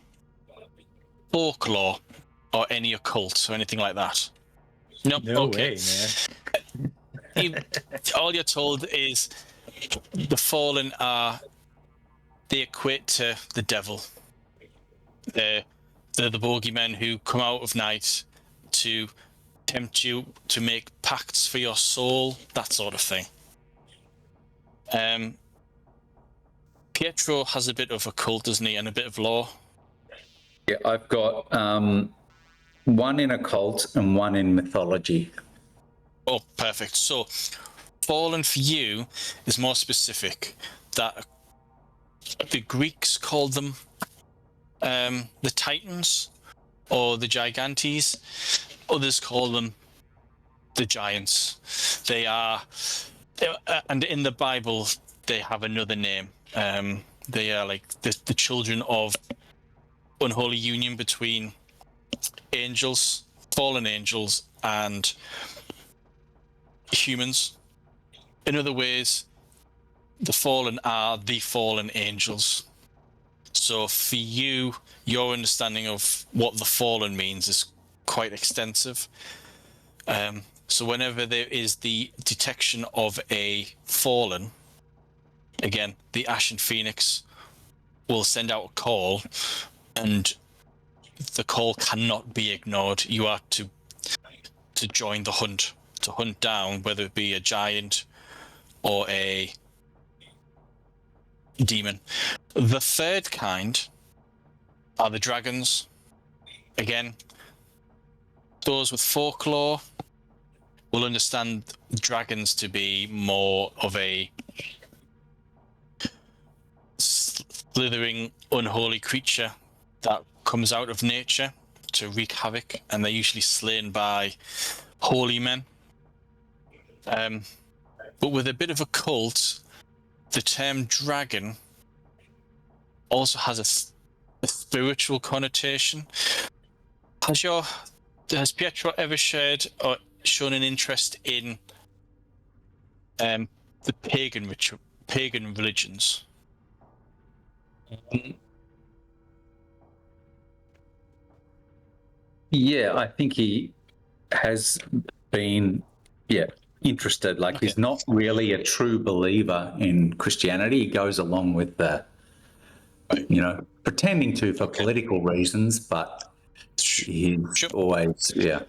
folklore or any occult or anything like that? Nope. No Okay. way, man. All you're told is the fallen are... They equate to the devil. They're the bogeymen who come out of night to tempt you to make pacts for your soul, that sort of thing. Pietro has a bit of occult, doesn't he, and a bit of lore. Yeah, I've got one in occult and one in mythology. Oh, perfect. So, fallen for you is more specific. That the Greeks called them the Titans or the Gigantes. Others call them the Giants. They are, and in the Bible, they have another name. They are like the children of unholy union between angels, fallen angels, and humans. In other ways, the fallen are the fallen angels. So for you, your understanding of what the fallen means is quite extensive. So whenever there is the detection of a fallen, again, the Ashen Phoenix will send out a call, and the call cannot be ignored. You are to join the hunt, to hunt down, whether it be a giant or a demon. The third kind are the dragons. Again, those with folklore will understand dragons to be more of a slithering, unholy creature that comes out of nature to wreak havoc, and they're usually slain by holy men. But with a bit of a cult, the term dragon also has a spiritual connotation. Has Pietro ever shared or shown an interest in the pagan religions? Yeah, I think he has been, interested. Like, he's not really a true believer in Christianity. He goes along with the, pretending to for political reasons, but he's always, Because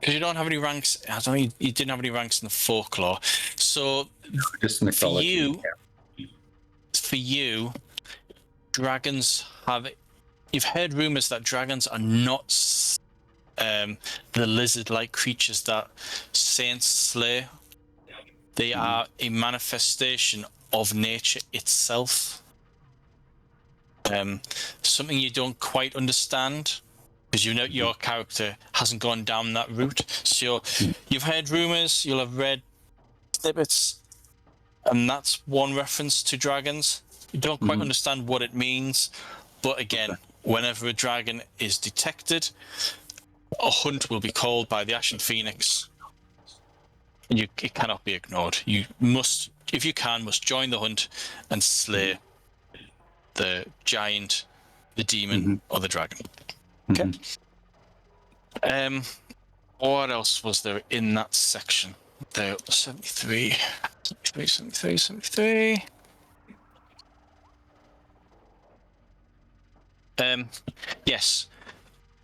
you don't have any ranks. I don't know. You didn't have any ranks in the folklore. So just mythology. For you, dragons have. You've heard rumors that dragons are not the lizard-like creatures that saints slay. They are a manifestation of nature itself. Something you don't quite understand, because your character hasn't gone down that route. So you've heard rumors, you'll have read snippets, and that's one reference to dragons. You don't quite understand what it means, but again, whenever a dragon is detected, a hunt will be called by the Ashen Phoenix, and it cannot be ignored. You must, if you can, join the hunt and slay the giant, the demon, or the dragon. Okay. What else was there in that section? There, 73. Yes.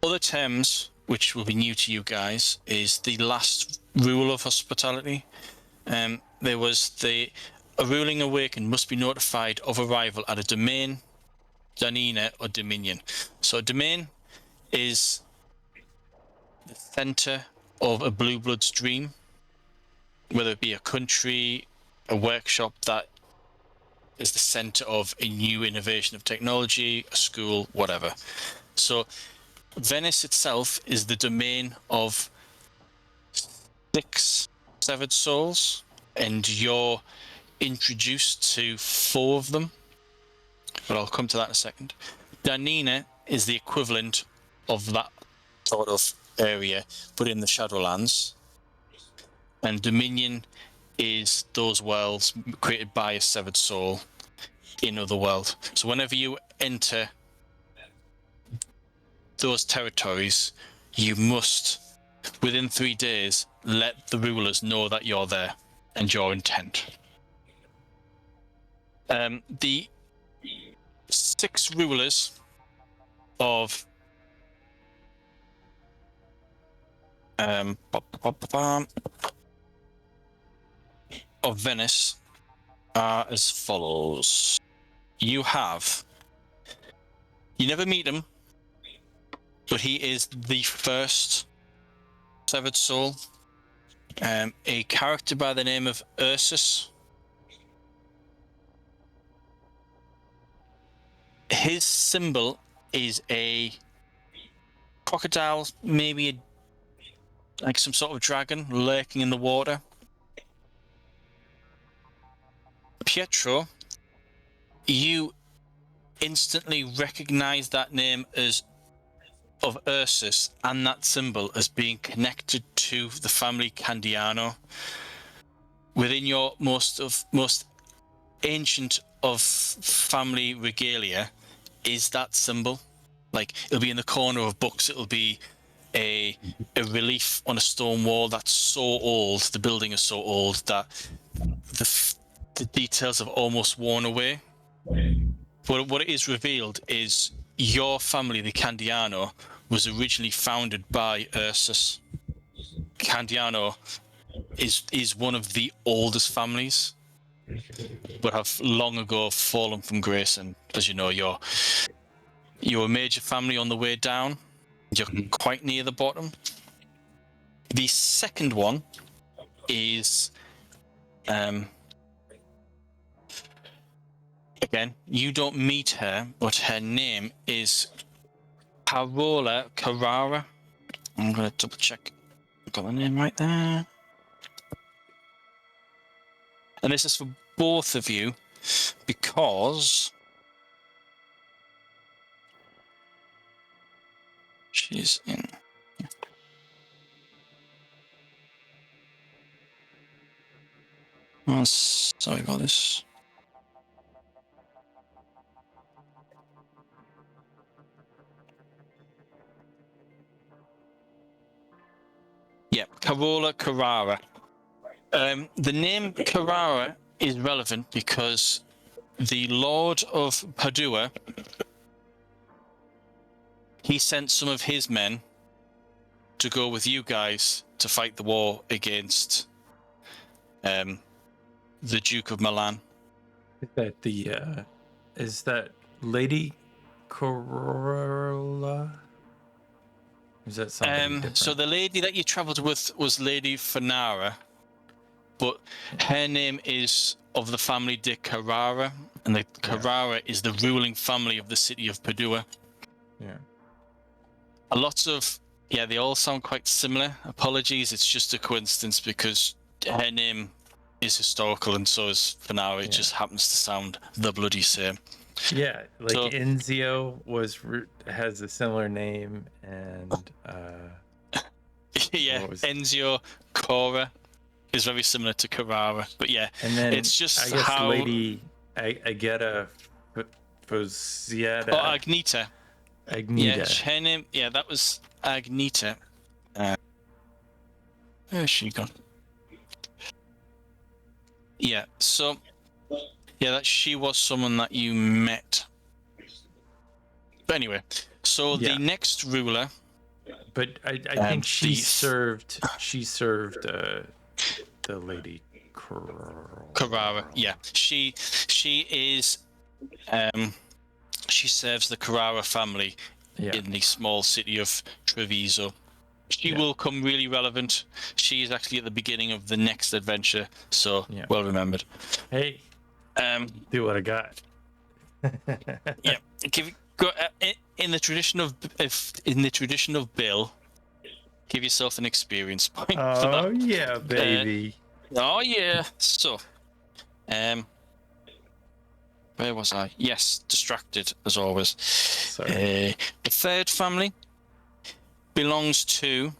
Other terms which will be new to you guys is the last rule of hospitality. There was a ruling awaken must be notified of arrival at a domain, danina, or dominion. So a domain is the center of a blue blood's dream, whether it be a country, a workshop that is the center of a new innovation of technology, a school, whatever. So Venice itself is the domain of 6 severed souls, and you're introduced to 4 of them, but I'll come to that in a second. Danina is the equivalent of that sort of area, but in the Shadowlands. And Dominion is those worlds created by a severed soul in Otherworld. So whenever you enter those territories, you must, within 3 days, let the rulers know that you're there and your intent. The 6 rulers of Venice are as follows. You never meet him, but he is the first severed soul, a character by the name of Ursus. His symbol is a crocodile, maybe like some sort of dragon lurking in the water. Pietro, you instantly recognize that name as of Ursus and that symbol as being connected to the family Candiano. Within your most ancient of family regalia is that symbol. Like, it'll be in the corner of books, it'll be a relief on a stone wall that's so old, the building is so old that the details have almost worn away. But what it is revealed is your family, the Candiano, was originally founded by Ursus. Candiano is one of the oldest families, but have long ago fallen from grace. And as you know, you're a major family on the way down. You're quite near the bottom. The second one is, again, you don't meet her, but her name is Parola Kurara. I'm going to double check. I've got the name right there. And this is for both of you because she's in. Oh, sorry about this. Yeah, Parola Kurara. The name Kurara is relevant because the Lord of Padua, he sent some of his men to go with you guys to fight the war against the Duke of Milan. Is that Lady Corolla? Is that something different? So the lady that you travelled with was Lady Fanara, but her name is of the family de Carrara, and the Carrara is the ruling family of the city of Padua. Yeah. A lot of, they all sound quite similar. Apologies, it's just a coincidence because her name is historical and so is Fanara. It just happens to sound the bloody same. Yeah, like so, Enzio has a similar name, and Enzio Cor is very similar to Carrara, but and then it's just I guess how Lady Agneta Posieta. Oh, Agneta. Yeah, her name. Yeah, that was Agneta. Where's she gone? Yeah, so. Yeah, that she was someone that you met. But anyway, so the next ruler. But I think she served the Lady Carrara. Yeah, she is. She serves the Carrara family in the small city of Treviso. She Yeah. will come really relevant. She is actually at the beginning of the next adventure, so Yeah. well remembered. Hey, do what I got. Yeah, in the tradition of Bill, give yourself an experience point for that. Oh yeah, baby. Oh yeah. So, where was I? Yes, distracted as always. Sorry. The third family belongs to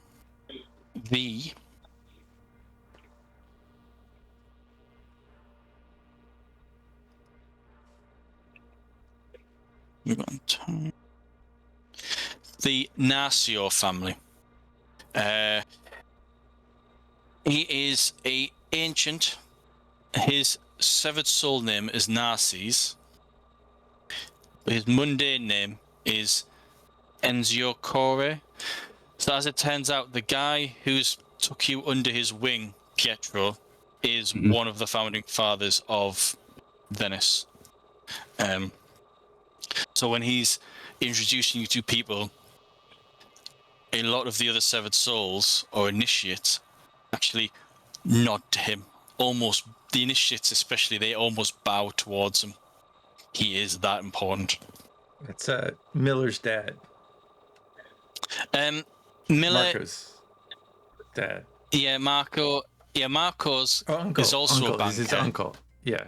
the Narcio family. He is a ancient. His severed soul name is Narces. His mundane name is Enzio Cor. So as it turns out, the guy who's took you under his wing, Pietro, is one of the founding fathers of Venice. So when he's introducing you to people, a lot of the other severed souls or initiates actually nod to him. Almost the initiates, especially, they almost bow towards him. He is that important. That's Miller's dad. Miller, Marco's dad. yeah, Marco. Yeah, Marco's Uncle. is also uncle. a banker. He's his uncle. Yeah.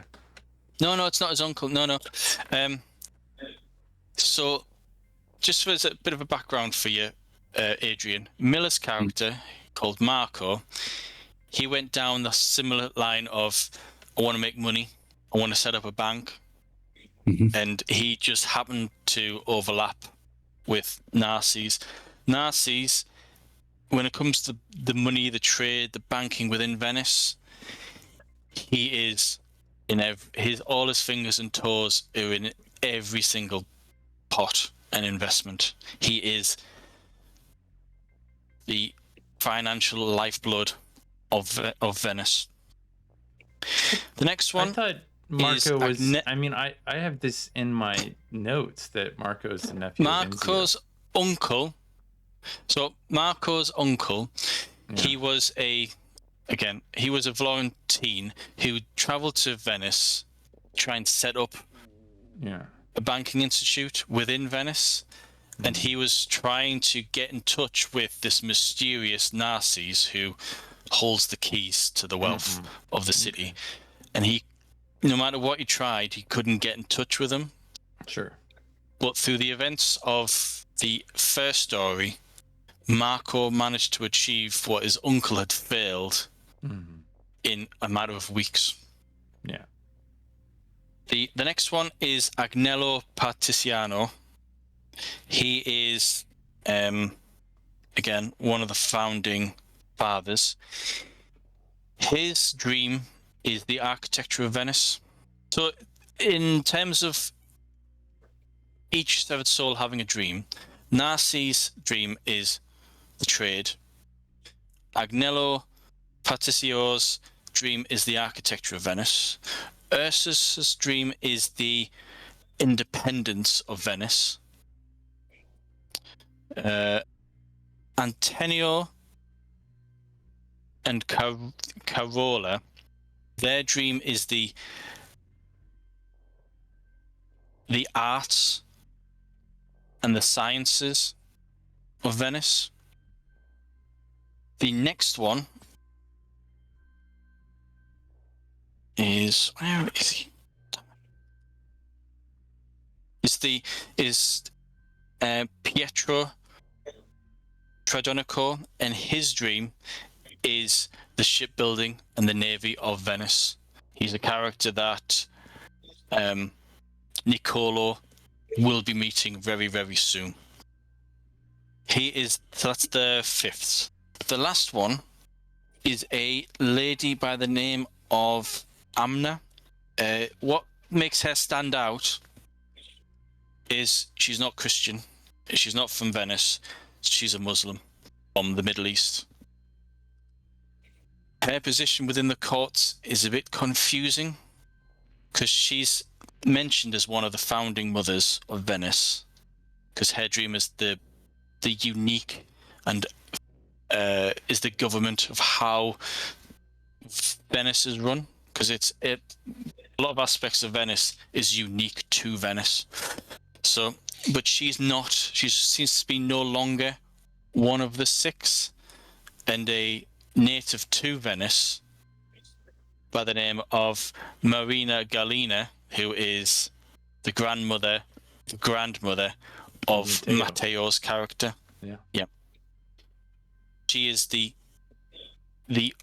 No, it's not his uncle. No. So, just as a bit of a background for you, Adrien, Miller's character, called Marco, he went down the similar line of, I want to make money, I want to set up a bank, and he just happened to overlap with Narces. Narces, when it comes to the money, the trade, the banking within Venice, he is in all his fingers and toes are in every single pot and investment. He is the financial lifeblood of Venice. The next one. I thought Marco was. I mean, I have this in my notes that Marco's the nephew. Marco's uncle. So Marco's uncle, he was a Florentine who travelled to Venice, try and set up a banking institute within Venice, and he was trying to get in touch with this mysterious Narces who holds the keys to the wealth of the city, and he, no matter what he tried, he couldn't get in touch with him. Sure. But through the events of the first story, Marco managed to achieve what his uncle had failed in a matter of weeks. Yeah. The next one is Agnello Particiano. He is, again, one of the founding fathers. His dream is the architecture of Venice. So in terms of each severed soul having a dream, Narcis's dream is the trade. Agnello Particiano's dream is the architecture of Venice. Ursus's dream is the independence of Venice. Antonio and Carola, their dream is the arts and the sciences of Venice. The next one is, where is he? Is Pietro Pro Tonico, and his dream is the shipbuilding and the navy of Venice. He's a character that Niccolo will be meeting very, very soon. So that's the fifth. The last one is a lady by the name of Amna. What makes her stand out is she's not Christian. She's not from Venice. She's a Muslim from the Middle East. Her position within the courts is a bit confusing because she's mentioned as one of the founding mothers of Venice, because her dream is the unique and the government of how Venice is run, because a lot of aspects of Venice is unique to Venice. So, but she's not. She seems to be no longer one of the six, and a native to Venice by the name of Marina Galina, who is the grandmother of Matteo. Matteo's character. Yeah. She is the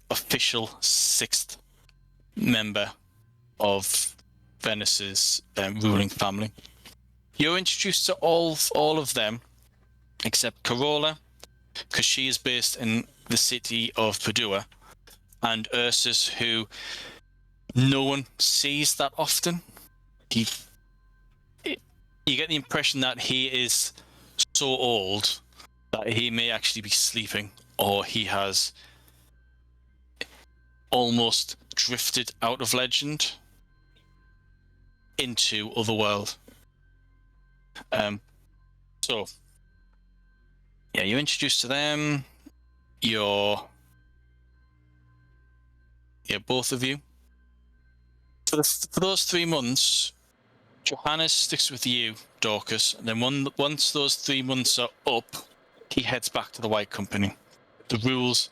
official sixth member of Venice's ruling family. You're introduced to all of them except Parola, because she is based in the city of Padua, and Ursus, who no one sees that often. You get the impression that he is so old that he may actually be sleeping, or he has almost drifted out of legend into Otherworld. So, yeah, you're introduced to them. Both of you. For those 3 months, Johannes sticks with you, Daucus, and then once those 3 months are up, he heads back to the White Company. The rules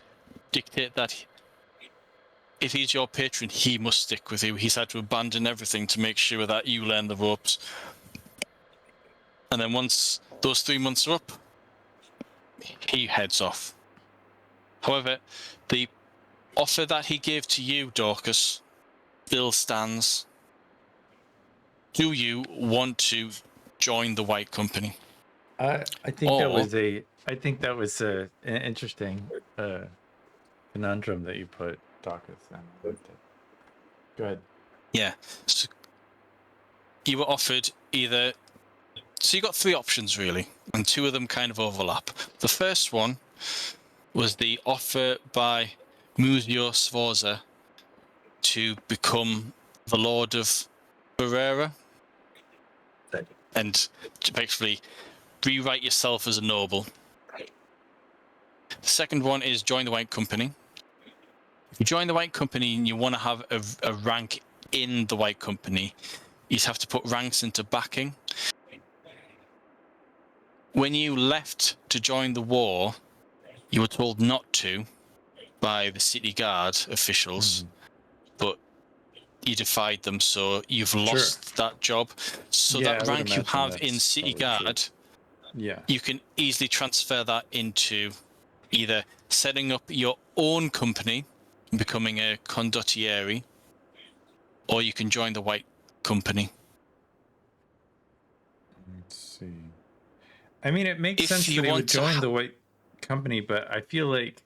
dictate that if he's your patron, he must stick with you. He's had to abandon everything to make sure that you learn the ropes. And then once those 3 months are up, he heads off. However, the offer that he gave to you, Daucus, still stands. Do you want to join the White Company? I think that was an interesting conundrum that you put, Daucus. Go ahead. Yeah. So you were offered either. So you got 3 options really, and 2 of them kind of overlap. The first one was the offer by Muzio Sforza to become the Lord of Ferrara and to basically rewrite yourself as a noble. The second one is join the White Company. If you join the White Company and you want to have a rank in the White Company, you'd have to put ranks into backing. When you left to join the war, you were told not to by the city guard officials, but you defied them, so you've lost that job. So that rank you have in city guard, you can easily transfer that into either setting up your own company and becoming a condottieri, or you can join the White Company. Let's see. I mean, it makes sense that he would join the White Company, but I feel like,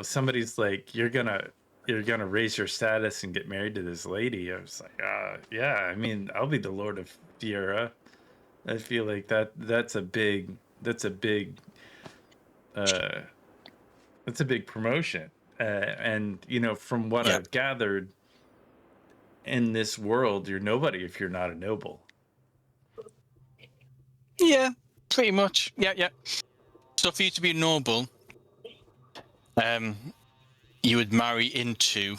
somebody's like, you're gonna raise your status and get married to this lady. I was like, yeah. I mean, I'll be the Lord of Fiera. I feel like that's a big promotion. And from what I've gathered, in this world, you're nobody if you're not a noble. Yeah, pretty much. Yeah. So for you to be a noble, you would marry into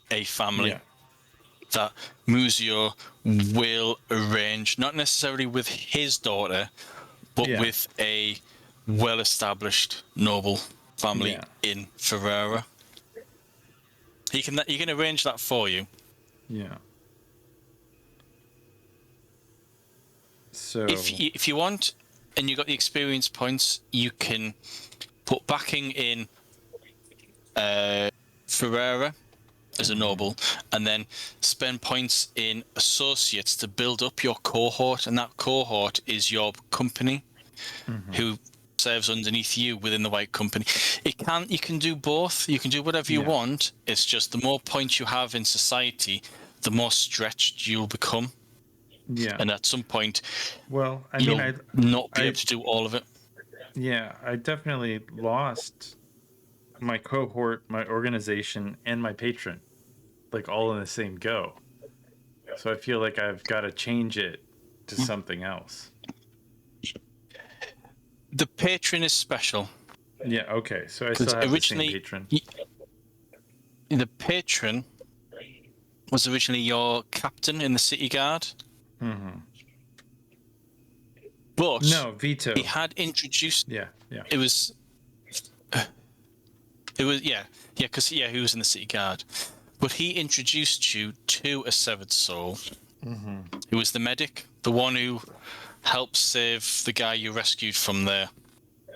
a family that Muzio will arrange, not necessarily with his daughter, but with a well-established noble family in Ferrara. He can arrange that for you. Yeah. So if you want, and you got the experience points, you can put backing in Ferrara as a noble, and then spend points in associates to build up your cohort, and that cohort is your company, who serves underneath you within the White Company. You can do both. You can do whatever you want. It's just the more points you have in society, the more stretched you'll become. Yeah. And at some point, I'd not be able to do all of it. Yeah, I definitely lost my cohort, my organization, and my patron, like all in the same go. So I feel like I've got to change it to something else. The patron is special. Yeah. Okay. So I 'Cause still have the same originally, patron. the patron was originally your captain in the city guard, Mm-hmm. but No, Vito. he had introduced. Yeah. Yeah. It was because he was in the city guard, but he introduced you to a severed soul. Mm-hmm. Who was the medic, the one who helped save the guy you rescued from the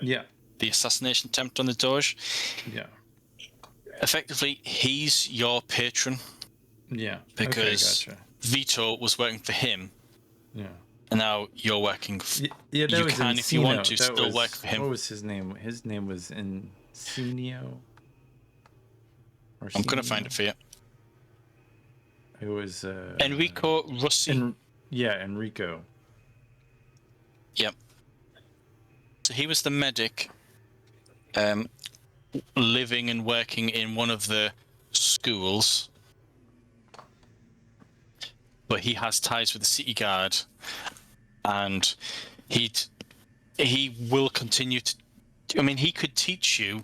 Yeah. assassination attempt on the Doge. Yeah. Effectively, he's your patron Yeah. because Okay, gotcha. Vito was working for him, Yeah. and now you're working. Yeah, that you was can, if you want to, That still was, work for him. What was his name? His name was Enzio. I'm gonna find it for you. It was Enrico Rossi. Enrico. Yep. So he was the medic, living and working in one of the schools, but he has ties with the city guard, and he will continue to. I mean, he could teach you,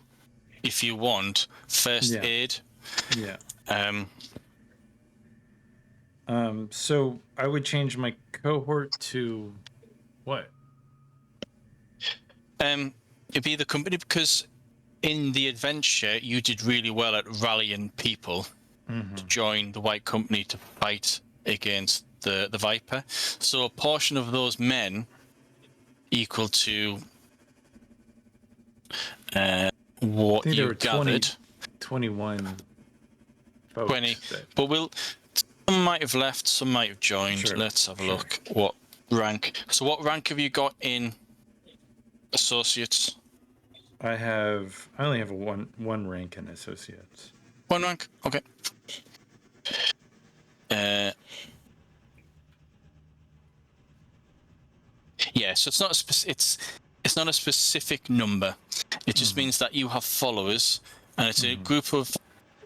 if you want, first aid. Yeah. Um, So I would change my cohort to what? It'd be the company, because in the adventure you did really well at rallying people to join the White Company to fight against the Viper. So a portion of those men equal to what I think there you were gathered. 21 folks. 20. But some might have left, some might have joined. Sure, Let's have a look. What rank? So what rank have you got in associates? I only have one rank in associates. One rank. Okay. Yeah. So it's not it's not a specific number. It just means that you have followers, and it's a group of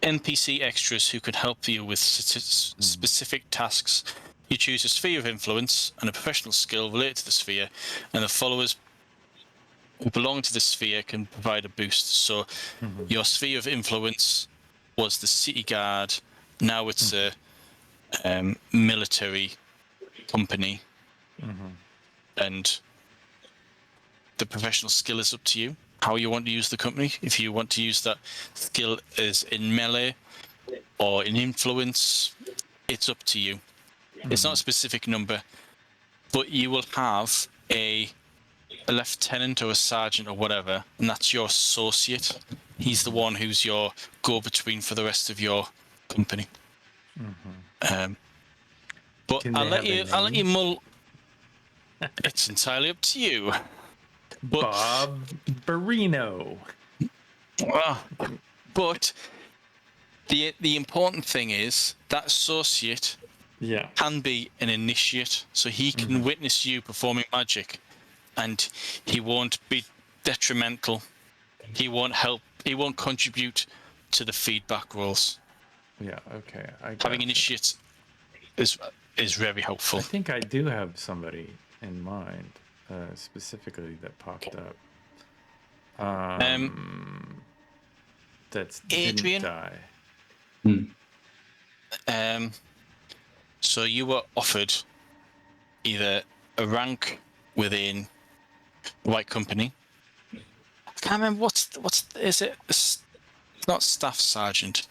NPC extras who can help you with specific tasks. You choose a sphere of influence and a professional skill related to the sphere, and the followers who belong to the sphere can provide a boost. So your sphere of influence was the city guard. Now it's a military company, and the professional skill is up to you how you want to use the company. If you want to use that skill as in melee or in influence, it's up to you. It's not a specific number, but you will have a lieutenant or a sergeant or whatever, and that's your associate. He's the one who's your go-between for the rest of your company. But Can I'll they have a let you name? mull. It's entirely up to you. But, Bob Barino. but the important thing is that associate Yeah. can be an initiate, so he can witness you performing magic, and he won't be detrimental. He won't help. He won't contribute to the feedback rolls. Yeah. Okay. Having initiates is very helpful. I think I do have somebody in mind, specifically that popped up. That's Adrien? didn't die. So you were offered either a rank within the White Company. I can't remember is it? It's not staff sergeant.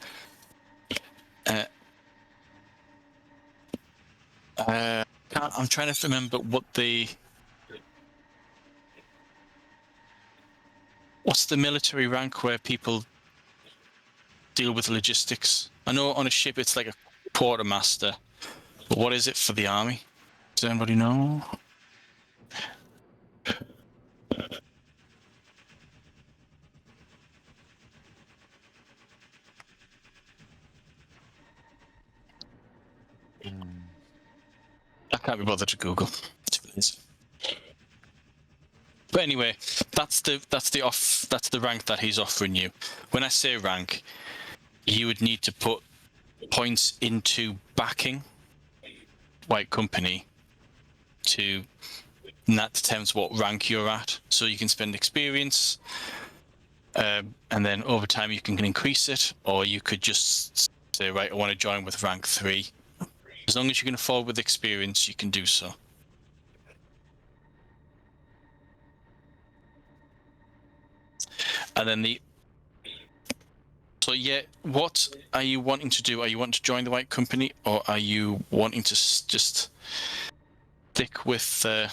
I'm trying to remember what's the military rank where people deal with logistics. I know on a ship it's like a quartermaster, but what is it for the army? Does anybody know? I can't be bothered to Google. But anyway, that's the rank that he's offering you. When I say rank, you would need to put points into backing White Company and that determines what rank you're at. So you can spend experience And then over time you can increase it, or you could just say, right, I want to join with rank 3. As long as you can afford with experience, you can do so. And then so yeah, what are you wanting to do? Are you wanting to join the White Company, or are you wanting to just stick with the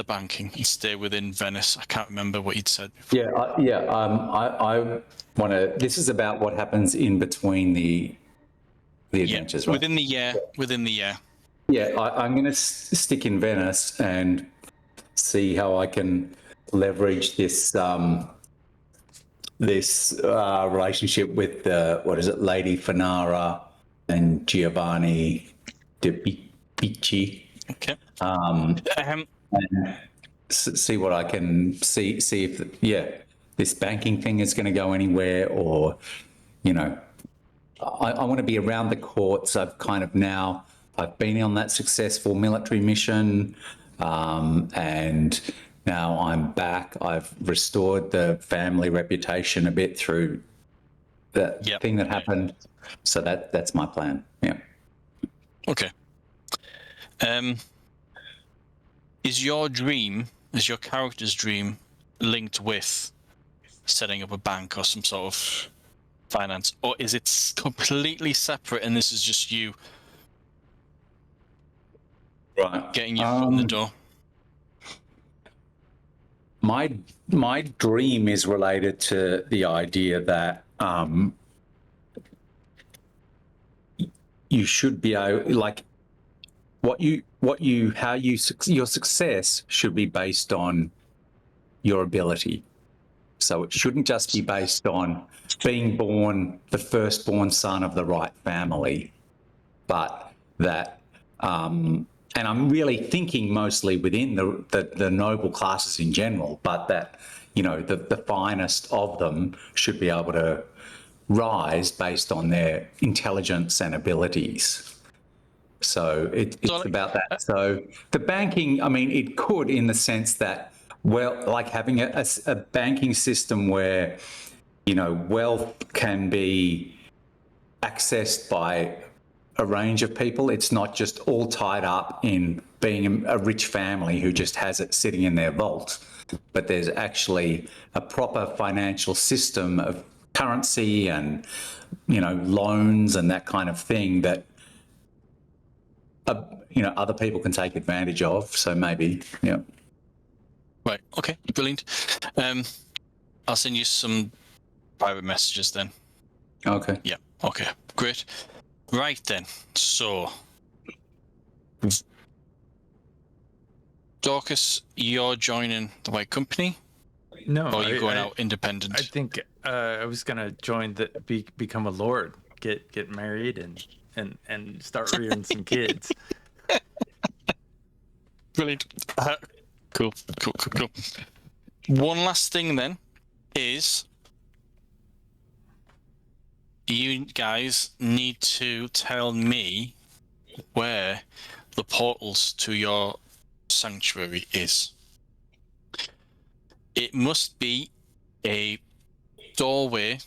banking and stay within Venice? I can't remember what you'd said before. I want to. This is about what happens in between the adventures, right? Within the year. Within the year. Yeah, I'm going to stick in Venice and see how I can leverage this relationship with Lady Fanara and Giovanni de Bicci. Okay. And see what I can see if this banking thing is going to go anywhere, or I want to be around the courts. I've been on that successful military mission, and now I'm back. I've restored the family reputation a bit through that thing that happened. So that's my plan. Yeah. Okay. Is your character's dream linked with setting up a bank or some sort of finance, or is it completely separate and this is just you getting your foot in the door? My dream is related to the idea that you should be able, like, your success should be based on your ability. So it shouldn't just be based on being born the firstborn son of the right family, but that, and I'm really thinking mostly within the noble classes in general, but that, the finest of them should be able to rise based on their intelligence and abilities. So it's about that. So the banking, I mean, it could, in the sense that, like having a banking system where, wealth can be accessed by a range of people. It's not just all tied up in being a rich family who just has it sitting in their vault, but there's actually a proper financial system of currency and, loans and that kind of thing that, other people can take advantage of. So maybe, yeah. Right. Okay. Brilliant. I'll send you some private messages then. Okay. Yeah. Okay. Great. Right then. So, Daucus, you're joining the White Company? No. Or are you going out independent? I think I was gonna join become a lord, get married and start rearing some kids. Brilliant. Cool. One last thing then is you guys need to tell me where the portals to your sanctuary is. It must be a doorway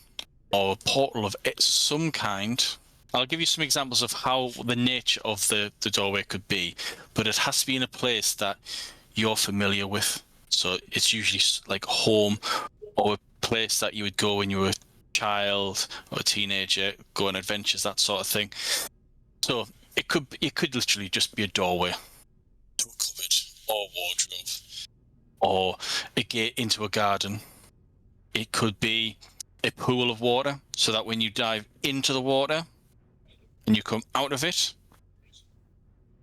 or a portal of some kind. I'll give you some examples of how the nature of the doorway could be, but it has to be in a place that you're familiar with. So it's usually like home, or a place that you would go when you were a child or a teenager, go on adventures, that sort of thing. So it could literally just be a doorway to a cupboard or wardrobe, or a gate into a garden. It could be a pool of water, so that when you dive into the water and you come out of it,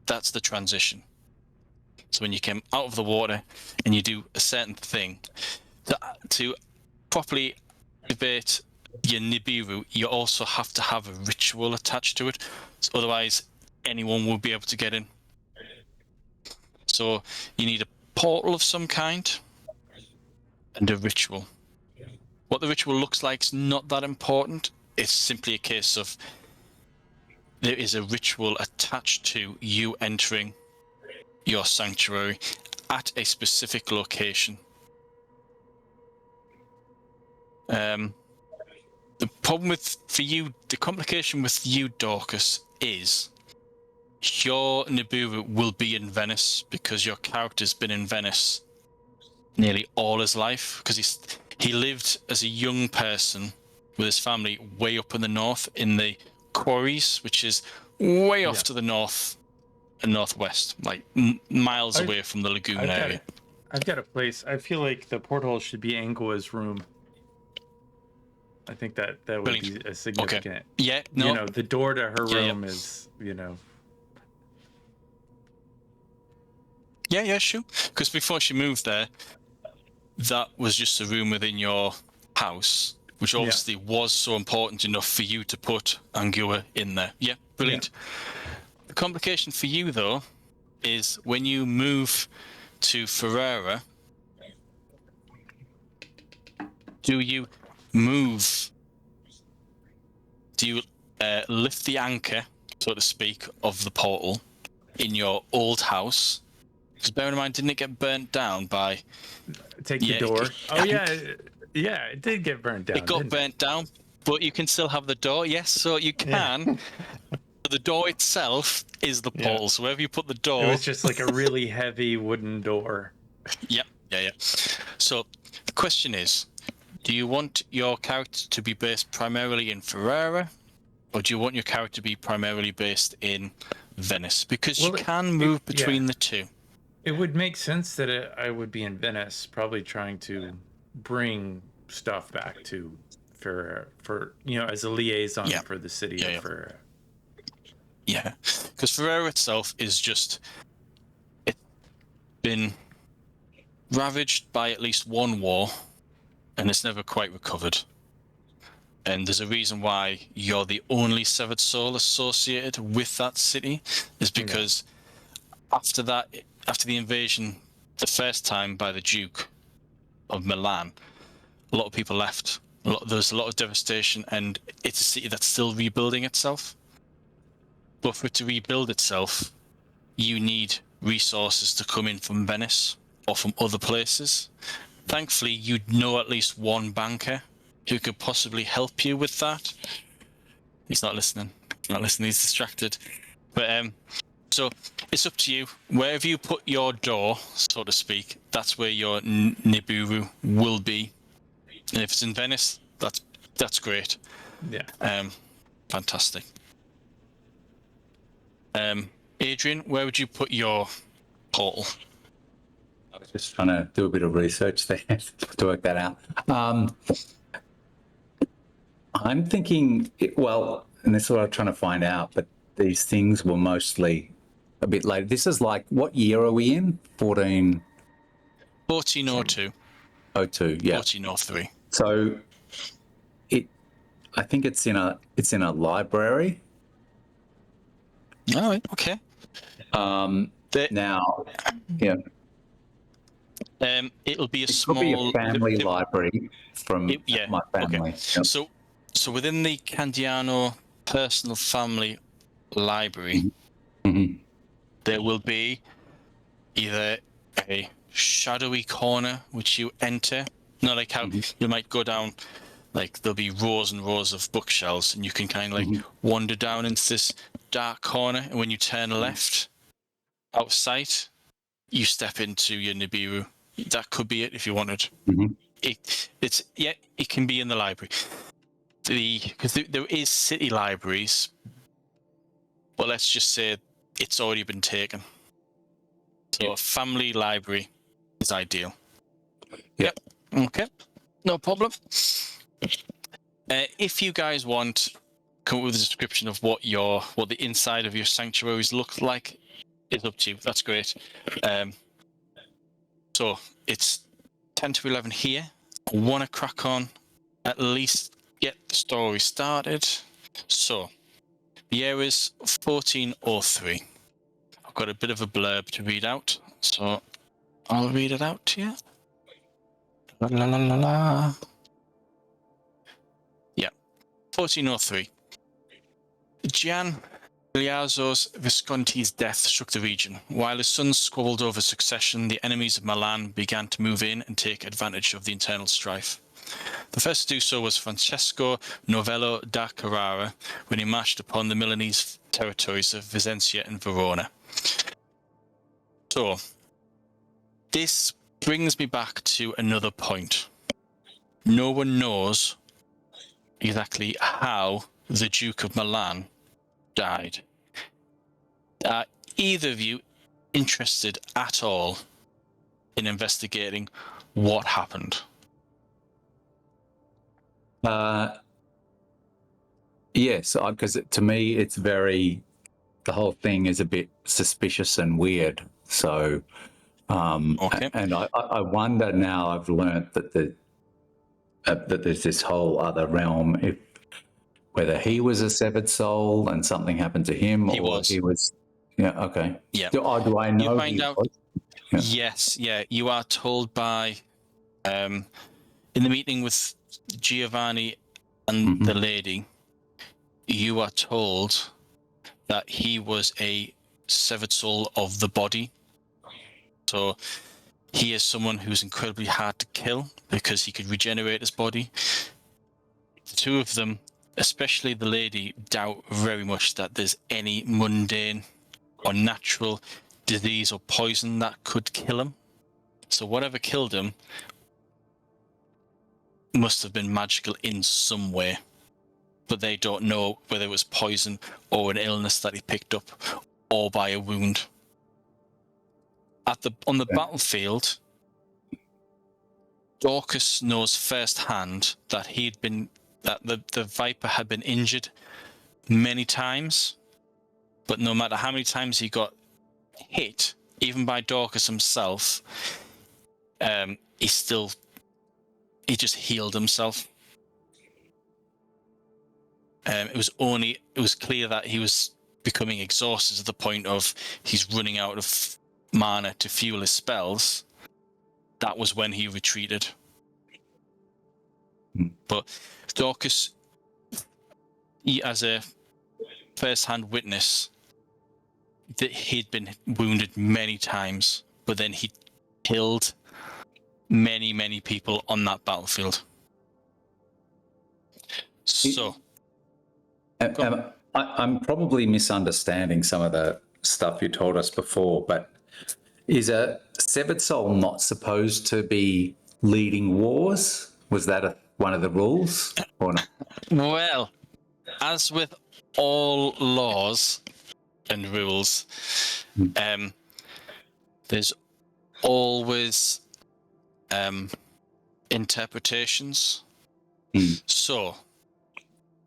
that's the transition. So when you come out of the water and you do a certain thing, to properly activate your Nibiru, you also have to have a ritual attached to it. So otherwise, anyone will be able to get in. So you need a portal of some kind and a ritual. What the ritual looks like is not that important. It's simply a case of there is a ritual attached to you entering your sanctuary at a specific location. The problem the complication with you, Daucus, is your Nibiru will be in Venice because your character's been in Venice nearly all his life, because he lived as a young person with his family way up in the north in the quarries, which is way off to the north and northwest, like miles away from the lagoon area. I've got a place. I feel like the porthole should be Angela's room. I think that would Brilliant. be a significant. Okay. Yeah, no. You know, the door to her room is, Yeah, sure. Because before she moved there, that was just a room within your house, which obviously was so important enough for you to put Angua in there. Yeah, brilliant. Yeah. The complication for you, though, is when you move to Ferrara, do you lift the anchor, so to speak, of the portal in your old house? Because bear in mind, didn't it get burnt down by... Take the door? It did get burnt down. It got burnt down, but you can still have the door, yes, so you can. The door itself is the portal, so wherever you put the door... It was just like a really heavy wooden door. Yeah. So, the question is, do you want your character to be based primarily in Ferrara, or do you want your character to be primarily based in Venice? Because you can move between the two. It would make sense that I would be in Venice, probably trying to bring stuff back to Ferrara for as a liaison for the city of Ferrara. Yeah, because Ferrara itself is it's been ravaged by at least one war, and it's never quite recovered. And there's a reason why you're the only severed soul associated with that city, is because after the invasion the first time by the Duke of Milan, a lot of people left. There's a lot of devastation, and it's a city that's still rebuilding itself. But for it to rebuild itself, you need resources to come in from Venice or from other places. Thankfully, you'd know at least one banker who could possibly help you with that. He's not listening. He's distracted. But so it's up to you. Wherever you put your door, so to speak, that's where your Nibiru will be. And if it's in Venice, that's great. Yeah. Fantastic. Adrien, where would you put your portal? I was just trying to do a bit of research there to work that out. I'm thinking, and this is what I'm trying to find out, but these things were mostly a bit later. This is like, what year are we in? 1402. 02, yeah. 1403. So I think it's in a library. Oh, okay. Now, yeah. It'll be It could be a family library from my family. Okay. Yep. So within the Candiano personal family library, there will be either a shadowy corner which you enter. Not like how you might go down, like there'll be rows and rows of bookshelves, and you can kind of like wander down into this dark corner, and when you turn left out of sight, you step into your Nibiru. That could be it if you wanted. It can be in the library. Because there is city libraries, but let's just say it's already been taken. So a family library is ideal. Yep. Okay. No problem. If you guys want, come up with a description of what the inside of your sanctuaries look like, it's up to you. That's great. So it's 10 to 11 here. I want to crack on, at least get the story started. So the year is 1403. I've got a bit of a blurb to read out, so I'll read it out to you. La la la la la. Yeah, 1403. Gian Galeazzo Visconti's death shook the region. While his sons squabbled over succession, the enemies of Milan began to move in and take advantage of the internal strife. The first to do so was Francesco Novello da Carrara when he marched upon the Milanese territories of Vicenza and Verona. So, this brings me back to another point. No one knows exactly how the Duke of Milan died. Are either of you interested at all in investigating what happened? Yes, because to me, it's the whole thing is a bit suspicious and weird. So, Okay. and I wonder now. I've learnt that that there's this whole other realm. Whether he was a severed soul and something happened to him, He or was. he was. Yeah. Okay. Yeah. Do I know? You find he out. was? Yeah. Yes. Yeah. You are told by, in the meeting with Giovanni and the lady, you are told that he was a severed soul of the body. So he is someone who's incredibly hard to kill because he could regenerate his body. The two of them, especially the lady, doubt very much that there's any mundane or natural disease or poison that could kill him. So whatever killed him must have been magical in some way. But they don't know whether it was poison or an illness that he picked up or by a wound. On the battlefield, Daucus knows firsthand that the Viper had been injured many times, but no matter how many times he got hit, even by Daucus himself, he just healed himself. It was clear that he was becoming exhausted to the point of he's running out of mana to fuel his spells. That was when he retreated. But Daucus, as a first-hand witness, that he'd been wounded many times, but then he killed many, many people on that battlefield. So, I'm probably misunderstanding some of the stuff you told us before, but is a severed soul not supposed to be leading wars? Was that one of the rules or not? well, as with all laws and rules, there's always interpretations. So,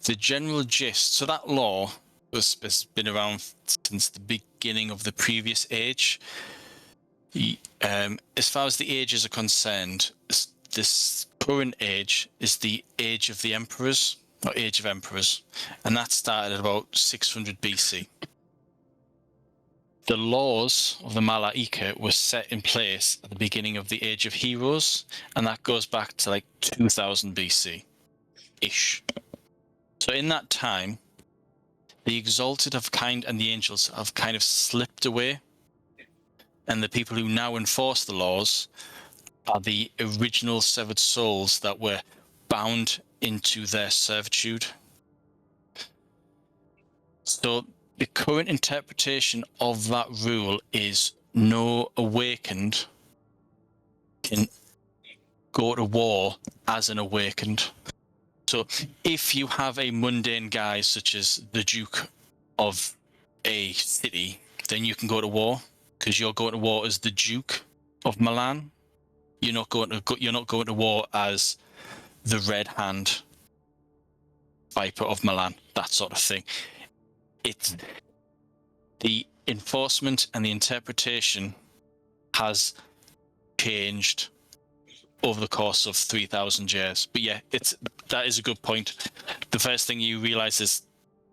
the general gist, so that law has been around since the beginning of the previous age. As far as the ages are concerned, this current age is the age of the emperors, or age of emperors, and that started at about 600 BC. The laws of the Malaika were set in place at the beginning of the age of heroes, and that goes back to like 2000 BC-ish. So in that time, the exalted and the angels have kind of slipped away, and the people who now enforce the laws are the original severed souls that were bound into their servitude. So the current interpretation of that rule is no awakened can go to war as an awakened. So if you have a mundane guy such as the Duke of a city, then you can go to war because you're going to war as the Duke of Milan. You're not going to war as the Red Hand Viper of Milan, that sort of thing. It's the enforcement and the interpretation has changed over the course of 3,000 years. But yeah, that is a good point. The first thing you realize is,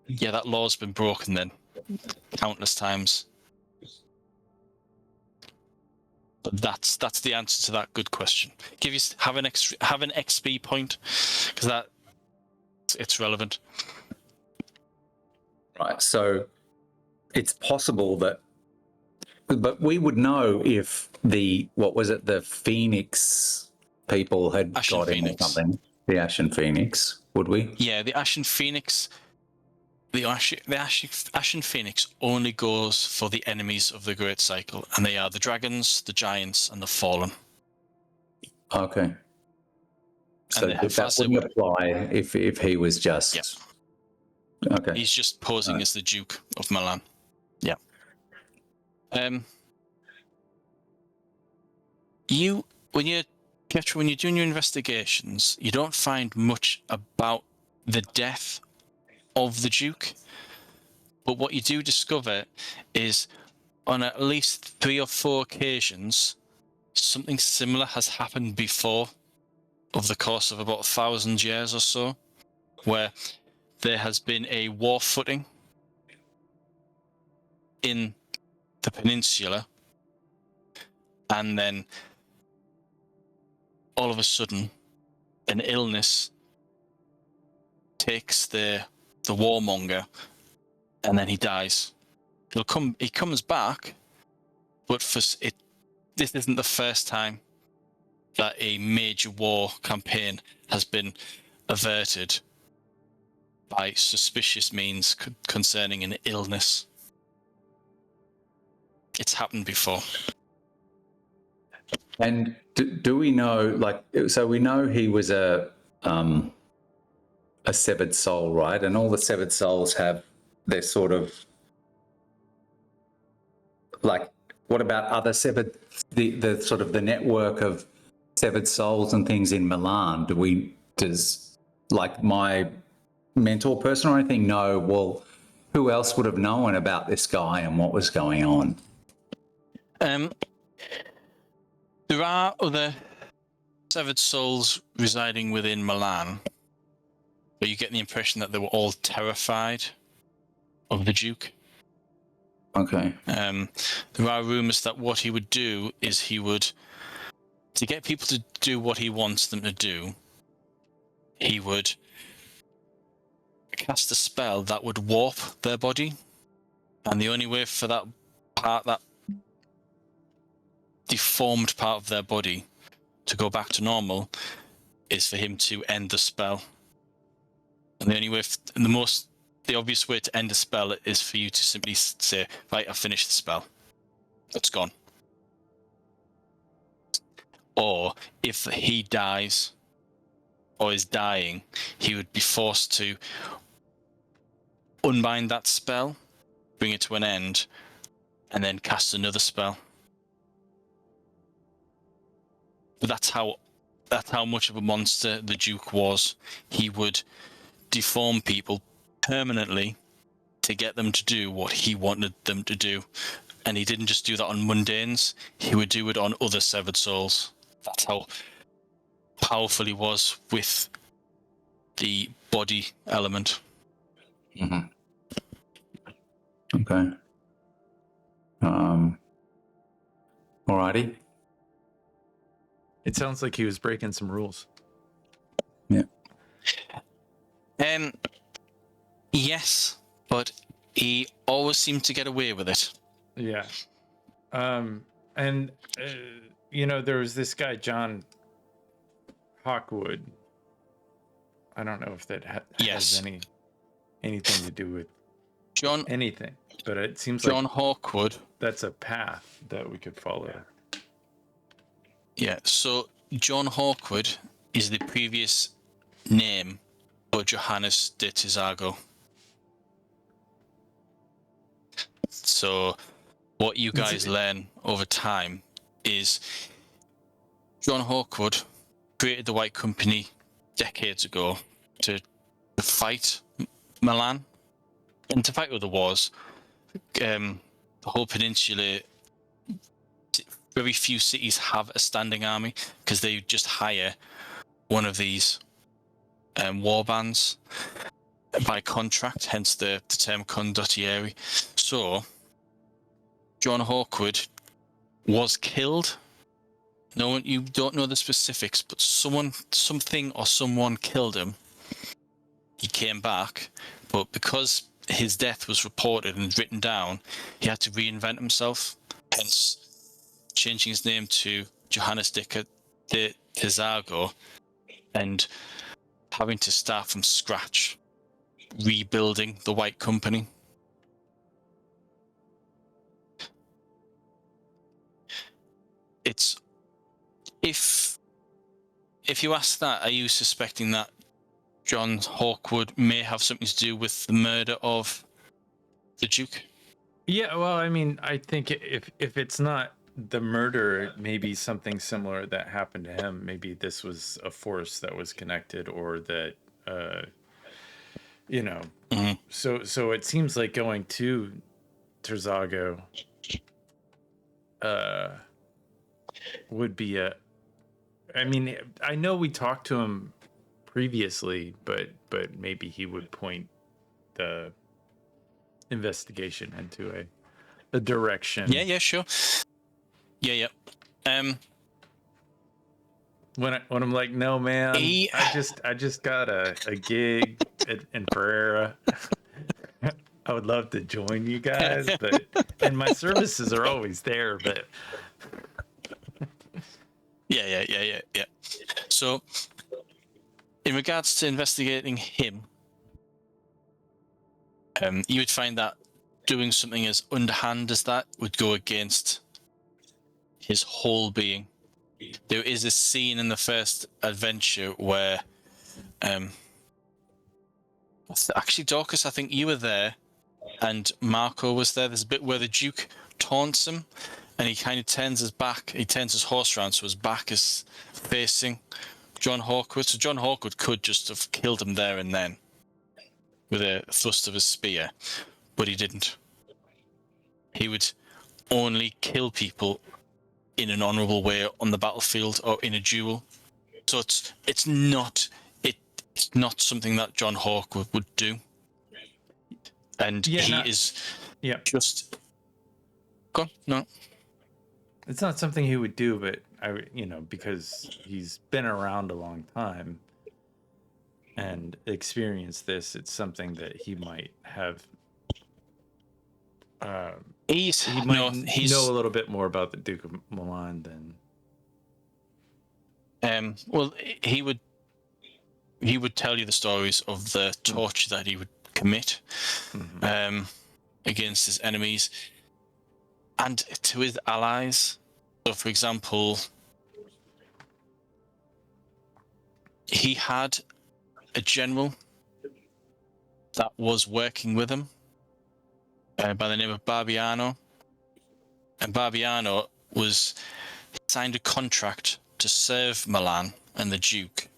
yeah, that law's been broken then countless times. But that's the answer to that good question. Have an XP point because it's relevant. Right. So it's possible but we would know if the Phoenix people had Ashen got him or Phoenix. something. the Ashen Phoenix, would we? Yeah, the Ashen Phoenix. The Ashen Phoenix only goes for the enemies of the Great Cycle, and they are the dragons, the giants, and the fallen. Okay. So And that wouldn't apply if he was just... Yeah. Okay. He's just posing as the Duke of Milan. Yeah. When you're doing your investigations, you don't find much about the death of the Duke, but what you do discover is on at least 3 or 4 occasions something similar has happened before, over the course of about 1,000 years or so, where there has been a war footing in the peninsula, and then all of a sudden an illness takes the warmonger, and then he dies. He comes back, but this isn't the first time that a major war campaign has been averted by suspicious means concerning an illness. It's happened before. And do we know, like, so we know he was a severed soul, right? And all the severed souls have their sort of, like, what about other severed, the sort of the network of severed souls and things in Milan? Does like my mentor person or anything know, well, who else would have known about this guy and what was going on? There are other severed souls residing within Milan, but you get the impression that they were all terrified of the Duke. Okay. There are rumours that what he would do is to get people to do what he wants them to do, he would cast a spell that would warp their body, and the only way for that deformed part of their body to go back to normal is for him to end the spell. And the only way, the obvious way to end a spell is for you to simply say, right, I've finished the spell. It's gone. Or if he dies or is dying, he would be forced to unbind that spell, bring it to an end, and then cast another spell. But that's how much of a monster the Duke was. He would deform people permanently to get them to do what he wanted them to do. And he didn't just do that on mundanes, he would do it on other severed souls. That's how powerful he was with the body element. Mm-hmm. Okay. Alrighty. It sounds like he was breaking some rules. Yeah. Yes, but he always seemed to get away with it. Yeah. And there was this guy, John Hawkwood. I don't know if that has anything to do with anything, but it seems John like Hawkwood. That's a path that we could follow. Yeah, so John Hawkwood is the previous name for Johannes de Tizago. So what you guys learn over time is John Hawkwood created the White Company decades ago to fight Milan and to fight other wars. The whole peninsula, very few cities have a standing army because they just hire one of these war bands by contract, hence the term condottieri. So John Hawkwood was killed. You don't know the specifics, but something or someone killed him. He came back, but because his death was reported and written down, he had to reinvent himself, hence changing his name to Johannes de Tizago. And having to start from scratch, rebuilding the White Company. It's if you ask that, are you suspecting that John Hawkwood may have something to do with the murder of the Duke? Yeah, well, I mean, I think if it's not the murder, it may be something similar that happened to him. Maybe this was a force that was connected, or that, you know. Mm-hmm. So it seems like going to Terzago would be a. I mean, I know we talked to him previously, but maybe he would point the investigation into a direction. Yeah, sure. Yeah. When I'm like, no, man, I just got a gig in Pereira. I would love to join you guys, but and my services are always there, but yeah. So, in regards to investigating him, you would find that doing something as underhand as that would go against his whole being. There is a scene in the first adventure where, actually, Daucus, I think you were there, and Marco was there. There's a bit where the Duke taunts him, and he kind of turns his back. He turns his horse around, so his back is facing John Hawkwood. So John Hawkwood could just have killed him there and then with a thrust of his spear, but he didn't. He would only kill people in an honourable way on the battlefield or in a duel. So it's not something that John Hawkwood would do. And just go on. No, it's not something he would do, but because he's been around a long time and experienced this, it's something that he might have. He might know a little bit more about the Duke of Milan than. Well, he would tell you the stories of the torture that he would commit against his enemies and to his allies. So, for example, he had a general that was working with him by the name of Barbiano, and Barbiano signed a contract to serve Milan and the Duke,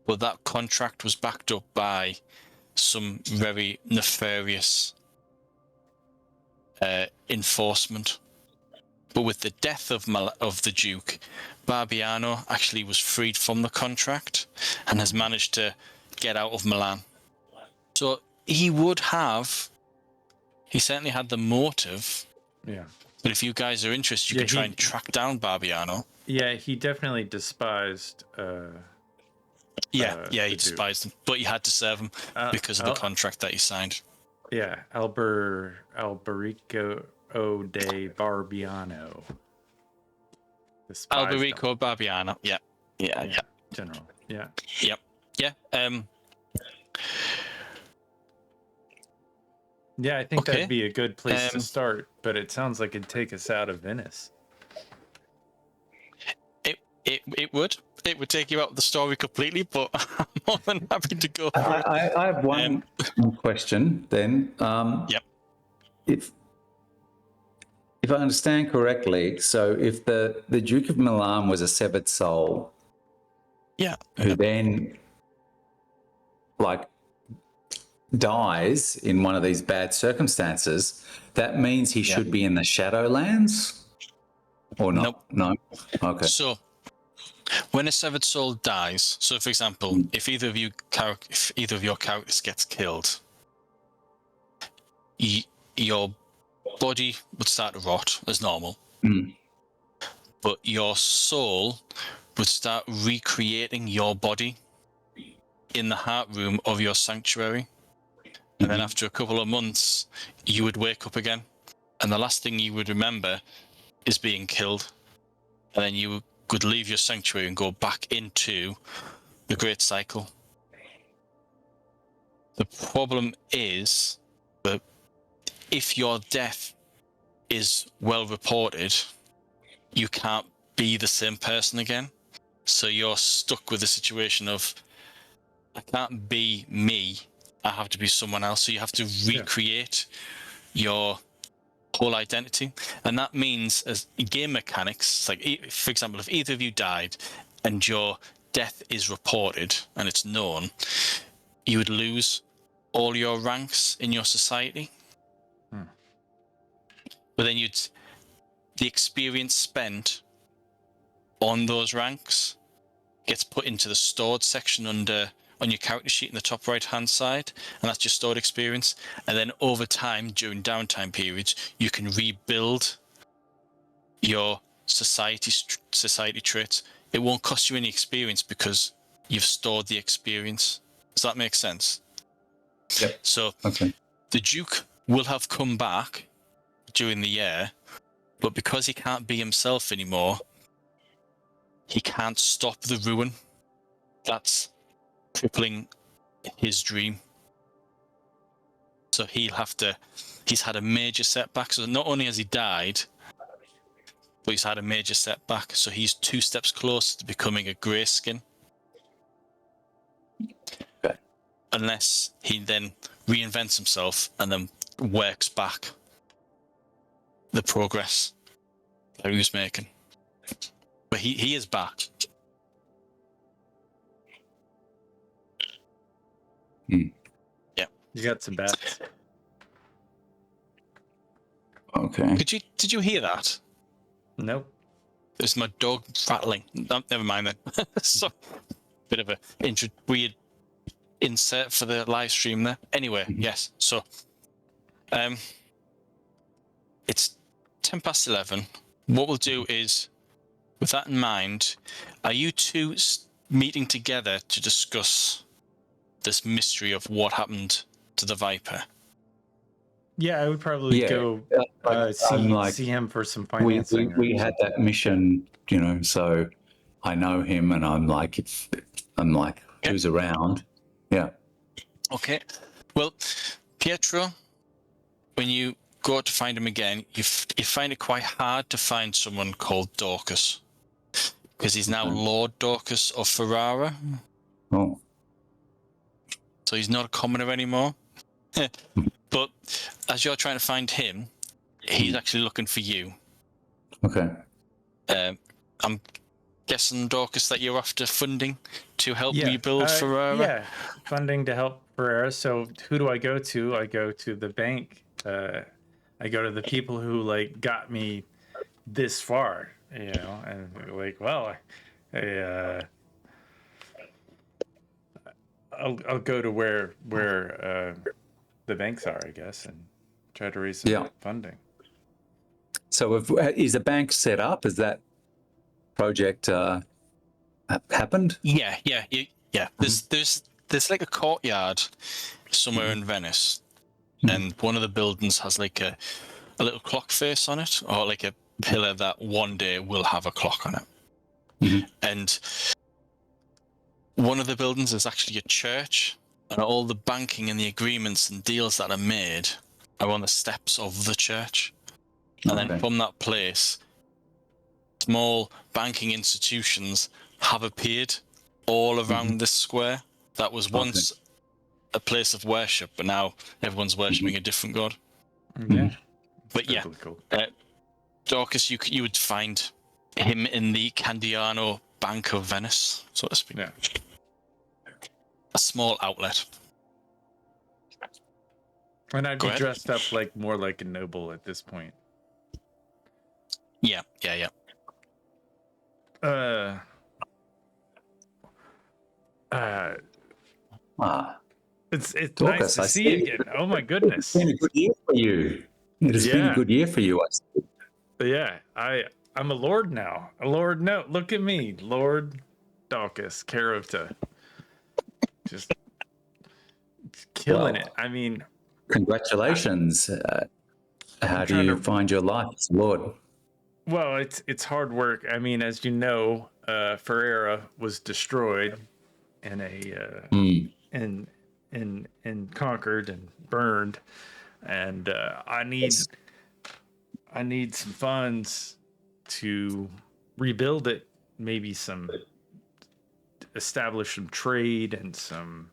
but that contract was backed up by some very nefarious enforcement. But with the death of the Duke, Barbiano actually was freed from the contract and has managed to get out of Milan. So he certainly had the motive. Yeah. But if you guys are interested, you can try and track down Barbiano. Yeah, he definitely despised. He despised him, but he had to serve him because of the contract that he signed. Yeah, Alberico de Barbiano. Alberico Barbiano. Yeah. General. Yeah. Yep. Yeah. Yeah, I think that'd be a good place to start, but it sounds like it'd take us out of Venice. It would. It would take you out of the story completely, but I'm more than happy to go. I have one question then. Yep. If I understand correctly, so if the Duke of Milan was a severed soul, who then dies in one of these bad circumstances, that means he should be in the Shadowlands, or not? Nope. No. Okay. So, when a severed soul dies, so for example, if either of your characters gets killed, your body would start to rot as normal, but your soul would start recreating your body in the heart room of your sanctuary. And then after a couple of months, you would wake up again. And the last thing you would remember is being killed. And then you could leave your sanctuary and go back into the great cycle. The problem is that if your death is well reported, you can't be the same person again. So you're stuck with the situation of, I can't be me, I have to be someone else. So you have to recreate your whole identity. And that means, as game mechanics, like, for example, if either of you died and your death is reported and it's known, you would lose all your ranks in your society. But then the experience spent on those ranks gets put into the stored section on your character sheet in the top right hand side, and that's your stored experience. And then over time, during downtime periods, you can rebuild your society traits. It won't cost you any experience because you've stored the experience. Does that make sense? Yep. So Okay. the Duke will have come back during the year, but because he can't be himself anymore, he can't stop the ruin that's crippling his dream. So he's had a major setback. So not only has he died, but he's had a major setback. So he's 2 steps closer to becoming a greyskin. Okay. Unless he then reinvents himself and then works back the progress that he was making. But he is back. Yeah. You got some bats. Okay. Did you hear that? Nope. There's my dog rattling. No, never mind then. So, bit of a weird insert for the live stream there. Anyway, yes. So, it's 11:10. What we'll do is, with that in mind, are you two meeting together to discuss this mystery of what happened to the Viper? Yeah, I would probably go see him for some financing. We had that mission, so I know him, and I'm like, who's around? Yeah. Okay. Well, Pietro, when you go to find him again, you find it quite hard to find someone called Daucus, because he's now Lord Daucus of Ferrara. Oh. So he's not a commoner anymore. But as you're trying to find him, he's actually looking for you. Okay. I'm guessing, Daucus, that you're after funding to help rebuild Ferrara? Yeah, funding to help Ferrara. So who do I go to? I go to the bank. I go to the people who got me this far, and I'll go to where the banks are, I guess, and try to raise some funding. So is the bank set up? Has that project happened? Yeah. There's like a courtyard somewhere in Venice, and one of the buildings has like a little clock face on it, or like a pillar that one day will have a clock on it. And one of the buildings is actually a church, and all the banking and the agreements and deals that are made are on the steps of the church. And then from that place, small banking institutions have appeared all around this square. That was once a place of worship, but now everyone's worshipping a different god. Yeah. But yeah, cool. Daucus, you would find him in the Candiano Bank of Venice, so to speak. Yeah. A small outlet. And I'd be dressed up more like a noble at this point. Yeah. It's Daucus, nice to see you again. Oh my goodness. It's been a good year for you. It has been a good year for you. Yeah, I'm a lord now. A lord. No, look at me, Lord Daucus Carota. Just killing it. I mean, congratulations. How do you find your life as Lord? Well, it's hard work. I mean, as you know, Ferrara was destroyed, in a Mm. and conquered and burned, and I need some funds to rebuild it. Maybe establish some trade and some,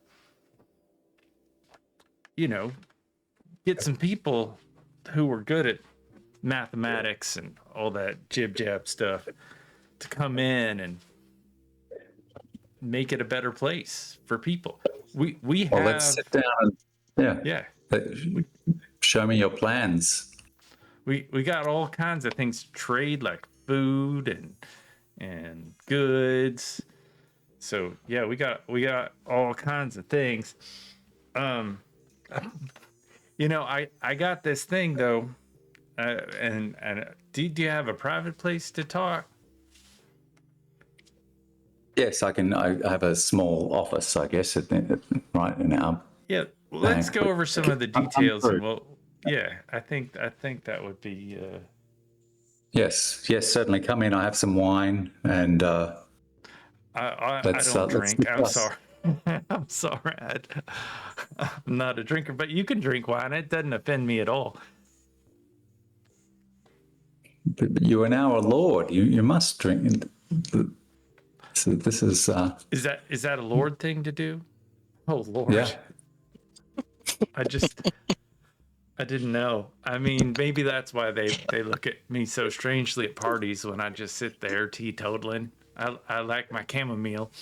get some people who were good at mathematics and all that jib jab stuff to come in and make it a better place for people. We Well, have, let's sit down and yeah, show me your plans. we got all kinds of things to trade, like food and goods. So yeah, we got all kinds of things. I got this thing though, and do you have a private place to talk? Yes, I can. I have a small office, I guess, right in our. Yeah, let's go over some of the details, and I think that would be. Yes, certainly. Come in. I have some wine, and I don't drink. I'm sorry. I'm sorry. I'm not a drinker, but you can drink wine. It doesn't offend me at all. But you are now a lord. You must drink. So this is. Is that a lord thing to do? Oh Lord. Yeah. I didn't know. I mean, maybe that's why they look at me so strangely at parties when I just sit there teetotaling. I like my chamomile.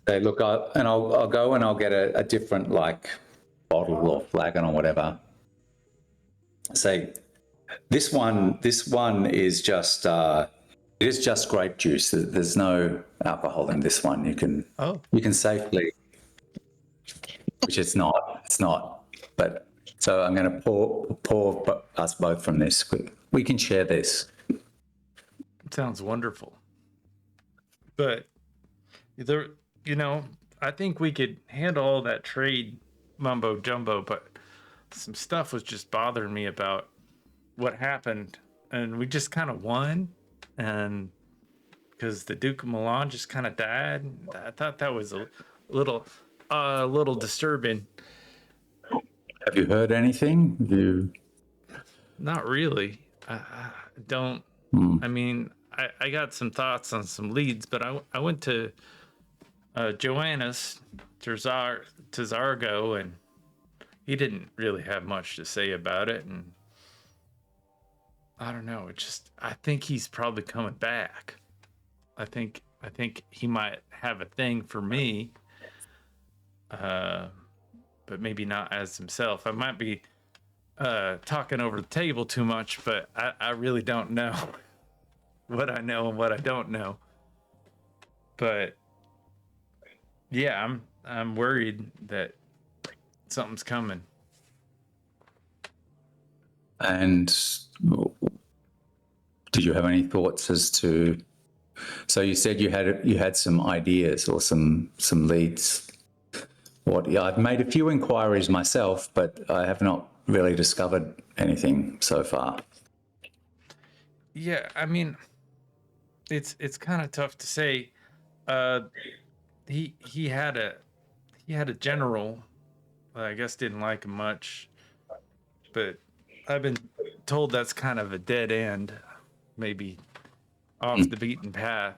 Hey, look, I'll go and I'll get a different bottle or flagon or whatever. Say, this one is just it is just grape juice. There's no alcohol in this one. You can safely, which it's not. But so I'm going to pour us both from this. We can share this. Sounds wonderful. But I think we could handle all that trade mumbo jumbo, but some stuff was just bothering me about what happened, and we just kind of won, and because the Duke of Milan just kind of died. I thought that was a little disturbing. Have you heard anything? Not really. I don't. I mean, I got some thoughts on some leads, but I went to Joannes Tazargo, and he didn't really have much to say about it. And I don't know. I think he's probably coming back. I think he might have a thing for me, but maybe not as himself. I might be talking over the table too much, but I really don't know what I know and what I don't know. But yeah, I'm worried that something's coming. And did you have any thoughts as to? So you said you had some ideas or some leads. I've made a few inquiries myself, but I have not really discovered anything so far. Yeah, I mean, it's kind of tough to say. He had a general. I guess didn't like him much, but I've been told that's kind of a dead end, maybe off the beaten path.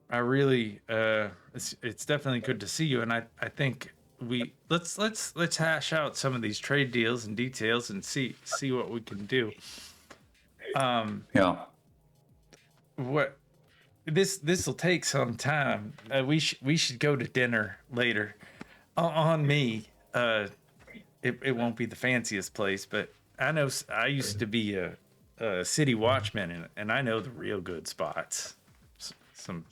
I really, it's definitely good to see you, and I think let's hash out some of these trade deals and details and see what we can do. Yeah. What this will take some time. We should go to dinner later. On me. It won't be the fanciest place, but I know I used to be a city watchman, and I know the real good spots. Some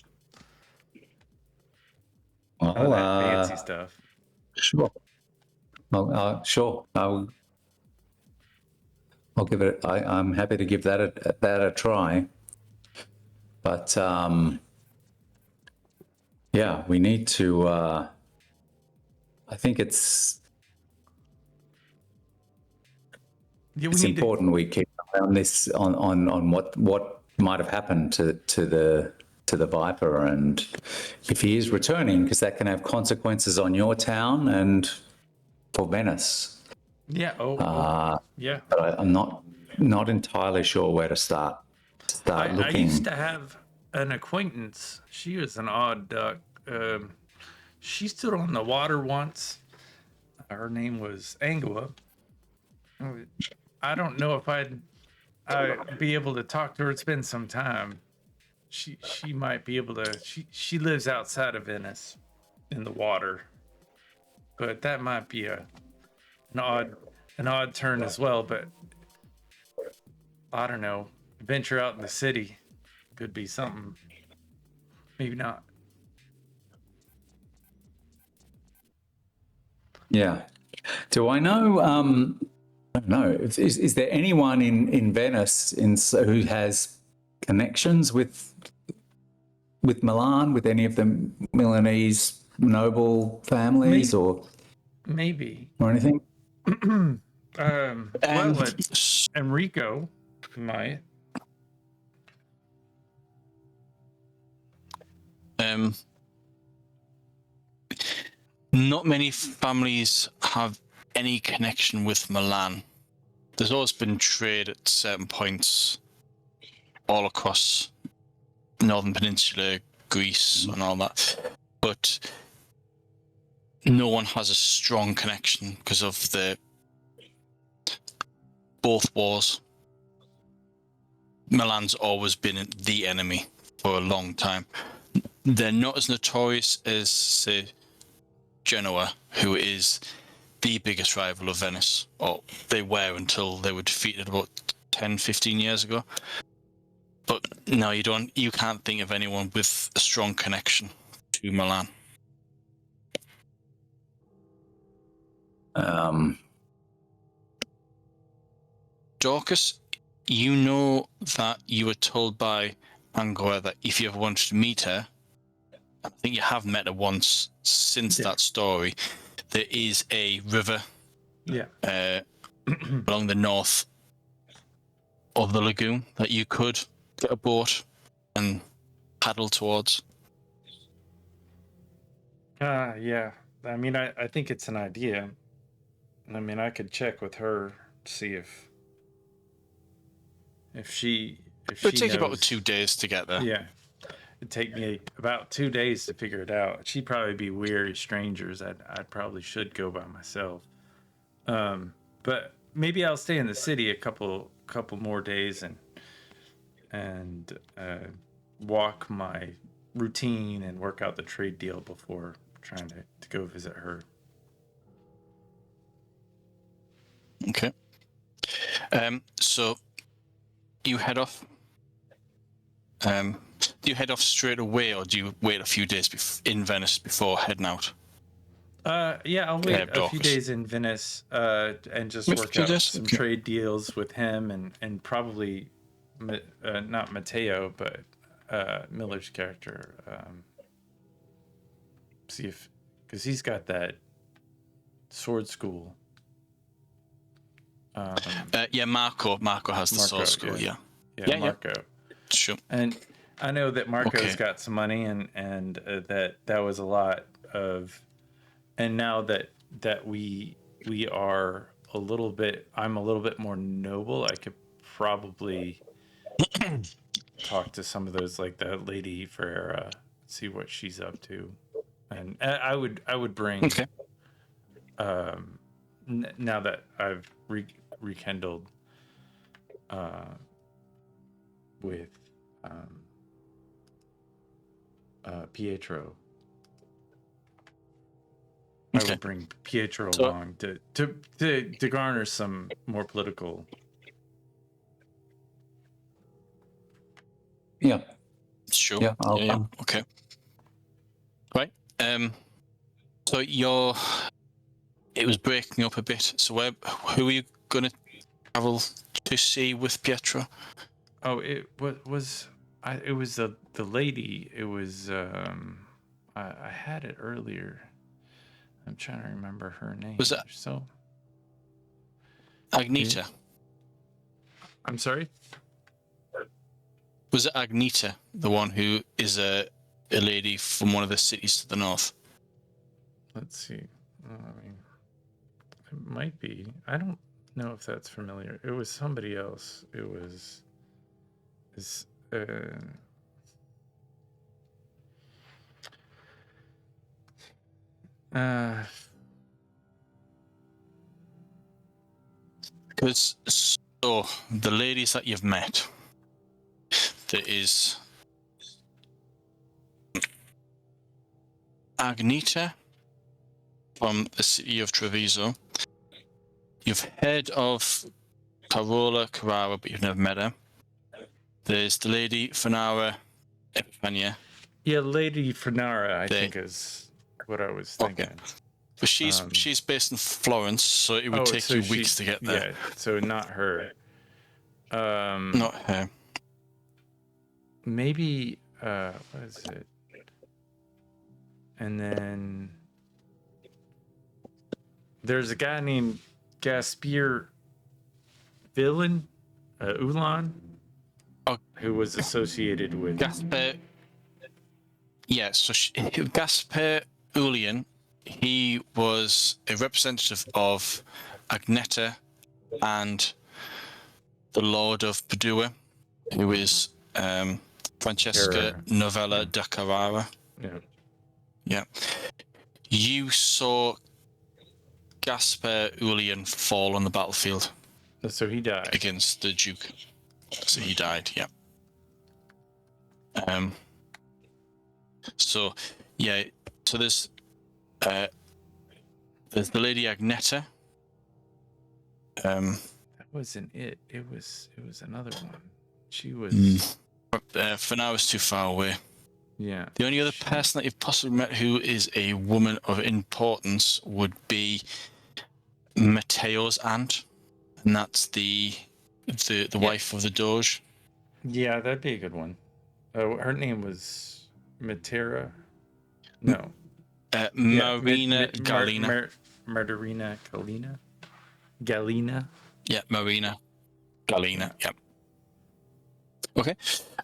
Well, that fancy stuff. Sure. Sure. I'll give it. I'm happy to give that a try. But yeah, we need to. I think it's important we keep on this on what might have happened to the to the Viper, and if he is returning, because that can have consequences on your town and for Venice. Yeah. Yeah. But I'm not entirely sure where to start I looking. used to have an acquaintance. She was an odd duck. She stood on the water once. Her name was Angela. I don't know if I'd be able to talk to her. It's been some time. She might be able to. She lives outside of Venice, in the water. But that might be an odd turn as well. But I don't know. Venture out in the city could be something. Maybe not. Yeah. Do I know? I don't know. Is there anyone in Venice who has connections with Milan, with any of the Milanese noble families, or Maybe. anything? Enrico might. Not many families have any connection with Milan. There's always been trade at certain points all across Northern Peninsula, Greece, and all that. But no one has a strong connection because of both wars. Milan's always been the enemy for a long time. They're not as notorious as, say, Genoa, who is the biggest rival of Venice, or they were until they were defeated about 10, 15 years ago. But no, you can't think of anyone with a strong connection to Milan. Daucus, you know that you were told by Angora that if you ever wanted to meet her, I think you have met her once since that story, there is a river along the north of the lagoon that you could get a boat and paddle towards. Yeah. I mean, I think it's an idea. I mean, I could check with her to see if she It would take knows. about 2 days to get there. Yeah. It'd take me about 2 days to figure it out. She'd probably be weary strangers. I probably should go by myself. But maybe I'll stay in the city a couple more days and walk my routine and work out the trade deal before trying to go visit her. Okay. So you head off. Do you head off straight away, or do you wait a few days in Venice before heading out? Yeah, I'll wait a few days in Venice and just work out some trade deals with him and probably not Matteo, but Miller's character. See if, because he's got that sword school. Yeah, Marco has the sword school. Yeah, Marco. Yeah. Sure. And I know that Marco's got some money, and that was a lot of. And now that we are a little bit, I'm a little bit more noble. I could probably talk to some of those, like that lady Ferreira, see what she's up to, and I would bring. Okay. Now that I've rekindled with Pietro. I would bring Pietro along to garner some more political. Yeah. Sure. Yeah. Okay. Right. So it was breaking up a bit. So who are you going to travel to see with Pietro? Oh, it was the lady. It was I had it earlier. I'm trying to remember her name. Was that Agneta? I'm sorry? Was it Agnita, the one who is a lady from one of the cities to the north? Let's see. I mean, it might be. I don't know if that's familiar. It was somebody else. It was. Because so the ladies that you've met, there is Agnita from the city of Treviso. You've heard of Parola Kurara, but you've never met her. There's the lady Fanara Epifania. Yeah, Lady Fenara, I think is what I was thinking. Okay. But she's based in Florence, so it would take you weeks to get there. Yeah, so not her. Not her. Maybe what is it? And then there's a guy named Gaspir Villain, Ulan, who was associated with Gaspar. Yeah, so Gaspar Ulian, he was a representative of Agneta and the Lord of Padua, who is Francesca Novella da Carrara. Yeah. Yeah. You saw Gaspar Ulian fall on the battlefield. So he died against the Duke. So he died. Yeah. So yeah. So there's the Lady Agneta. That wasn't it. It was another one. She was. For now, it's too far away. Yeah. The only other person that you've possibly met who is a woman of importance would be Matteo's aunt, and that's the wife of the Doge. Yeah, that'd be a good one. Her name was Matera. No. Marina Galina. Marina Galina. Galina. Yeah, Marina Galina. Yeah. Okay.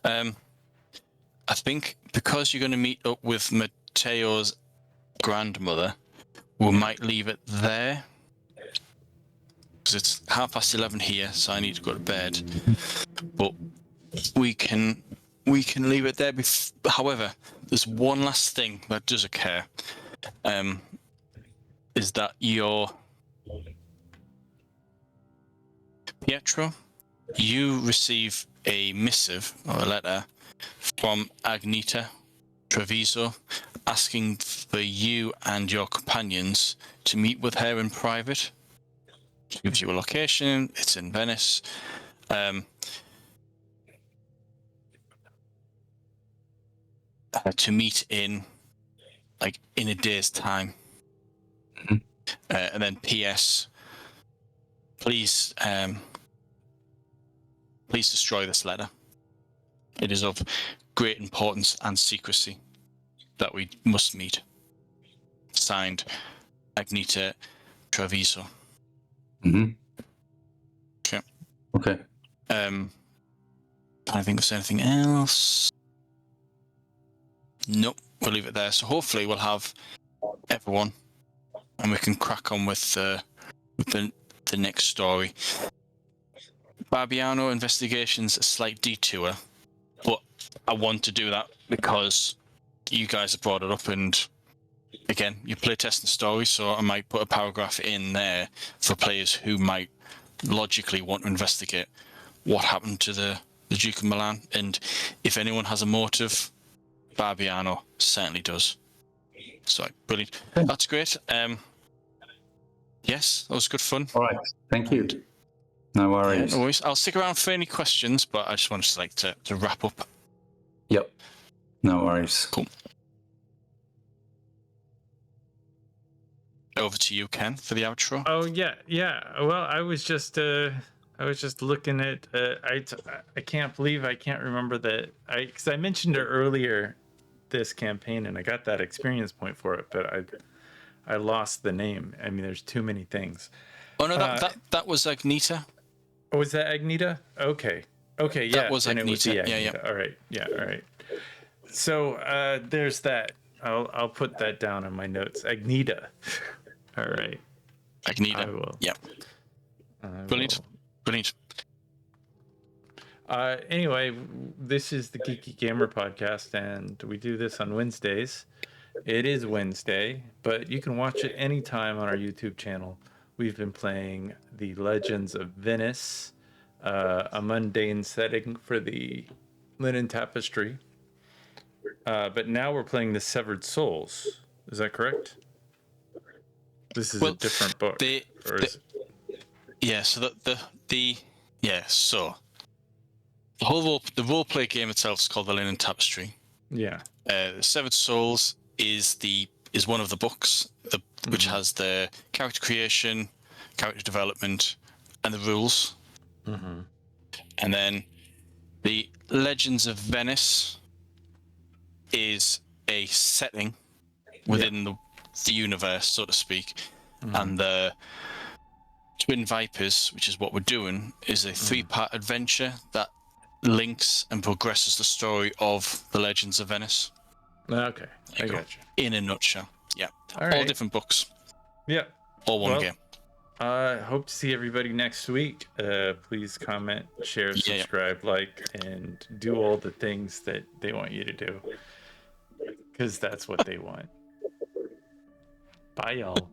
I think because you're going to meet up with Matteo's grandmother, we might leave it there. Because it's 11:30 here, so I need to go to bed. But we can leave it there. However, there's one last thing that does occur. Is that your Pietro, you receive a missive or a letter from Agneta Treviso asking for you and your companions to meet with her in private. She gives you a location. It's in Venice. To meet in a day's time. Mm-hmm. And then P.S. Please destroy this letter. It is of great importance and secrecy that we must meet. Signed, Agneta Treviso. Mm-hmm. Okay. Okay. I think there's anything else. Nope, we'll leave it there. So hopefully we'll have everyone, and we can crack on with the next story. Barbiano Investigation's a slight detour, but I want to do that because you guys have brought it up, and again, you play testing stories, so I might put a paragraph in there for players who might logically want to investigate what happened to the Duke of Milan, and if anyone has a motive, Barbiano certainly does. So brilliant. That's great. Yes, that was good fun. All right. Thank you. No worries. Yeah, no worries. I'll stick around for any questions, but I just wanted to wrap up. Yep. No worries. Cool. Over to you, Ken, for the outro. Oh yeah. Well, I was just looking at. I can't believe I can't remember that. Because I mentioned it earlier, this campaign, and I got that experience point for it, but I lost the name. I mean, there's too many things. Oh no, that was Agneta. Oh, was that Agneta? Okay. Okay, yeah. That was and it was the Agneta. Yeah, yeah. Agneta. All right. Yeah, all right. So there's that. I'll put that down on my notes. Agneta. All right. Agneta. I will. Yeah. Brilliant. will. Brilliant. Anyway, this is the Geeky Gamer podcast, and we do this on Wednesdays. It is Wednesday, but you can watch it anytime on our YouTube channel. We've been playing the Legends of Venice, a mundane setting for the linen tapestry. But now we're playing the Severed Souls. Is that correct? This is a different book. Yeah. So so the role play game itself is called the Linen Tapestry. Yeah. Severed Souls is one of the books which has the character creation, character development, and the rules. Mm-hmm. And then the Legends of Venice is a setting within the universe, so to speak. Mm-hmm. And the Twin Vipers, which is what we're doing, is a 3-part adventure that links and progresses the story of the Legends of Venice. Okay, I got you. In a nutshell, yeah. All different books. Yeah. All one game. Hope to see everybody next week. Please comment, share, subscribe, like, and do all the things that they want you to do. Because that's what they want. Bye, y'all.